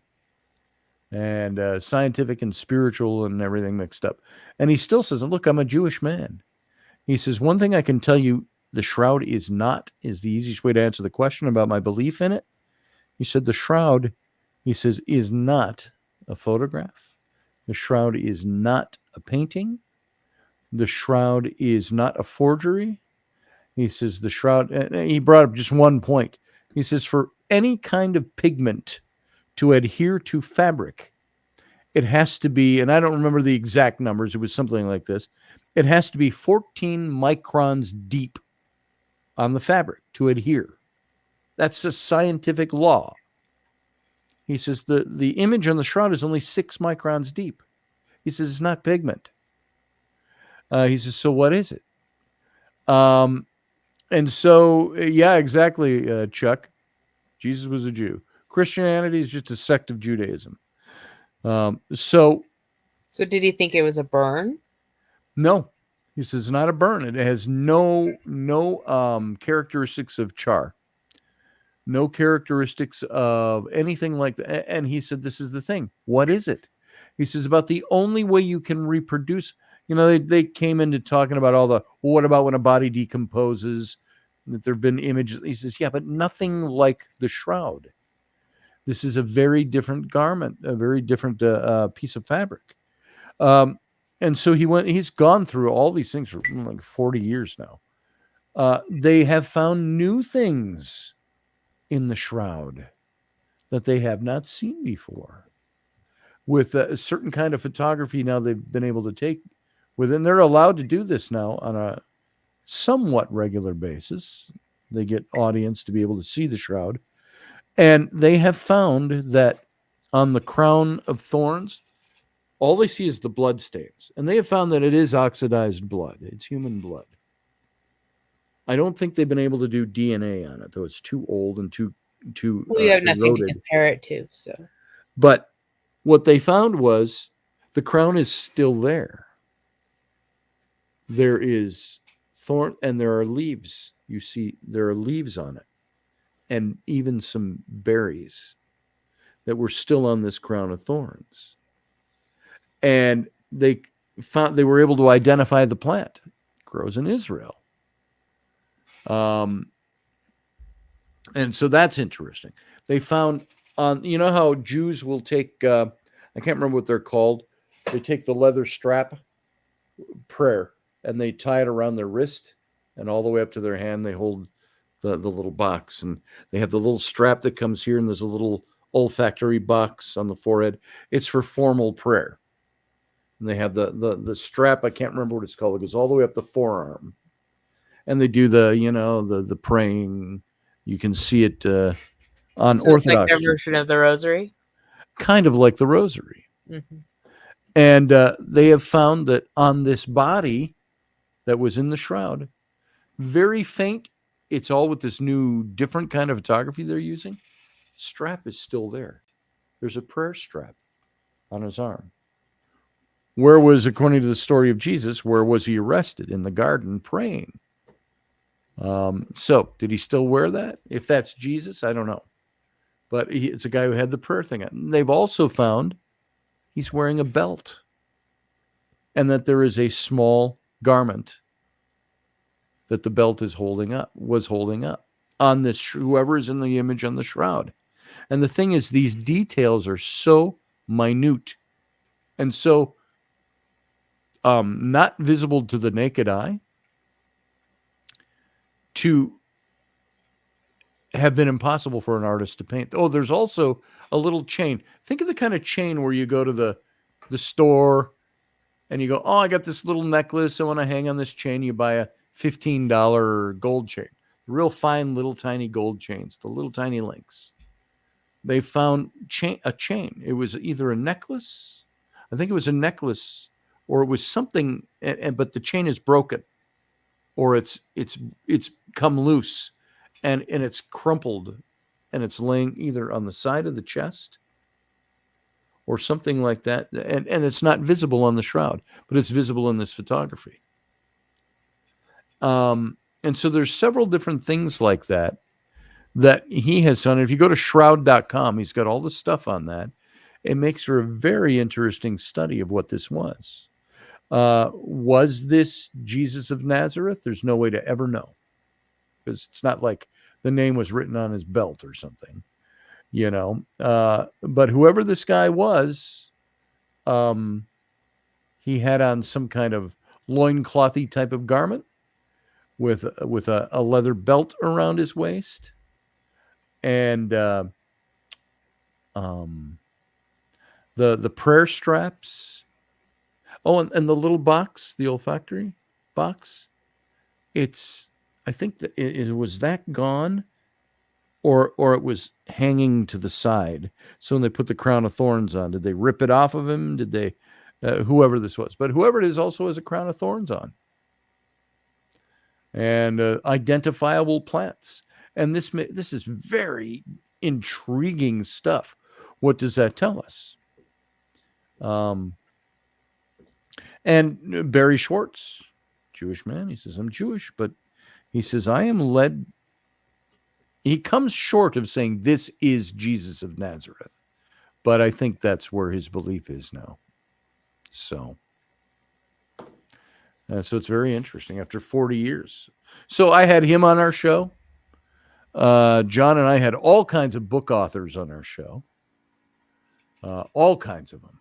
And scientific and spiritual and everything mixed up. And he still says, look, I'm a Jewish man. He says, one thing I can tell you, the Shroud is the easiest way to answer the question about my belief in it. He said, the Shroud, he says, is not a photograph. The Shroud is not a painting. The Shroud is not a forgery. He says, the Shroud, and he brought up just one point. He says, for any kind of pigment to adhere to fabric, it has to be, and I don't remember the exact numbers, it was something like this, it has to be 14 microns deep on the fabric to adhere. That's a scientific law. He says the image on the Shroud is only 6 microns deep. He says it's not pigment. He says, so what is it? And so, yeah, exactly, Chuck. Jesus was a Jew. Christianity is just a sect of Judaism. So did he think it was a burn? No, he says it's not a burn. It has no characteristics of char, no characteristics of anything like that. And he said, this is the thing. What is it? He says, about the only way you can reproduce. You know, they came into talking about what about when a body decomposes, that there have been images. He says, yeah, but nothing like the Shroud. This is a very different garment, a very different piece of fabric. And so he's gone through all these things for like 40 years now. They have found new things in the Shroud that they have not seen before. With a certain kind of photography now they've been able to take within, they're allowed to do this now on a somewhat regular basis. They get audience to be able to see the Shroud. And they have found that on the crown of thorns, all they see is the blood stains. And they have found that it is oxidized blood. It's human blood. I don't think they've been able to do DNA on it, though it's too old and too Well, you have nothing to eroded. compare it to, so. But what they found was the crown is still there. There is thorn, and there are leaves. You see, there are leaves on it, and even some berries that were still on this crown of thorns. And they were able to identify the plant. It grows in Israel. And so that's interesting. They found on, you know how Jews will take, I can't remember what they're called. They take the leather strap, prayer, and they tie it around their wrist, and all the way up to their hand, they hold the little box, and they have the little strap that comes here, and there's a little olfactory box on the forehead. It's for formal prayer. And they have the strap, I can't remember what it's called. It goes all the way up the forearm. And they do the praying. You can see it on So it's like Orthodox. their version of the rosary? Kind of like the rosary. Mm-hmm. And they have found that on this body that was in the shroud, very faint, it's all with this new different kind of photography they're using. Strap is still there. There's a prayer strap on his arm. Where was, according to the story of Jesus, where was he arrested? In the garden praying. So did he still wear that? If that's Jesus, I don't know. But it's a guy who had the prayer thing on. They've also found he's wearing a belt, and that there is a small garment that the belt was holding up on this, whoever is in the image on the shroud. And the thing is, these details are so minute and so not visible to the naked eye to have been impossible for an artist to paint. Oh, there's also a little chain. Think of the kind of chain where you go to the store and you go, oh, I got this little necklace. I want to hang on this chain. You buy a $15 gold chain. Real fine little tiny gold chains, the little tiny links. They found a chain. It was either a necklace. I think it was a necklace, or it was something, but the chain is broken, or it's come loose, and it's crumpled, and it's laying either on the side of the chest or something like that, and it's not visible on the shroud, but it's visible in this photography. And so there's several different things like that he has done. If you go to shroud.com, he's got all the stuff on that. It makes for a very interesting study of what this was. Was this Jesus of Nazareth? There's no way to ever know, because it's not like the name was written on his belt or something, but whoever this guy was, he had on some kind of loinclothy type of garment with a leather belt around his waist, and the prayer straps. Oh, and the little box, the olfactory box. I think that it was that gone, or it was hanging to the side. So when they put the crown of thorns on, did they rip it off of him? Did they, whoever this was, but whoever it is also has a crown of thorns on, and identifiable plants. And this is very intriguing stuff. What does that tell us? And Barry Schwartz, Jewish man, he says, I'm Jewish, but he says, I am led. He comes short of saying this is Jesus of Nazareth, but I think that's where his belief is now. So it's very interesting after 40 years. So I had him on our show. John and I had all kinds of book authors on our show. All kinds of them.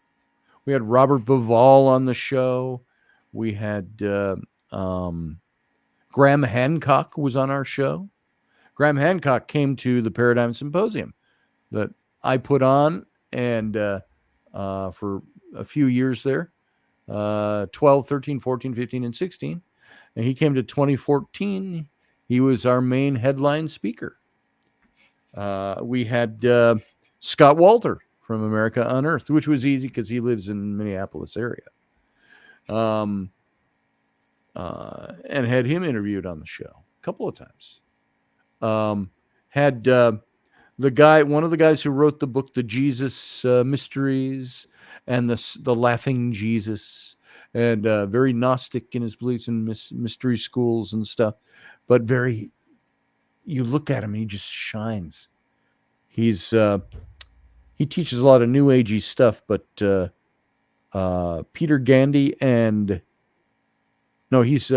We had Robert Bivall on the show. We had Graham Hancock was on our show. Graham Hancock came to the Paradigm Symposium that I put on, and for a few years there, 12, 13, 14, 15, and 16. And he came to 2014. He was our main headline speaker. We had Scott Walter from America on Earth, which was easy because he lives in Minneapolis area. And had him interviewed on the show a couple of times. Had one of the guys who wrote the book, The Jesus Mysteries, and the Laughing Jesus, and very Gnostic in his beliefs in mystery schools and stuff, but you look at him, he just shines. He teaches a lot of new agey stuff, but Peter Gandy he's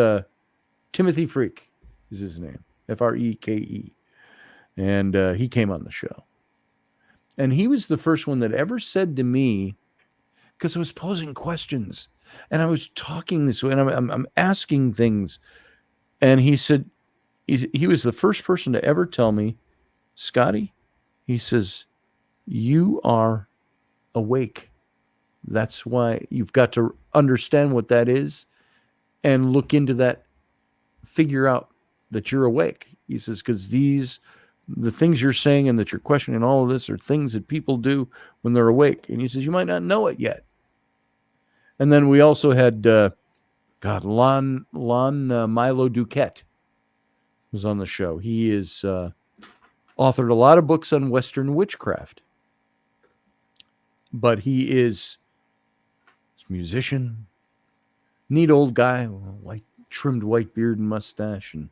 Timothy Freak is his name, Freke, and he came on the show, and he was the first one that ever said to me, because I was posing questions and I was talking this way and I'm asking things, and he said he was the first person to ever tell me, Scotty, he says, you are awake. That's why you've got to understand what that is and look into that, figure out that you're awake. He says, because the things you're saying and that you're questioning, all of this are things that people do when they're awake. And he says, you might not know it yet. And then we also had, Lon Milo Duquette was on the show. He is authored a lot of books on Western witchcraft. But he is a musician, neat old guy, trimmed white beard and mustache, and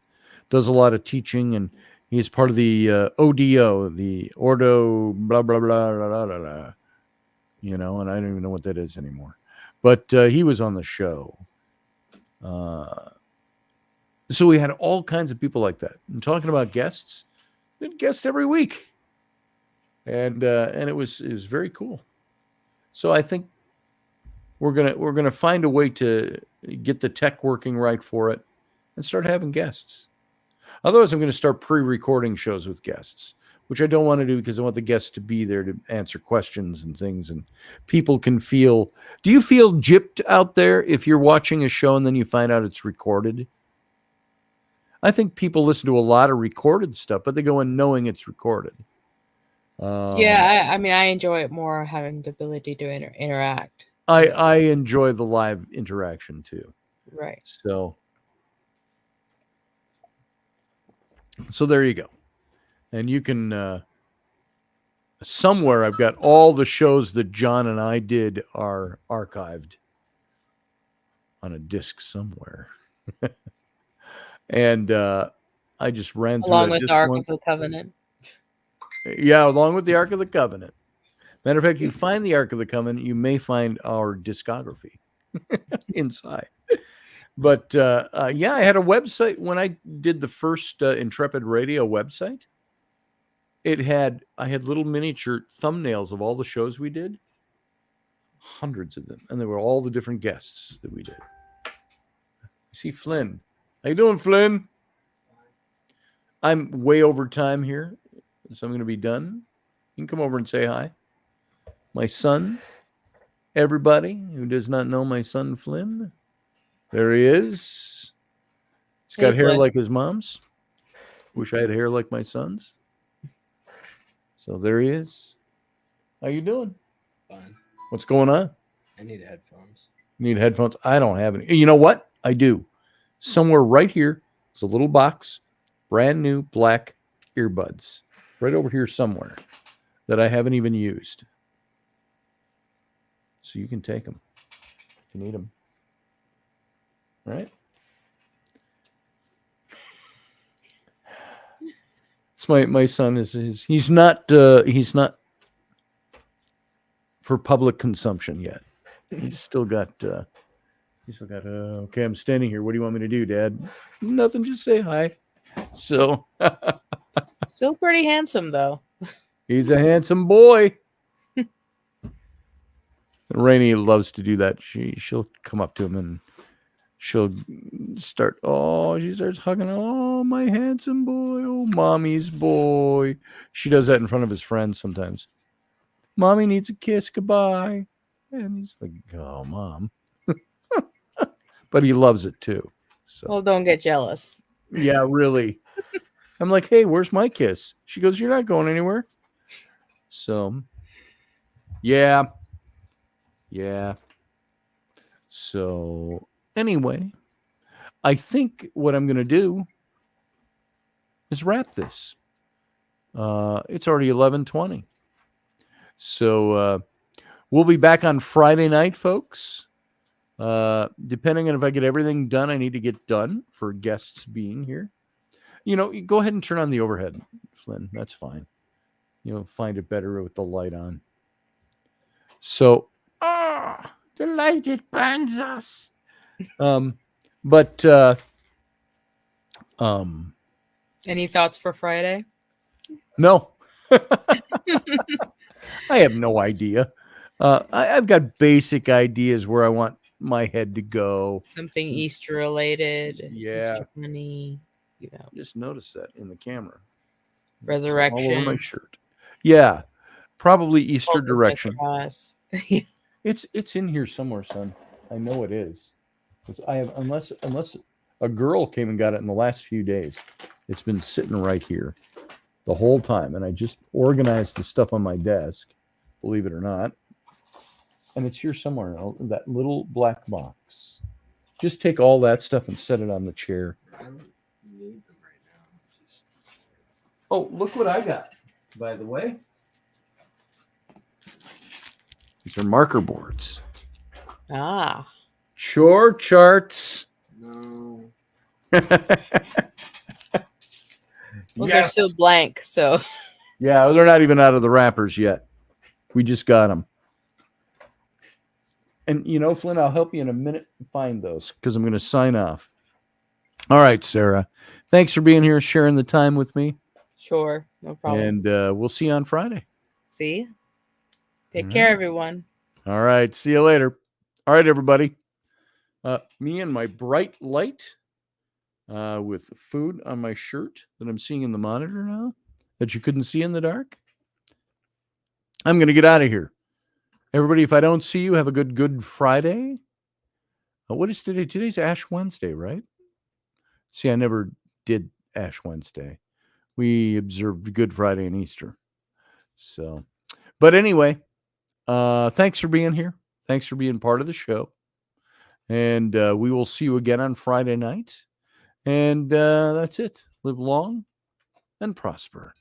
does a lot of teaching. And he's part of the ODO, the Ordo, blah, blah, blah, blah, blah, blah, blah. And I don't even know what that is anymore. But he was on the show. So we had all kinds of people like that. And talking about guests, we had guests every week. And it was very cool. So I think we're gonna find a way to get the tech working right for it and start having guests. Otherwise, I'm going to start pre-recording shows with guests, which I don't want to do because I want the guests to be there to answer questions and things, and people can feel. Do you feel gypped out there if you're watching a show and then you find out it's recorded? I think people listen to a lot of recorded stuff, but they go in knowing it's recorded. I enjoy it more, having the ability to interact. I enjoy the live interaction too. Right. So there you go. And you can, somewhere I've got all the shows that John and I did are archived on a disc somewhere. And I just ran through along with the Ark of the Covenant. Yeah, along with the Ark of the Covenant. Matter of fact, you find the Ark of the Covenant, you may find our discography inside. But I had a website when I did the first Intrepid Radio website. I had little miniature thumbnails of all the shows we did, hundreds of them, and they were all the different guests that we did. You see Flynn. How you doing, Flynn? I'm way over time here, so I'm going to be done. You can come over and say hi. My son, everybody who does not know my son Flynn, there he is. He's got hair like his mom's. Wish I had hair like my son's. So there he is. How you doing? Fine. What's going on? I need headphones. You need headphones? I don't have any. You know what? I do. Somewhere right here is a little box, brand new black earbuds. Right over here somewhere that I haven't even used. So you can take them if you need them. All right? It's my son he's not for public consumption yet. He's still got okay, I'm standing here. What do you want me to do, Dad? Nothing, just say hi. So still pretty handsome though. He's a handsome boy. Rainey loves to do that. She'll come up to him and she'll start. Oh, she starts hugging. Oh, my handsome boy. Oh, mommy's boy. She does that in front of his friends sometimes. Mommy needs a kiss. Goodbye. And he's like, oh, Mom. But he loves it too. So. Well, don't get jealous. Yeah, really. I'm like, hey, where's my kiss? She goes, you're not going anywhere. So Yeah. Yeah. So anyway, I think what I'm going to do is wrap this. It's already 11:20. So we'll be back on Friday night, folks. Depending on if I get everything done I need to get done for guests being here. You know, you go ahead and turn on the overhead, Flynn. That's fine. You'll find it better with the light on. So, the light, it burns us. But Any thoughts for Friday? no. I have no idea. I've got basic ideas where I want my head to go. Something Easter related. Yeah. Easter bunny. You know, Just notice that in the camera. resurrection. All over my shirt. Yeah. Probably Easter Cult of direction. Pentecost. It's in here somewhere, son. I know it is. I have unless a girl came and got it in the last few days. It's been sitting right here the whole time, and I just organized the stuff on my desk, believe it or not. And it's here somewhere in that little black box. Just take all that stuff and set it on the chair. I don't need them right now. Just... Oh, look what I got, by the way. These are marker boards. Ah. Chore charts. No. Well, they're still blank, so. Yeah, they're not even out of the wrappers yet. We just got them. And, you know, Flynn, I'll help you in a minute to find those because I'm going to sign off. All right, Sarah. Thanks for being here, sharing the time with me. Sure, no problem. And we'll see you on Friday. See? Take All care, right. everyone. All right. See you later. All right, everybody. Me and my bright light with food on my shirt that I'm seeing in the monitor now that you couldn't see in the dark. I'm going to get out of here. Everybody, if I don't see you, have a Good Friday. What is today? Today's Ash Wednesday, right? See, I never did Ash Wednesday. We observed Good Friday and Easter. So, but anyway, thanks for being here. Thanks for being part of the show. And we will see you again on Friday night. And that's it. Live long and prosper.